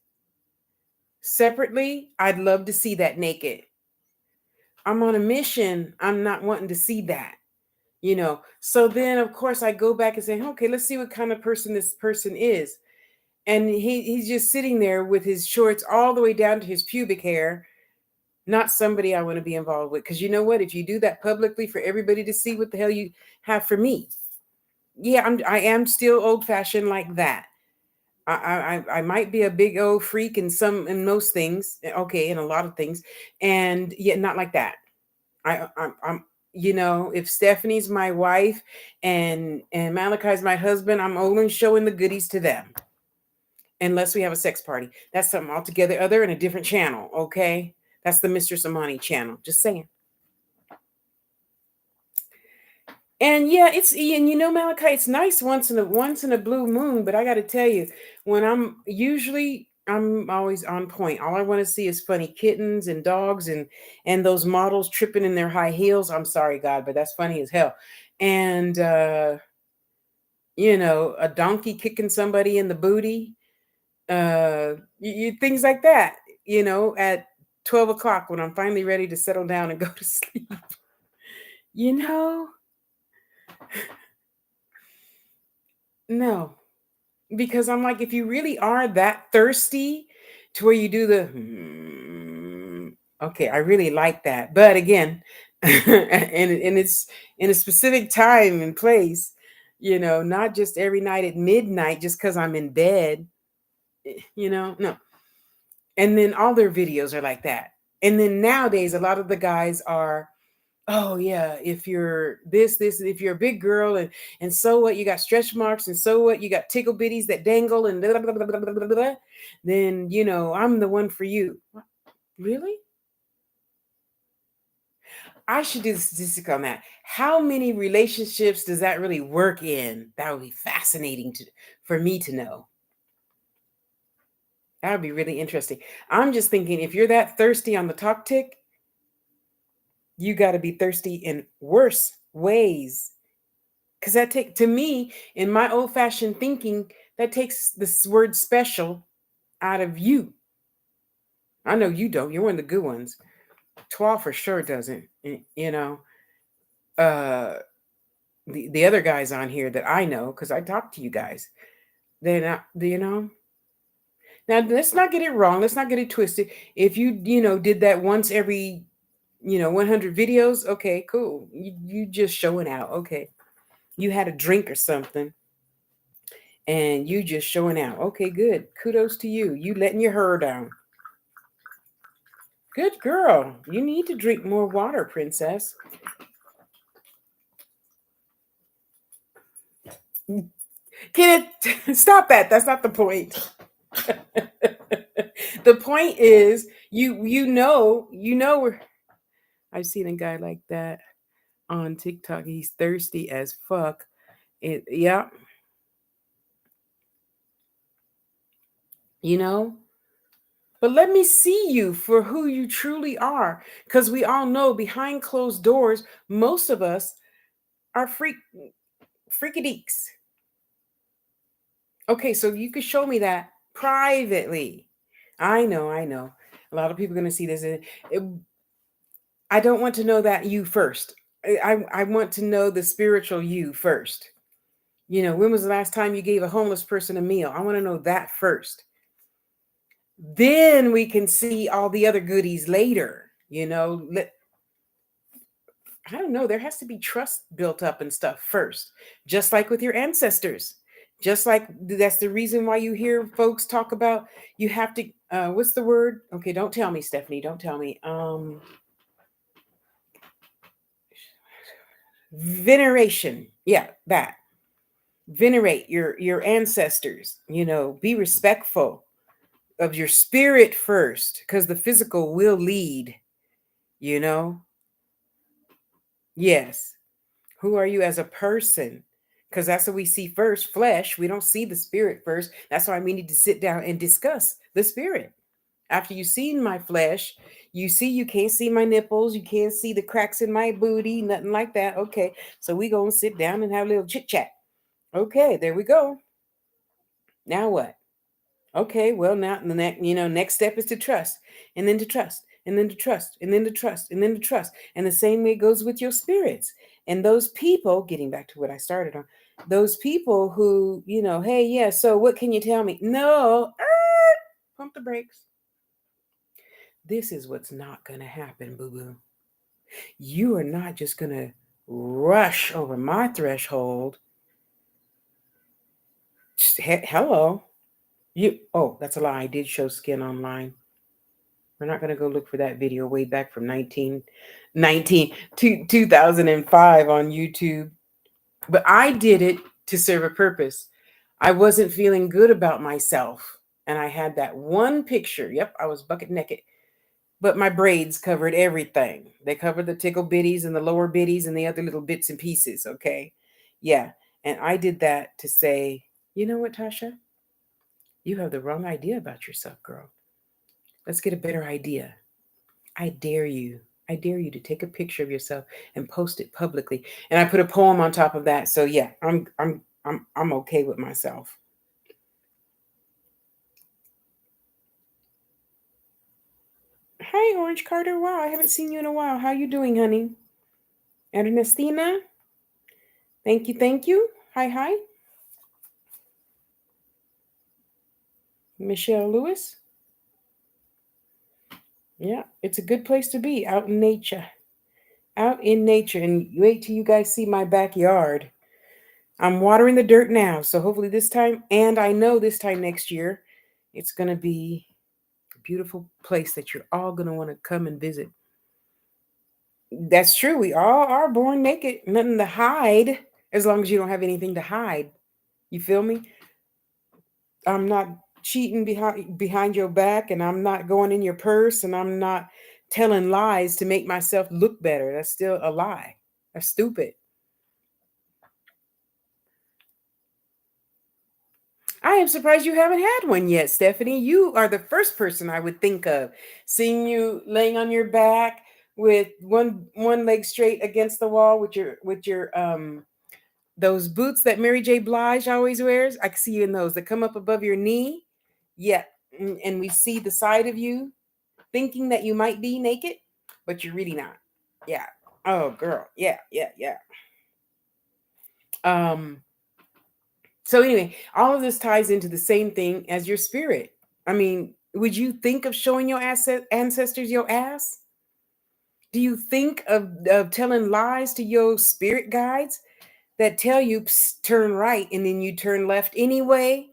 separately, I'd love to see that naked. I'm on a mission. I'm not wanting to see that. So then, of course, I go back and say, okay, let's see what kind of person this person is. And he's just sitting there with his shorts all the way down to his pubic hair. Not somebody I want to be involved with. Because you know what? If you do that publicly for everybody to see, what the hell you have for me? Yeah, I am still old fashioned like that. I might be a big old freak in most things. Okay, in a lot of things, and yet not like that. I'm if Stephanie's my wife and Malachi's my husband, I'm only showing the goodies to them. Unless we have a sex party. That's something altogether other and a different channel, okay? That's the Mr. Samani channel. Just saying. And yeah, Malachi, it's nice once in a blue moon, but I got to tell you, when I'm always on point. All I want to see is funny kittens and dogs and those models tripping in their high heels. I'm sorry, God, but that's funny as hell. And a donkey kicking somebody in the booty, things like that. At 12 o'clock when I'm finally ready to settle down and go to sleep. You know. No, because I'm like, if you really are that thirsty to where you do okay, I really like that. But again, and it's in a specific time and place, not just every night at midnight just because I'm in bed, no. And then all their videos are like that. And then nowadays, a lot of the guys are, oh yeah, if you're if you're a big girl and so what, you got stretch marks, and so what, you got tickle bitties that dangle and blah, blah, blah, blah, blah, blah, blah, then I'm the one for you. Really? I should do the statistic on that. How many relationships does that really work in? That would be fascinating for me to know. That would be really interesting. I'm just thinking, if you're that thirsty on the talk tick, you got to be thirsty in worse ways. Because to me, in my old fashioned thinking, that takes this word special out of you. I know you don't. You're one of the good ones. 12 for sure doesn't. Uh, the other guys on here that I know, because I talk to you guys, they're not. Now, let's not get it wrong. Let's not get it twisted. If you did that once every 100 videos, okay, cool. You just showing out, okay. You had a drink or something, and you just showing out. Okay, good. Kudos to you. You letting your hair down. Good girl. You need to drink more water, princess. Kid, stop that. That's not the point. The point is, you know I've seen a guy like that on TikTok. He's thirsty as fuck. Yeah, you know. But let me see you for who you truly are, because we all know behind closed doors, most of us are freakadeeks. Okay, so you could show me that privately. I know, I know. A lot of people are going to see this. I don't want to know that you first. I want to know the spiritual you first. You know, when was the last time you gave a homeless person a meal? I want to know that first. Then we can see all the other goodies later. You know, I don't know. There has to be trust built up and stuff first, just like with your ancestors. Just like that's the reason why you hear folks talk about you have to. What's the word? Okay, don't tell me, Stephanie. Don't tell me. Veneration. Yeah, that. Venerate your ancestors. You know, be respectful of your spirit first, because the physical will lead. You know, yes. Who are you as a person? Because that's what we see first, flesh. We don't see the spirit first. That's why we need to sit down and discuss the spirit. After you've seen my flesh, you see you can't see my nipples, you can't see the cracks in my booty, nothing like that. Okay, so we gonna sit down and have a little chit chat. Okay, there we go. Now what? Okay, well now the next step is to trust, and then to trust, and then to trust, and then to trust, and then to trust. And the same way goes with your spirits. And those people, getting back to what I started on, those people who, hey, yeah, so what can you tell me? No, pump the brakes. This is what's not gonna happen, boo-boo. You are not just gonna rush over my threshold. Hello. That's a lie. I did show skin online. We're not going to go look for that video way back from 2005 on YouTube. But I did it to serve a purpose. I wasn't feeling good about myself. And I had that one picture. Yep, I was bucket naked. But my braids covered everything. They covered the tickle bitties and the lower bitties and the other little bits and pieces. Okay. Yeah. And I did that to say, you know what, Tasha? You have the wrong idea about yourself, girl. Let's get a better idea. I dare you. I dare you to take a picture of yourself and post it publicly. And I put a poem on top of that. So yeah, I'm okay with myself. Hi, Orange Carter. Wow, I haven't seen you in a while. How you doing, honey? Ernestina? Thank you, thank you. Hi, hi. Michelle Lewis. Yeah, it's a good place to be, out in nature. Out in nature. And wait till you guys see my backyard. I'm watering the dirt now. So hopefully this time, and I know this time next year, it's going to be a beautiful place that you're all going to want to come and visit. That's true. We all are born naked. Nothing to hide, as long as you don't have anything to hide. You feel me? I'm not cheating behind your back, and I'm not going in your purse, and I'm not telling lies to make myself look better. That's still a lie. That's stupid. I am surprised you haven't had one yet, Stephanie. You are the first person I would think of. Seeing you laying on your back with one leg straight against the wall with your those boots that Mary J. Blige always wears. I can see you in those that come up above your knee. Yeah. And we see the side of you thinking that you might be naked, but you're really not. Yeah. Oh girl. Yeah, yeah, yeah. Um So anyway, all of this ties into the same thing as your spirit. I mean, would you think of showing your ancestors your ass? Do you think of telling lies to your spirit guides that tell you turn right and then you turn left anyway?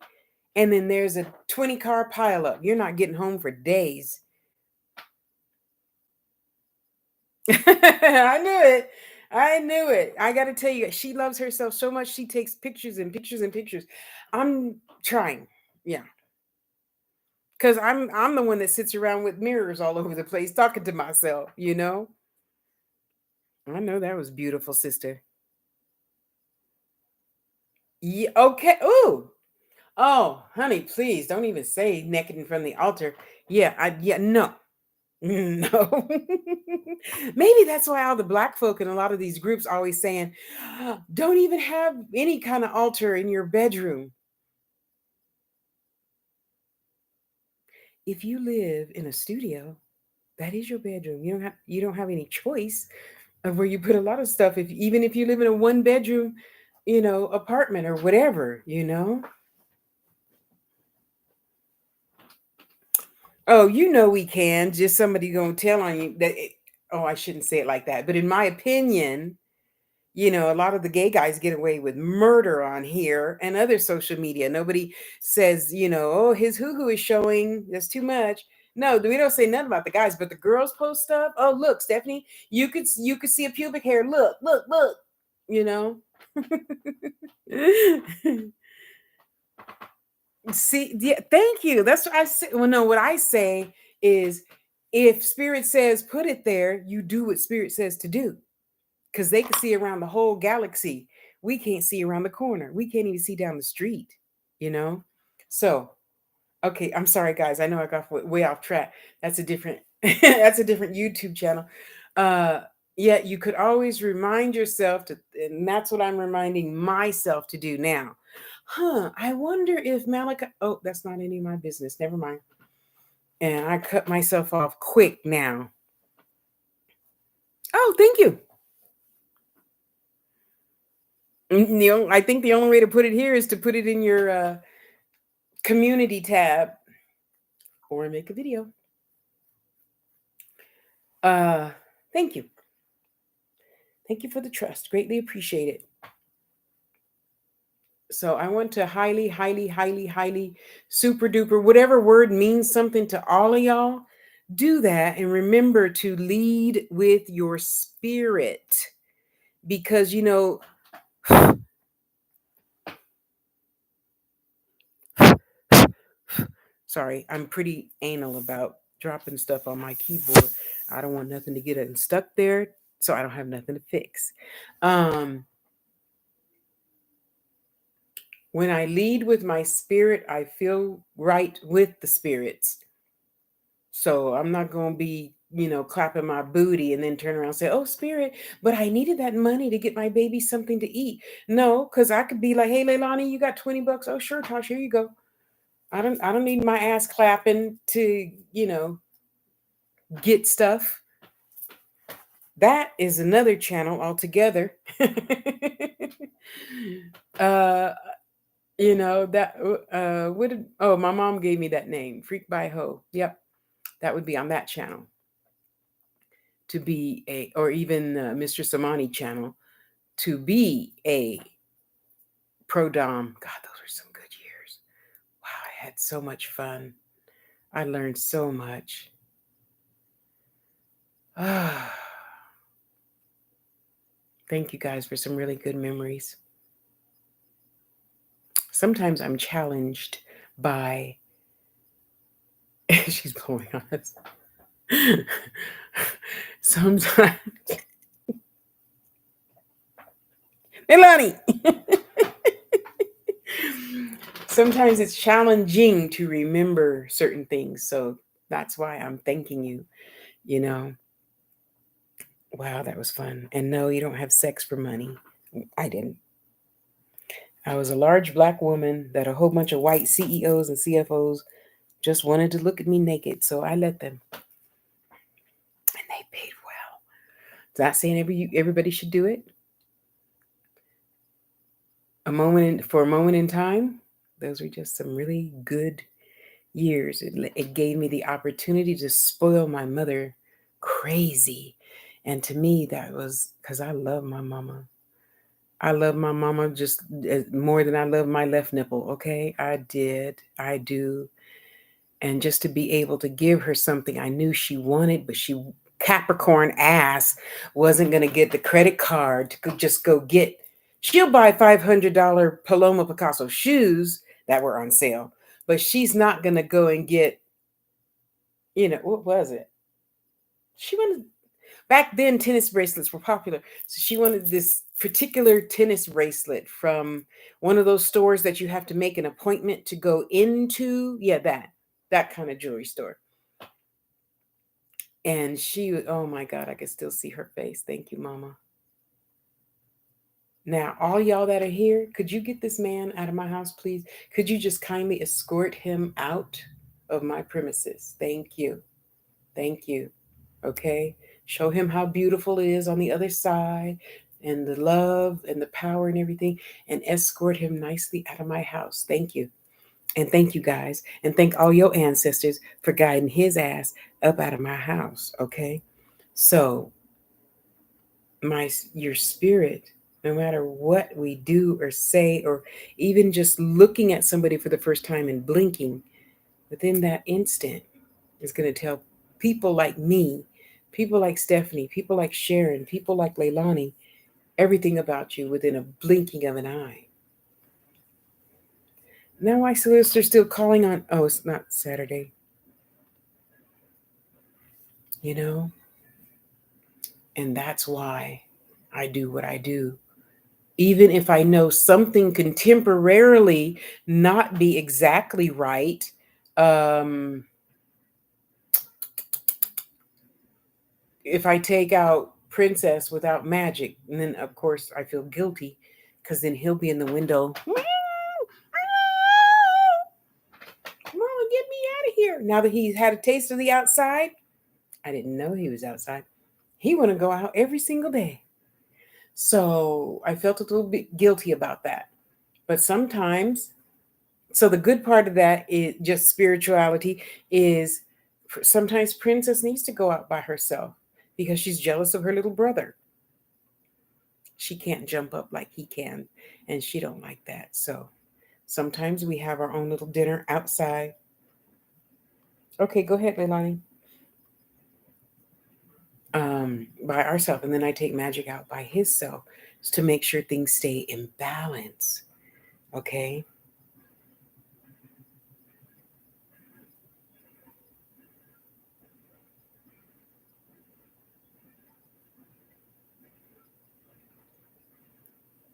And then there's a 20-car pileup. You're not getting home for days. I knew it. I knew it. I got to tell you, she loves herself so much. She takes pictures and pictures and pictures. I'm trying. Yeah. Because I'm the one that sits around with mirrors all over the place talking to myself. I know that was beautiful, sister. Yeah, okay. Ooh. Oh, honey, please don't even say naked in front of the altar. Yeah, no. No. Maybe that's why all the black folk in a lot of these groups always saying, don't even have any kind of altar in your bedroom. If you live in a studio, that is your bedroom. You don't have any choice of where you put a lot of stuff. If even if you live in a one bedroom, apartment or whatever. Oh, we can. Just somebody gonna tell on you that. Oh, I shouldn't say it like that. But in my opinion, a lot of the gay guys get away with murder on here and other social media. Nobody says, oh, his hoo-hoo is showing. That's too much. No, we don't say nothing about the guys, but the girls post stuff. Oh, look, Stephanie, you could see a pubic hair. Look, look, look. You know. See, yeah, thank you. That's what I say. Well, no, what I say is if spirit says put it there, you do what spirit says to do. Because they can see around the whole galaxy. We can't see around the corner. We can't even see down the street, you know? So, okay, I'm sorry, guys. I know I got way off track. That's a different that's a different YouTube channel. Uh yeah, you could always remind yourself to, and that's what I'm reminding myself to do now. I wonder if Malachi, oh, that's not any of my business. Never mind. And I cut myself off quick now. Oh, thank you. I think the only way to put it here is to put it in your community tab or make a video. Uh, Thank you. Thank you for the trust. Greatly appreciate it. So I want to highly, highly, highly, highly, super duper, whatever word means something to all of y'all, do that and remember to lead with your spirit because, sorry, I'm pretty anal about dropping stuff on my keyboard. I don't want nothing to get stuck there, so I don't have nothing to fix. When I lead with my spirit, I feel right with the spirits. So I'm not going to be, clapping my booty and then turn around and say, "Oh, spirit, but I needed that money to get my baby something to eat." No, because I could be like, "Hey, Leilani, you got $20? Oh, sure, Tosh, here you go." I don't need my ass clapping to, get stuff. That is another channel altogether. uh that what did, oh, my mom gave me that name, Freak by Ho. Yep, that would be on that channel, to be a, or even Mr. Samani channel, to be a pro dom. God, those were some good years. Wow, I had so much fun. I learned so much. Thank you guys for some really good memories. Sometimes I'm challenged by she's blowing on us. Sometimes Ilani. Sometimes it's challenging to remember certain things. So that's why I'm thanking you, you know. Wow, that was fun. And no, you don't have sex for money. I didn't. I was a large black woman that a whole bunch of white CEOs and CFOs just wanted to look at me naked. So I let them. And they paid well. Not saying everybody should do it. For a moment in time, those were just some really good years. It gave me the opportunity to spoil my mother crazy. And to me, that was because I love my mama. I love my mama just more than I love my left nipple. Okay. I did. I do. And just to be able to give her something I knew she wanted, but she, Capricorn ass, wasn't going to get the credit card to just go get. She'll buy $500 Paloma Picasso shoes that were on sale, but she's not going to go and get, what was it? She wanted. Back then, tennis bracelets were popular. So she wanted this particular tennis bracelet from one of those stores that you have to make an appointment to go into. Yeah, that kind of jewelry store. And oh my God, I could still see her face. Thank you, Mama. Now, all y'all that are here, could you get this man out of my house, please? Could you just kindly escort him out of my premises? Thank you. Thank you. Okay? Show him how beautiful it is on the other side and the love and the power and everything, and escort him nicely out of my house. Thank you. And thank you guys. And thank all your ancestors for guiding his ass up out of my house. Okay? So, your spirit, no matter what we do or say, or even just looking at somebody for the first time and blinking, within that instant is going to tell people like me, people like Stephanie, people like Sharon, people like Leilani, everything about you within a blinking of an eye. Now my solicitor's still calling on, oh, it's not Saturday. You know? And that's why I do what I do. Even if I know something can temporarily not be exactly right, if I take out Princess without magic, and then of course I feel guilty because then he'll be in the window. Mama, get me out of here. Now that he's had a taste of the outside, I didn't know he was outside. He want to go out every single day. So I felt a little bit guilty about that. But sometimes, so the good part of that is just spirituality is sometimes Princess needs to go out by herself because she's jealous of her little brother. She can't jump up like he can, and she don't like that. So sometimes we have our own little dinner outside. Okay, go ahead, Leilani. By ourselves, and then I take magic out by his self to make sure things stay in balance. Okay.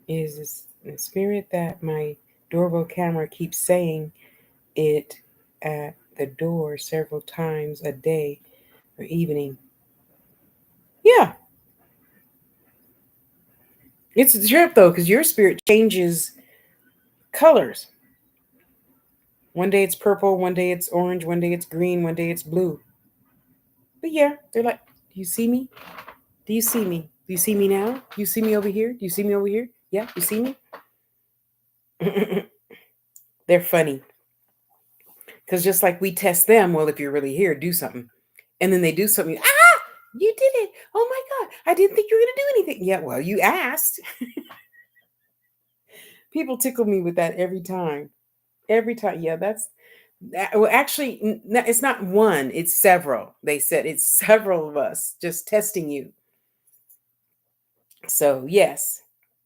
Is this the spirit that my doorbell camera keeps saying it at the door several times a day or evening? Yeah. It's a trip though, because your spirit changes colors. One day it's purple, one day it's orange, one day it's green, one day it's blue. But yeah, they're like, do you see me? Do you see me? Do you see me now? Do you see me over here? Do you see me over here? Yeah, you see me? They're funny. Because just like we test them, well, if you're really here, do something. And then they do something. Ah, you did it. Oh my God. I didn't think you were going to do anything. Yeah, well, you asked. People tickle me with that every time. Every time. Yeah, well, actually, it's not one, it's several. They said it's several of us just testing you. So, yes,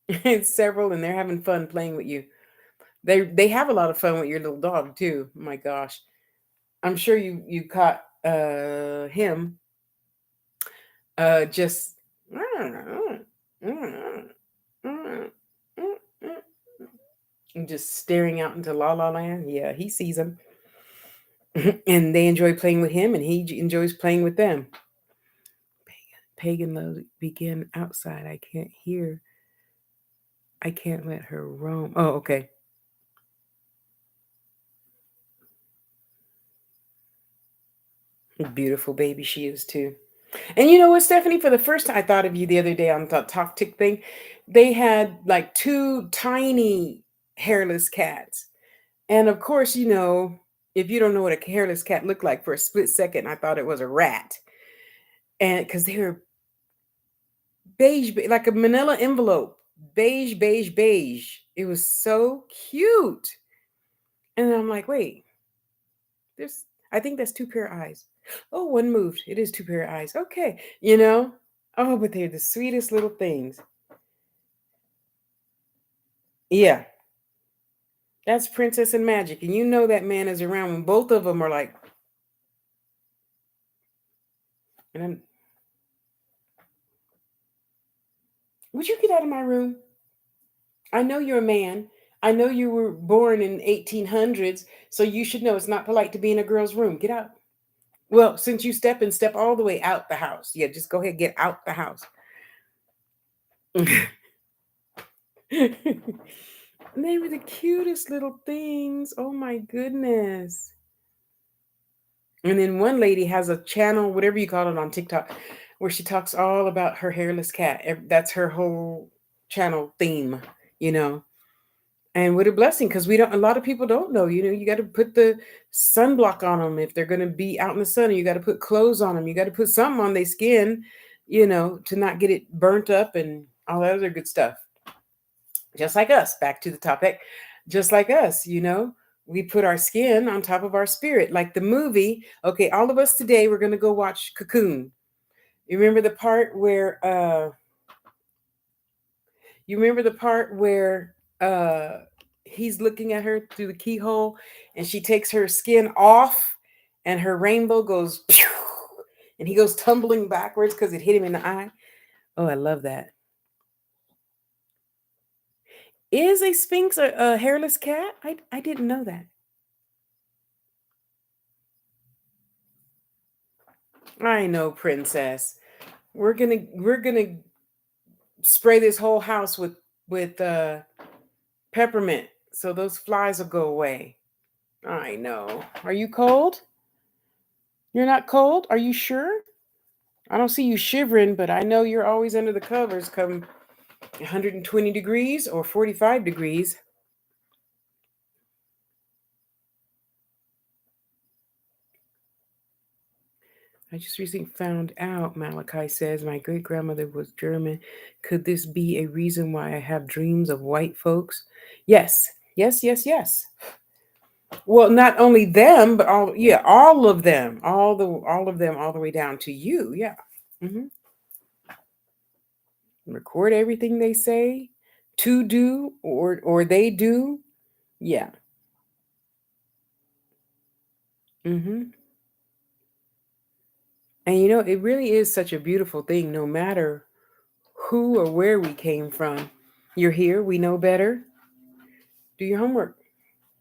it's several, and they're having fun playing with you. They have a lot of fun with your little dog too. Oh my gosh. I'm sure you caught him just just staring out into La La Land. Yeah, he sees them. And they enjoy playing with him, and he enjoys playing with them. Pagan love begin outside. I can't hear. I can't let her roam. Oh, okay. Beautiful baby she is too. And you know what, Stephanie? For the first time, I thought of you the other day on the Talk Tick thing. They had like two tiny hairless cats. And of course, if you don't know what a hairless cat looked like, for a split second, I thought it was a rat. And because they were beige, like a manila envelope, beige, beige, beige. It was so cute. And I'm like, wait, I think that's two pair of eyes. Oh, one moved. It is two pair of eyes. Okay. Oh, but they're the sweetest little things. Yeah. That's Princess and Magic. And you know that man is around when both of them are like, and Would you get out of my room? I know you're a man. I know you were born in 1800s, so you should know it's not polite to be in a girl's room. Get out. Well, since you step all the way out the house. Yeah, just go ahead, get out the house. They were the cutest little things. Oh my goodness. And then one lady has a channel, whatever you call it, on TikTok, where she talks all about her hairless cat. That's her whole channel theme, you know. And what a blessing, because we don't, a lot of people don't know, you got to put the sunblock on them if they're going to be out in the sun, and you got to put clothes on them. You got to put something on their skin, to not get it burnt up and all that other good stuff. Just like us, back to the topic, just like us, we put our skin on top of our spirit, like the movie. Okay, all of us today, we're going to go watch Cocoon. You remember the part where, uh he's looking at her through the keyhole, and she takes her skin off, and her rainbow goes pew, and he goes tumbling backwards because it hit him in the eye. Oh, I love that. Is a sphinx a hairless cat? I didn't know that. I know, princess. We're gonna spray this whole house with peppermint so those flies will go away. I know. Are you cold? You're not cold? Are you sure? I don't see you shivering, but I know you're always under the covers come 120 degrees or 45 degrees. I just recently found out, Malachi says, my great grandmother was German. Could this be a reason why I have dreams of white folks? Yes, yes, yes, yes. Well, not only them, but all of them, all of them, all the way down to you. Yeah. hmm Record everything they say to do, or they do. Yeah. hmm And it really is such a beautiful thing, no matter who or where we came from. You're here, we know better. Do your homework.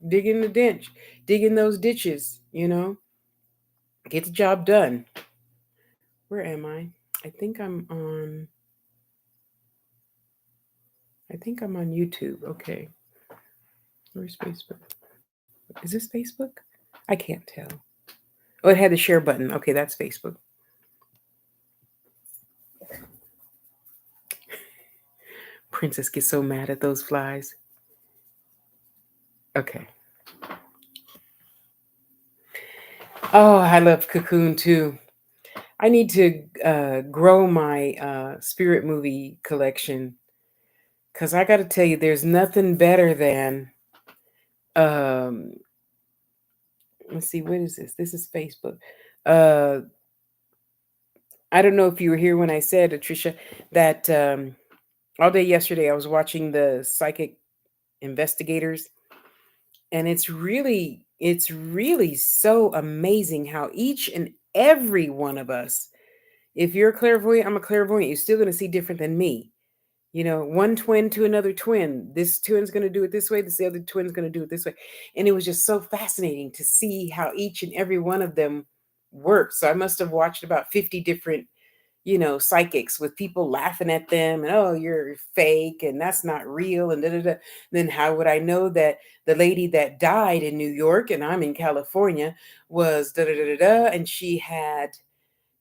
Dig in the ditch. Dig in those ditches. Get the job done. Where am I? I think I'm on YouTube. Okay. Where's Facebook? Is this Facebook? I can't tell. Oh, it had the share button. Okay, that's Facebook. Princess gets so mad at those flies. Okay. Oh, I love Cocoon too. I need to grow my spirit movie collection, because I got to tell you, there's nothing better than. Um, let's see, what is this? This is Facebook. Uh, I don't know if you were here when I said, Tricia, that all day yesterday I was watching the Psychic Investigators, and it's really so amazing how each and every one of us, if you're a clairvoyant, I'm a clairvoyant, you're still going to see different than me. One twin to another twin. This twin's going to do it this way. This other twin's going to do it this way. And it was just so fascinating to see how each and every one of them works. So I must have watched about 50 different, psychics, with people laughing at them and, oh, you're fake and that's not real and da da da. Then how would I know that the lady that died in New York and I'm in California was da da da da da, and she had,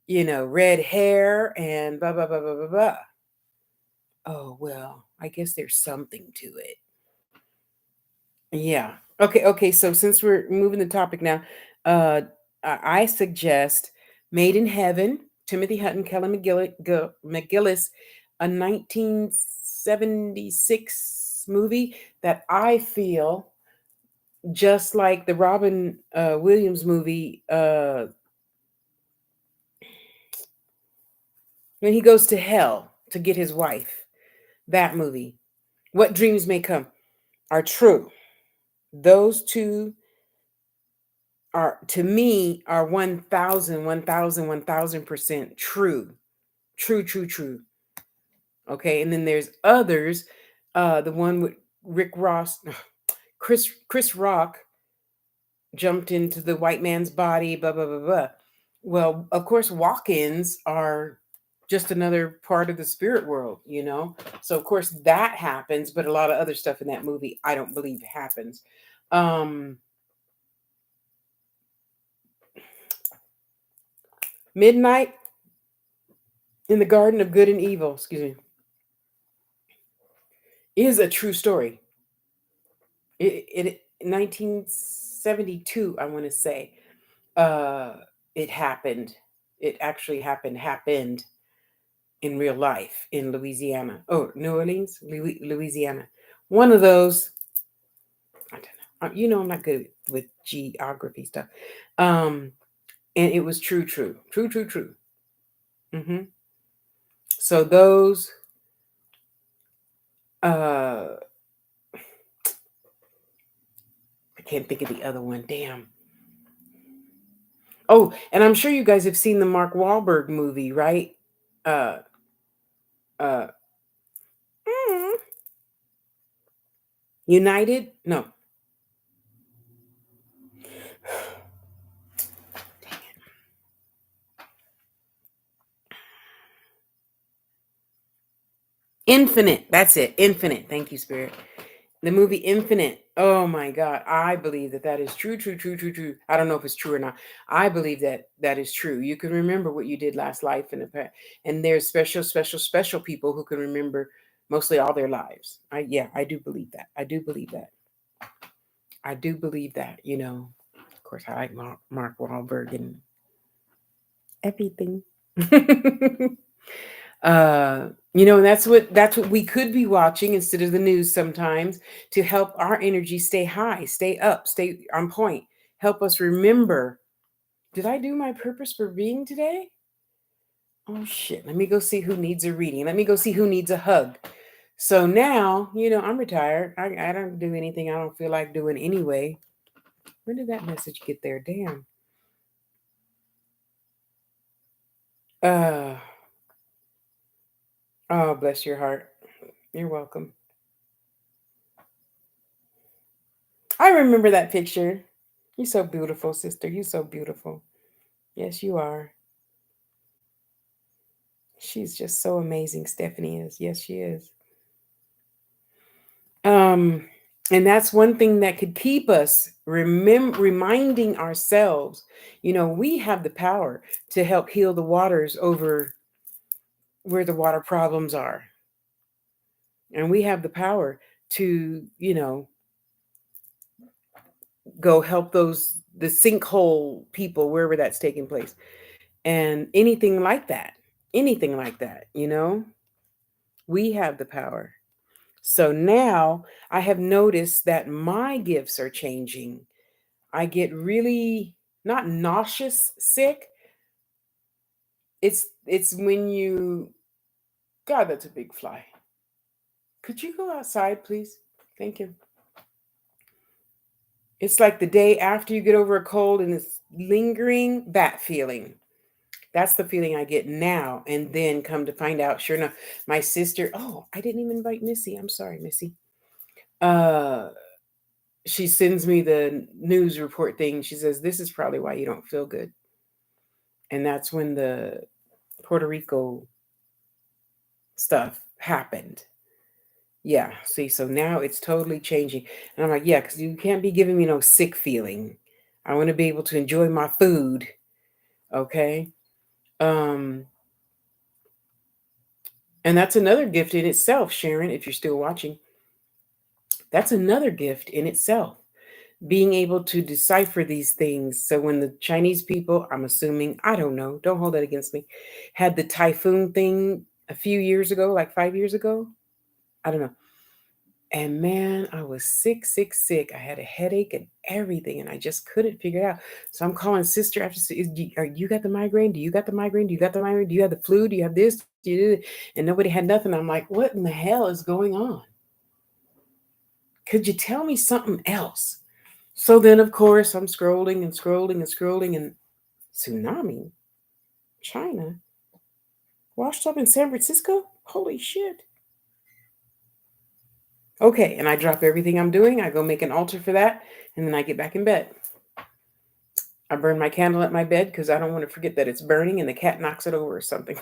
red hair and blah blah blah blah blah blah. Oh, well, I guess there's something to it. Yeah. Okay. So since we're moving the topic now, uh, I suggest Made in Heaven, Timothy Hutton, Kelly McGillis, a 1976 movie that I feel just like the Robin Williams movie, when he goes to hell to get his wife. That movie, What Dreams May Come, are true. Those two are, to me, are 1,000, 1,000, 1,000% true. True, true, true. Okay, and then there's others. The one with Rick Ross, Chris Rock jumped into the white man's body, blah blah blah blah. Well, of course, walk-ins are just another part of the spirit world, you know. So of course that happens, but a lot of other stuff in that movie, I don't believe happens. Um, Midnight in the Garden of Good and Evil, excuse me, is a true story. It 1972, I want to say, uh, it happened. It actually happened in real life in Louisiana. Oh, New Orleans, Louisiana. One of those. I don't know. You know, I'm not good with geography stuff. Um, and it was true. Hmm. So those. I can't think of the other one. Damn. Oh, and I'm sure you guys have seen the Mark Wahlberg movie, right? Uh, uh, mm, United? No. Infinite. That's it. Infinite. Thank you, Spirit. The movie Infinite. Oh my God. I believe that that is true. I don't know if it's true or not. I believe that that is true. You can remember what you did last life in the past. And there's special people who can remember mostly all their lives. Yeah, I do believe that. I do believe that. I do believe that, you know. Of course, I like Mark Wahlberg and everything. You know, and that's what we could be watching instead of the news sometimes, to help our energy stay high, stay up, stay on point, help us remember, did I do my purpose for being today? Oh shit, let me go see who needs a reading, let me go see who needs a hug. So now, you know, I'm retired. I don't do anything I don't feel like doing anyway. When did that message get there? Damn. uh oh, bless your heart. You're welcome. I remember that picture. You're so beautiful, sister. You're so beautiful. Yes, you are. She's just so amazing. Stephanie is. Yes, she is. Um, and that's one thing that could keep us reminding ourselves, you know, we have the power to help heal the waters over where the water problems are. And we have the power to, you know, go help the sinkhole people wherever that's taking place. And anything like that. Anything like that, you know? We have the power. So now I have noticed that my gifts are changing. I get really not nauseous sick. It's when you, God, that's a big fly. Could you go outside, please? Thank you. It's like the day after you get over a cold and it's lingering, that feeling. That's the feeling I get now. And then come to find out, sure enough, my sister, oh, I didn't even invite Missy. I'm sorry, Missy. Uh she sends me the news report thing. She says, this is probably why you don't feel good. And that's when the Puerto Rico stuff happened. Yeah. See, so now it's totally changing. And I'm like, yeah, because you can't be giving me no sick feeling. I want to be able to enjoy my food. Okay. Um, and that's another gift in itself, Sharon, if you're still watching. That's another gift in itself. Being able to decipher these things. So when the Chinese people, I'm assuming, I don't know, don't hold that against me, had the typhoon thing a few years ago, like 5 years ago, I don't know. And man, I was sick. I had a headache and everything, and I just couldn't figure it out. So I'm calling sister after, you got the migraine? Do you got the migraine? Do you got the migraine? Do you have the flu? Do you have this? Do you, and nobody had nothing. I'm like, what in the hell is going on? Could you tell me something else? So then, of course, I'm scrolling, and tsunami, China, washed up in San Francisco. Holy shit. Okay, and I drop everything I'm doing. I go make an altar for that, and then I get back in bed. I burn my candle at my bed because I don't want to forget that it's burning and the cat knocks it over or something.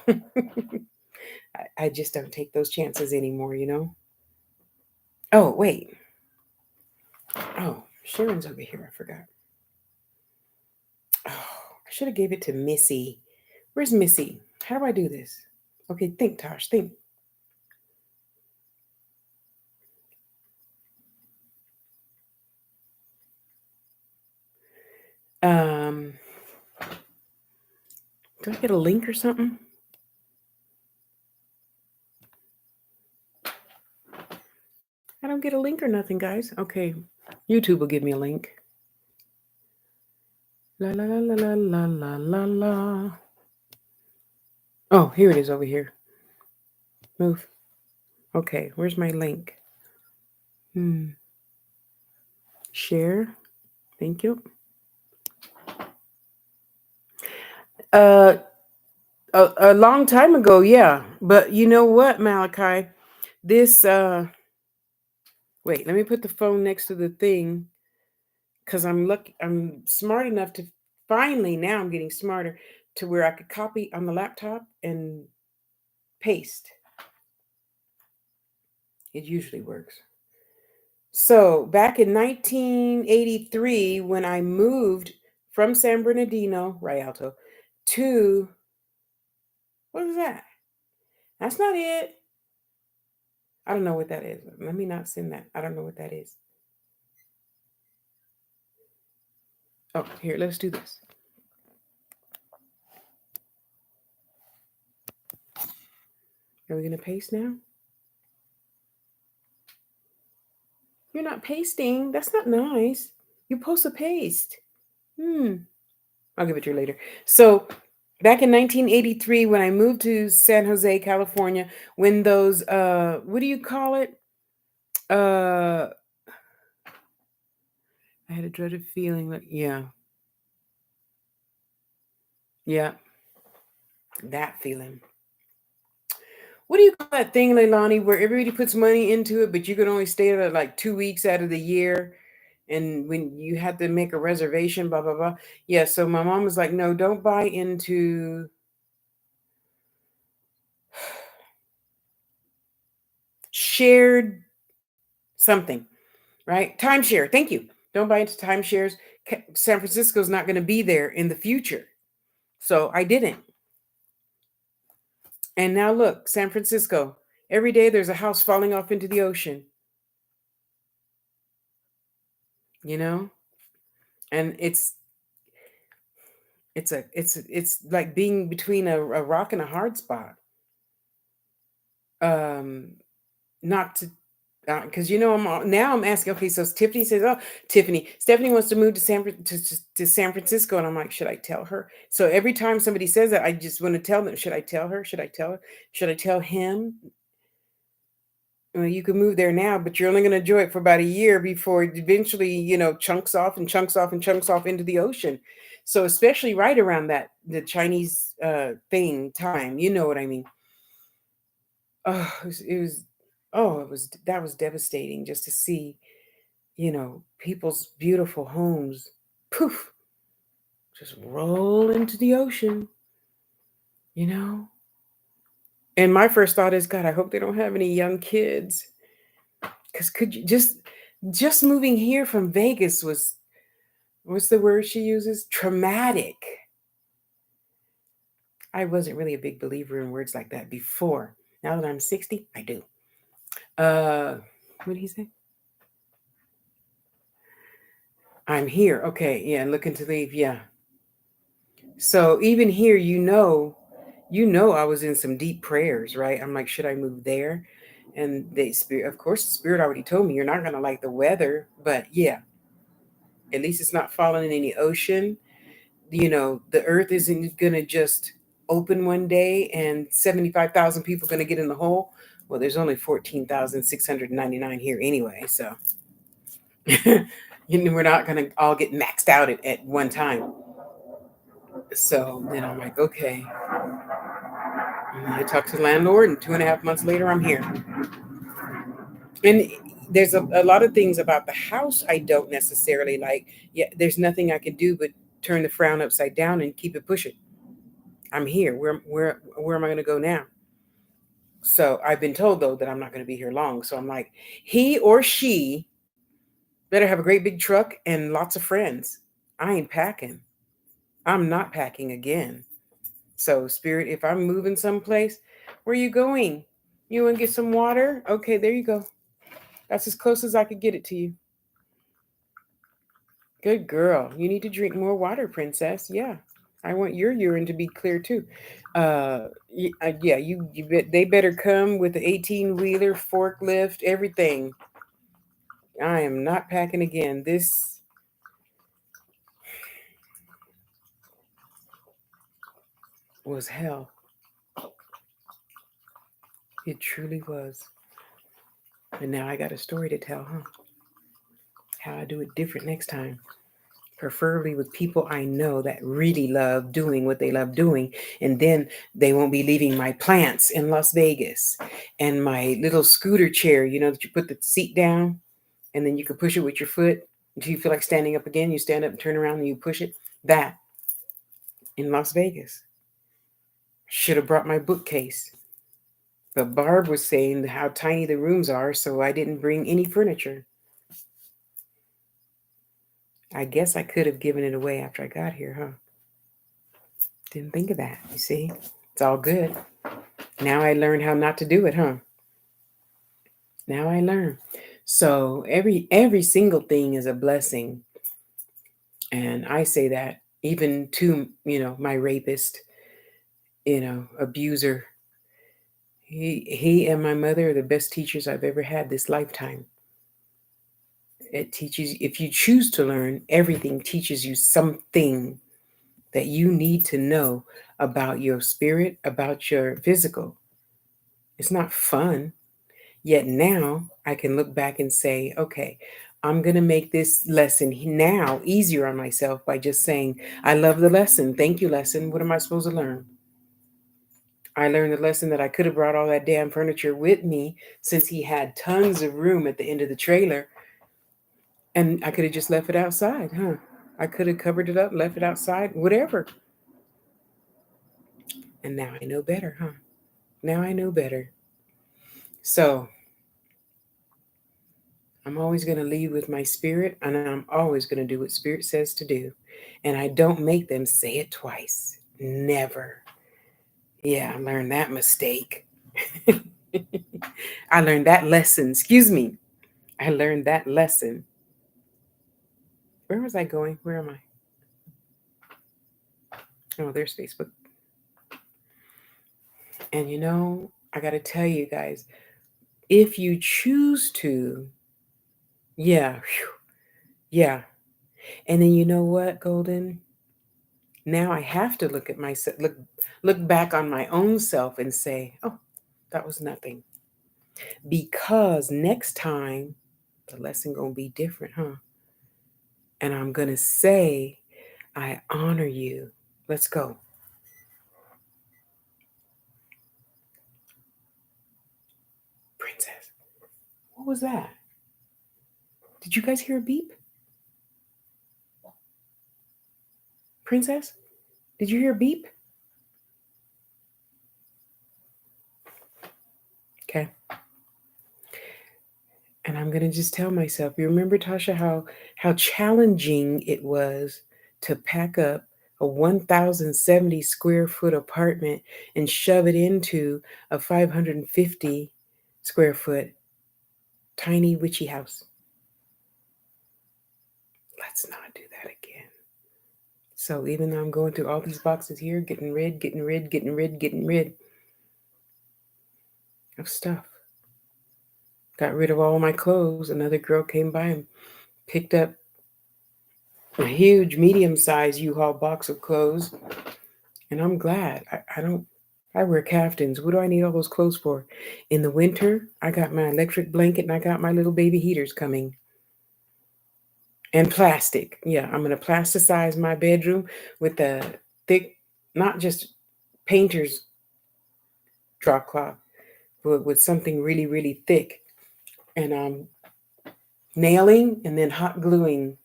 I just don't take those chances anymore, you know? Oh, wait. Oh, Sharon's over here. I forgot. Oh, I should have gave it to Missy. Where's Missy? How do I do this? Okay, think, Tosh, think. Um, do I get a link or something? I don't get a link or nothing, guys. Okay, YouTube will give me a link. La la la la la la la la. Oh, here it is over here. Move. Okay, where's my link? Share. Thank you. Uh, a long time ago, yeah. But you know what, Malachi? This wait, let me put the phone next to the thing because I'm smart enough to finally now I'm getting smarter to where I could copy on the laptop and paste. It usually works. So back in 1983, when I moved from San Bernardino, Rialto, to what is that? That's not it. I don't know what that is. Let me not send that. I don't know what that is. Oh, here, let's do this. Are we going to paste now? You're not pasting. That's not nice. You're supposed to paste. I'll give it to you later. So, back in 1983, when I moved to San Jose, California, when those, what do you call it? I had a dreaded feeling like, yeah, that feeling. What do you call that thing, Leilani, where everybody puts money into it, but you can only stay there like 2 weeks out of the year? And when you had to make a reservation, blah, blah, blah. Yeah, so my mom was like, no, don't buy into shared something, right? Timeshare. Thank you. Don't buy into timeshares. San Francisco's not going to be there in the future. So I didn't. And now look, San Francisco, every day there's a house falling off into the ocean, you know? And it's like being between a rock and a hard spot. Not to because I'm asking. Okay, so Tiffany says, "Oh, Stephanie wants to move to San Francisco," and I'm like, "Should I tell her?" So every time somebody says that, I just want to tell them, "Should I tell her? Should I tell her? Should I tell him?" Well, you can move there now, but you're only going to enjoy it for about a year before it eventually, chunks off and chunks off and chunks off into the ocean. So especially right around the Chinese thing time, you know what I mean? Oh, that was devastating just to see, people's beautiful homes, poof, just roll into the ocean, you know? And my first thought is, God, I hope they don't have any young kids. Because could you just moving here from Vegas was, what's the word she uses? Traumatic. I wasn't really a big believer in words like that before. Now that I'm 60, I do. What did he say? I'm here. Okay, yeah, looking to leave. Yeah. So even here, I was in some deep prayers, right? I'm like, should I move there? And of course, the spirit already told me you're not gonna like the weather, but yeah, at least it's not falling in the ocean. The earth isn't gonna just open one day and 75,000 people gonna get in the hole. Well, there's only 14,699 here anyway, so we're not gonna all get maxed out at one time. So then I'm like, okay, I talked to the landlord, and 2.5 months later, I'm here. And there's a lot of things about the house I don't necessarily like. Yeah, there's nothing I can do but turn the frown upside down and keep it pushing. I'm here. Where am I going to go now? So I've been told though that I'm not going to be here long. So I'm like, he or she better have a great big truck and lots of friends. I ain't packing. I'm not packing again. So Spirit, if I'm moving someplace, where are you going? You want to get some water? Okay, there you go. That's as close as I could get it to you. Good girl. You need to drink more water, princess. Yeah. I want your urine to be clear too. Yeah, they better come with the 18-wheeler, forklift, everything. I am not packing again. This was hell. It truly was. And now I got a story to tell, huh? How I do it different next time. Preferably with people I know that really love doing what they love doing. And then they won't be leaving my plants in Las Vegas and my little scooter chair, that you put the seat down and then you can push it with your foot. Until you feel like standing up again, you stand up and turn around and you push it. That in Las Vegas. Should have brought my bookcase. But Barb was saying how tiny the rooms are, so I didn't bring any furniture. I guess I could have given it away after I got here, huh? Didn't think of that, you see? It's all good. Now I learned how not to do it, huh? Now I learn. So every single thing is a blessing. And I say that even to, my rapist, abuser. He and my mother are the best teachers I've ever had this lifetime. It teaches, if you choose to learn, everything teaches you something that you need to know about your spirit, about your physical. It's not fun. Yet now I can look back and say, okay, I'm going to make this lesson now easier on myself by just saying, I love the lesson. Thank you, lesson. What am I supposed to learn? I learned the lesson that I could have brought all that damn furniture with me since he had tons of room at the end of the trailer. And I could have just left it outside, huh? I could have covered it up, left it outside, whatever. And now I know better, huh? Now I know better. So I'm always going to lead with my spirit, and I'm always going to do what spirit says to do. And I don't make them say it twice. Never. Yeah, I learned that mistake. I learned that lesson. Excuse me. I learned that lesson. Where was I going? Where am I? Oh, there's Facebook. And I got to tell you guys, if you choose to, yeah, yeah. And then you know what, Golden? Now I have to look at myself, look back on my own self and say, oh, that was nothing. Because next time the lesson gonna be different, huh? And I'm gonna say, I honor you. Let's go. Princess, what was that? Did you guys hear a beep? Princess, did you hear a beep? Okay. And I'm gonna just tell myself, you remember, Tasha, how challenging it was to pack up a 1,070 square foot apartment and shove it into a 550 square foot tiny witchy house. Let's not do that again. So even though I'm going through all these boxes here, getting rid of stuff. Got rid of all my clothes. Another girl came by and picked up a huge medium-sized U-Haul box of clothes. And I'm glad. I wear caftans. What do I need all those clothes for? In the winter, I got my electric blanket and I got my little baby heaters coming. And plastic. Yeah, I'm going to plasticize my bedroom with a thick, not just painter's drop cloth with something really, really thick, and nailing and then hot gluing.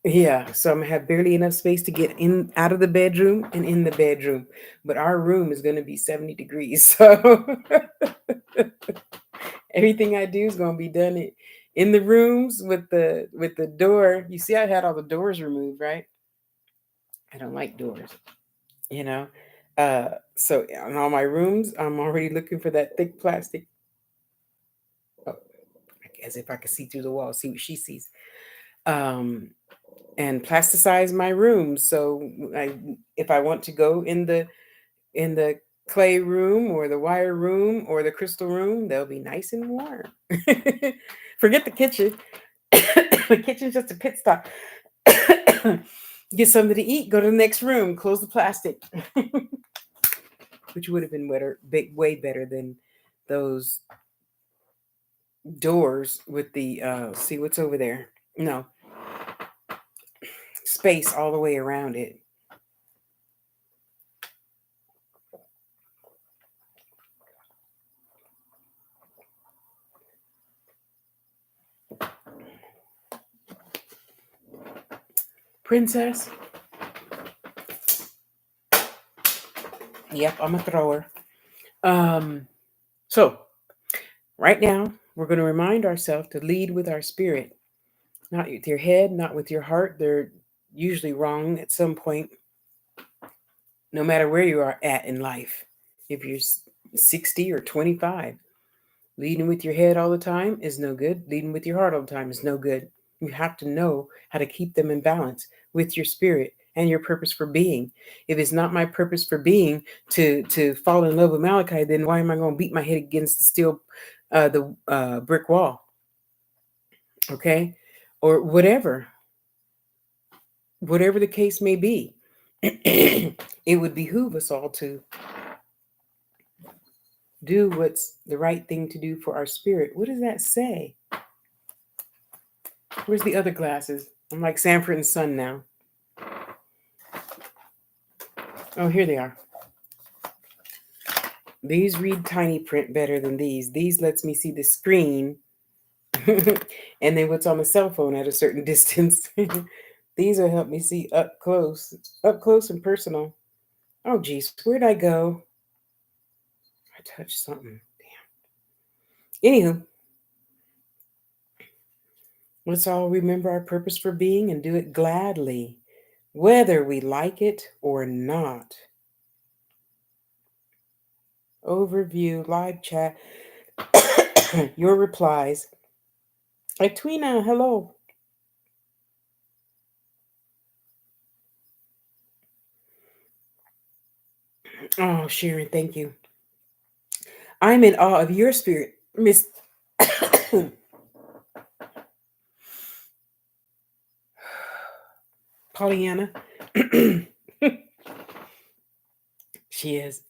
Yeah, so I'm gonna have barely enough space to get in out of the bedroom and in the bedroom, but our room is gonna be 70 degrees, so everything I do is gonna be done in the rooms with the door. You see, I had all the doors removed, right? I don't like doors, you know. So in all my rooms, I'm already looking for that thick plastic. Oh, as if I could see through the wall, see what she sees. Um, and plasticize my rooms. So if I want to go in the clay room or the wire room or the crystal room, they'll be nice and warm. Forget the kitchen. The kitchen's just a pit stop. Get something to eat, go to the next room, close the plastic, which would have been way better than those doors with the see what's over there. No space all the way around it. Princess. Yep, I'm a thrower. So right now we're going to remind ourselves to lead with our spirit, not with your head, not with your heart. They're usually wrong at some point, no matter where you are at in life. If you're 60 or 25, leading with your head all the time is no good. Leading with your heart all the time is no good. You have to know how to keep them in balance with your spirit and your purpose for being. If it's not my purpose for being to fall in love with Malachi, then why am I going to beat my head against the steel, the brick wall? Okay, or whatever the case may be. It would behoove us all to do what's the right thing to do for our spirit. What does that say? Where's the other glasses? I'm like Sanford and Son now. Oh, here they are. These read tiny print better than these. These lets me see the screen and then what's on the cell phone at a certain distance. These will help me see up close and personal. Oh, geez, where'd I go? I touched something. Damn. Anywho, let's all remember our purpose for being and do it gladly, whether we like it or not. Overview, live chat, your replies. Twina, hello. Oh, Sharon, thank you. I'm in awe of your spirit, Miss Pollyanna. She is.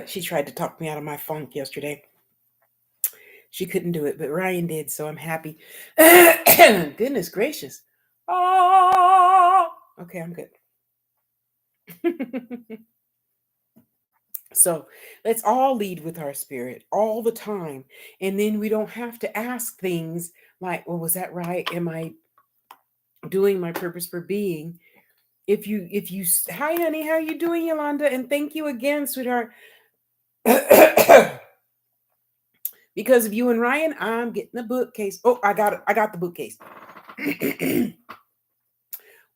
She tried to talk me out of my funk yesterday. She couldn't do it, but Ryan did, so I'm happy. Goodness gracious. Oh, okay, I'm good. So let's all lead with our spirit all the time. And then we don't have to ask things like, well, was that right? Am I doing my purpose for being? If you hi honey, how you doing, Yolanda? And thank you again, sweetheart. Because of you and Ryan, I'm getting the bookcase. Oh, I got it. I got the bookcase.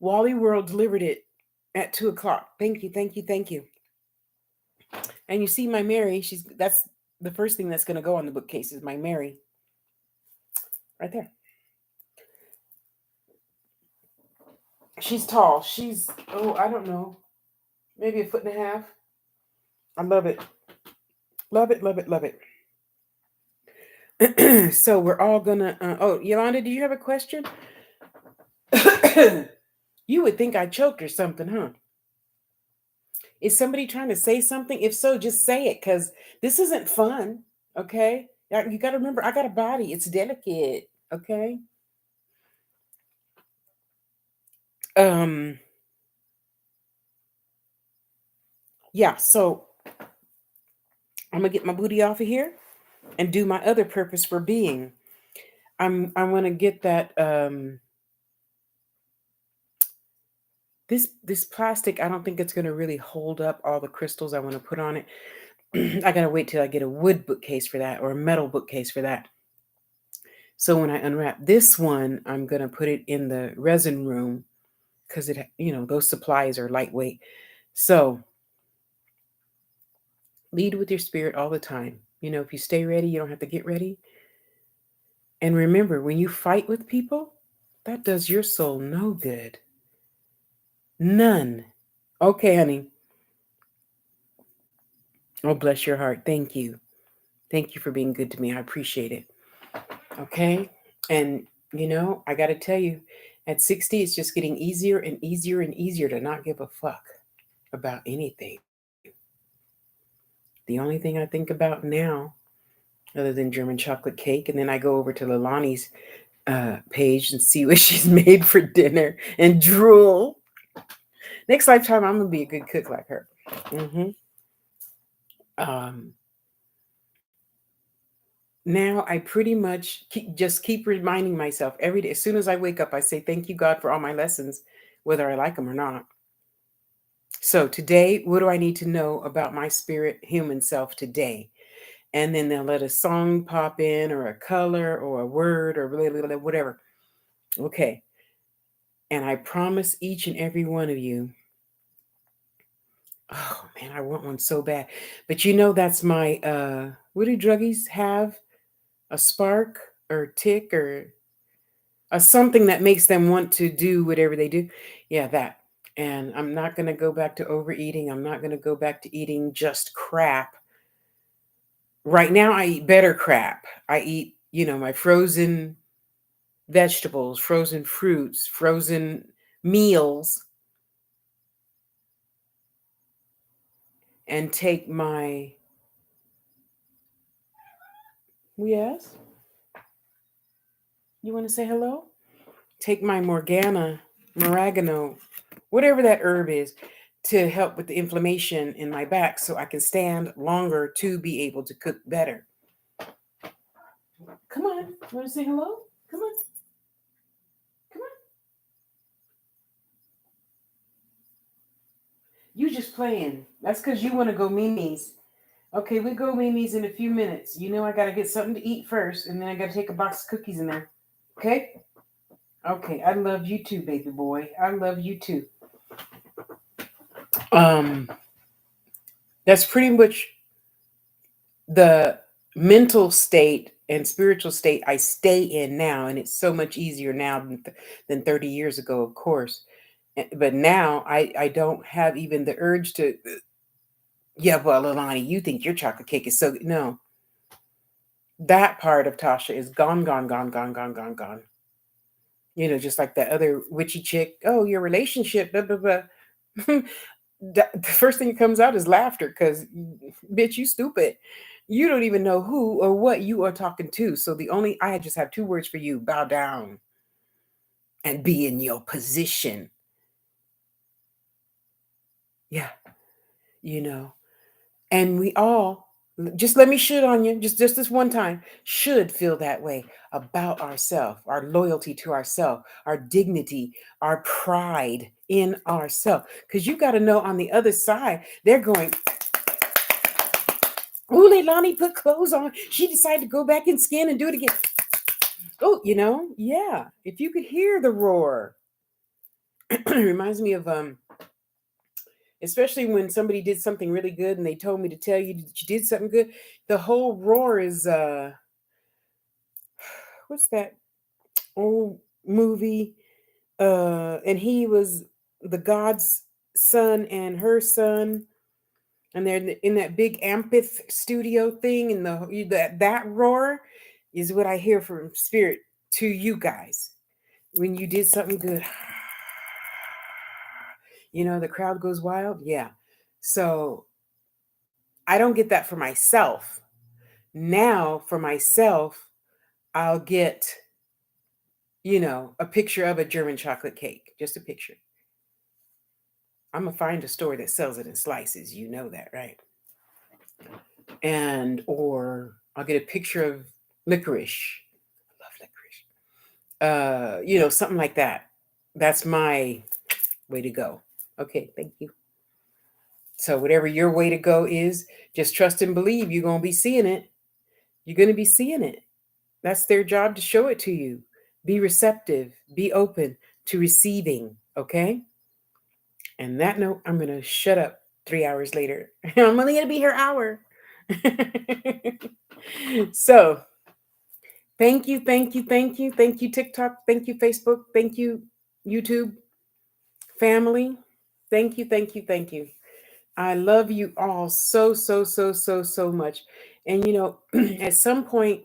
Wally World delivered it at 2:00. Thank you, thank you, thank you. And you see my Mary, that's the first thing that's gonna go on the bookcase is my Mary. Right there. She's tall. She's I don't know, maybe a foot and a half. I love it. Love it, love it, love it. So we're all gonna oh, Yolanda, do you have a question? You would think I choked or something, huh? Is somebody trying to say something? If so, just say it, because this isn't fun. Okay. You got to remember, I got a body. It's delicate. Okay. Um. Yeah. So I'm gonna get my booty off of here and do my other purpose for being. I want to get that this plastic. I don't think it's gonna really hold up all the crystals I want to put on it. I gotta wait till I get a wood bookcase for that or a metal bookcase for that. So when I unwrap this one, I'm gonna put it in the resin room because those supplies are lightweight. So lead with your spirit all the time. If you stay ready, you don't have to get ready. And remember, when you fight with people, that does your soul no good. None. Okay, honey. Oh, bless your heart. Thank you. Thank you for being good to me. I appreciate it. Okay. And, I got to tell you, at 60, it's just getting easier and easier and easier to not give a fuck about anything. The only thing I think about now, other than German chocolate cake, and then I go over to Lalani's page and see what she's made for dinner and drool. Next lifetime, I'm gonna be a good cook like her. Now I pretty much keep reminding myself every day. As soon as I wake up, I say, "Thank you, God, for all my lessons, whether I like them or not." So today, what do I need to know about my spirit human self today? And then they'll let a song pop in, or a color, or a word, or whatever. Okay. And I promise each and every one of you, oh man, I want one so bad. But that's my what do druggies have? A spark or tick or a something that makes them want to do whatever they do. Yeah, that. And I'm not going to go back to overeating. I'm not going to go back to eating just crap. Right now I eat better crap. I eat, my frozen vegetables, frozen fruits, frozen meals, and take my, yes, you want to say hello? Take my Moragano, whatever that herb is, to help with the inflammation in my back so I can stand longer to be able to cook better. Come on. You want to say hello? Come on. Come on. You just playing. That's because you want to go Mimi's. Okay, we go Mimi's in a few minutes. I got to get something to eat first, and then I got to take a box of cookies in there. Okay? Okay, I love you too, baby boy. I love you too. That's pretty much the mental state and spiritual state I stay in now, and it's so much easier now than 30 years ago, of course. But now I don't have even the urge to, yeah, well, Alani, you think your chocolate cake is so good. No, that part of Tasha is gone, gone, gone, gone, gone, gone, gone. Just like that other witchy chick. Oh, your relationship, blah, blah, blah. The first thing that comes out is laughter because, bitch, you stupid. You don't even know who or what you are talking to. So I just have two words for you: bow down and be in your position. Yeah, and we all, just let me shit on you, just this one time, should feel that way about ourselves, our loyalty to ourselves, our dignity, our pride in ourselves. Because you got to know on the other side, they're going, "Oh, Leilani put clothes on. She decided to go back in skin and do it again." Oh, yeah. If you could hear the roar, it reminds me of especially when somebody did something really good and they told me to tell you that you did something good. The whole roar is what's that old movie? And he was the God's son and her son, and they're in that big amphith studio thing, and that roar is what I hear from spirit to you guys when you did something good. The crowd goes wild. Yeah. So I don't get that for myself. Now for myself, I'll get, a picture of a German chocolate cake, just a picture. I'm going to find a store that sells it in slices. You know that, right? or I'll get a picture of licorice. I love licorice. Something like that. That's my way to go. Okay, thank you. So whatever your way to go is, just trust and believe you're going to be seeing it. You're going to be seeing it. That's their job, to show it to you. Be receptive, be open to receiving, okay? And that note, I'm going to shut up 3 hours later. I'm only going to be here an hour. So, thank you, thank you, thank you. Thank you, TikTok. Thank you, Facebook. Thank you, YouTube family. Thank you, thank you, thank you. I love you all so, so, so, so, so much. And, at some point,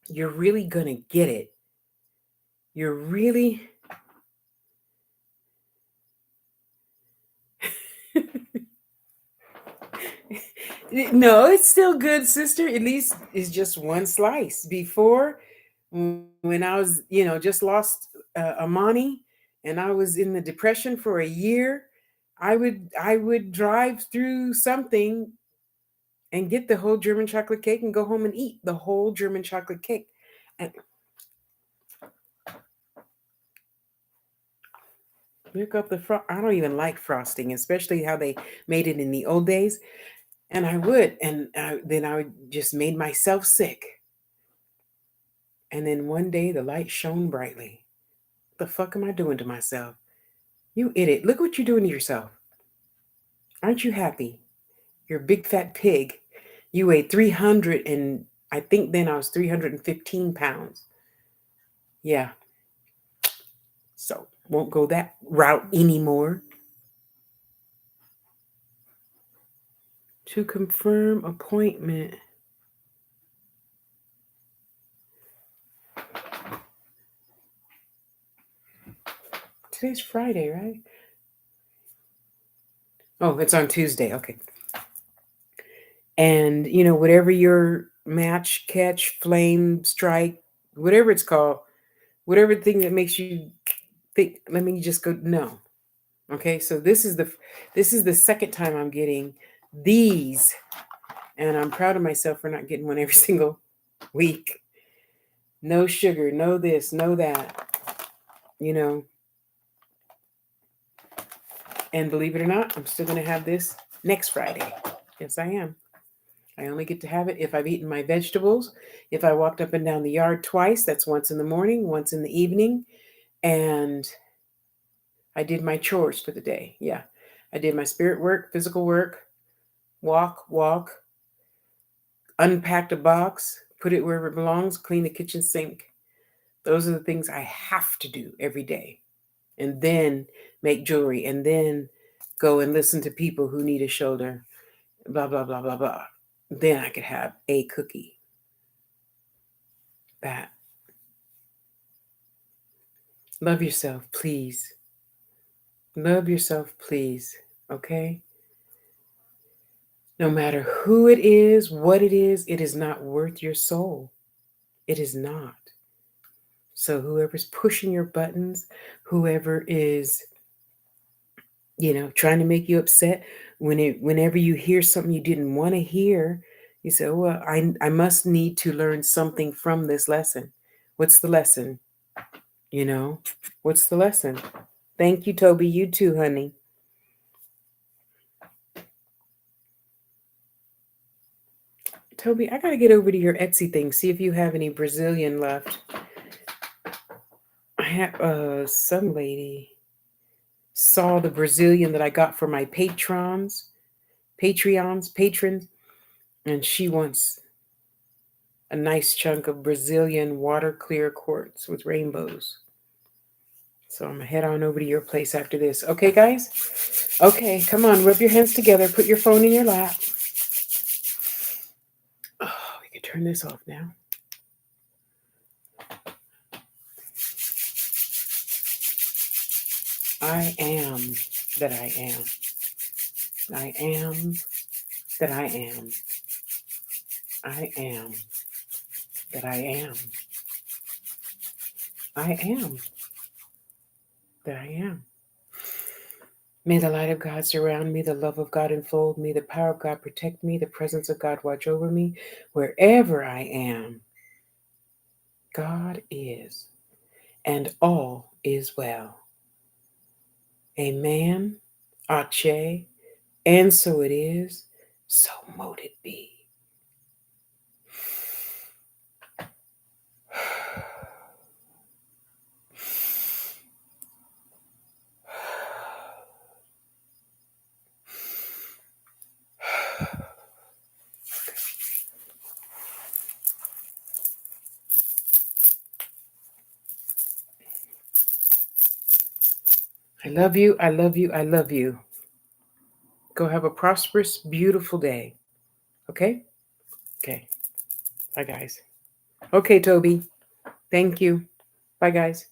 you're really going to get it. You're really. No, it's still good, sister. At least it's just one slice. Before, when I was, just lost Amani, and I was in the depression for a year, I would drive through something and get the whole German chocolate cake and go home and eat the whole German chocolate cake. And look up the I don't even like frosting, especially how they made it in the old days. And I would, and then I would just made myself sick. And then one day the light shone brightly. What the fuck am I doing to myself? You idiot. Look what you're doing to yourself. Aren't you happy? You're a big fat pig. You weigh 300 and I think then I was 315 pounds. Yeah. So won't go that route anymore. To confirm appointment. Today's Friday, right? Oh, it's on Tuesday. Okay. And, whatever your match, catch, flame, strike, whatever it's called, whatever thing that makes you think, let me just go, no. Okay. So this is the second time I'm getting these, and I'm proud of myself for not getting one every single week. No sugar, no this, no that, you know. And believe it or not, I'm still going to have this next Friday. Yes, I am. I only get to have it if I've eaten my vegetables. If I walked up and down the yard twice, that's once in the morning, once in the evening. And I did my chores for the day. Yeah. I did my spirit work, physical work, walk, unpacked a box, put it wherever it belongs, clean the kitchen sink. Those are the things I have to do every day. And then make jewelry, and then go and listen to people who need a shoulder, blah, blah, blah, blah, blah. Then I could have a cookie. That. Love yourself, please. Love yourself, please. Okay? No matter who it is, what it is not worth your soul. It is not. So whoever's pushing your buttons, whoever is, trying to make you upset, whenever you hear something you didn't want to hear, you say, well, I must need to learn something from this lesson. What's the lesson? What's the lesson? Thank you, Toby. You too, honey. Toby, I got to get over to your Etsy thing, see if you have any Brazilian left. I have some lady saw the Brazilian that I got for my patrons, and she wants a nice chunk of Brazilian water clear quartz with rainbows. So I'm going to head on over to your place after this. Okay, guys? Okay, come on, rub your hands together, put your phone in your lap. Oh, we can turn this off now. I am that I am. I am that I am. I am that I am. I am that I am. May the light of God surround me, the love of God enfold me, the power of God protect me, the presence of God watch over me. Wherever I am, God is, and all is well. Amen. Ache. And so it is, so mote it be. I love you. I love you. I love you. Go have a prosperous, beautiful day. Okay? Okay. Bye, guys. Okay, Toby. Thank you. Bye, guys.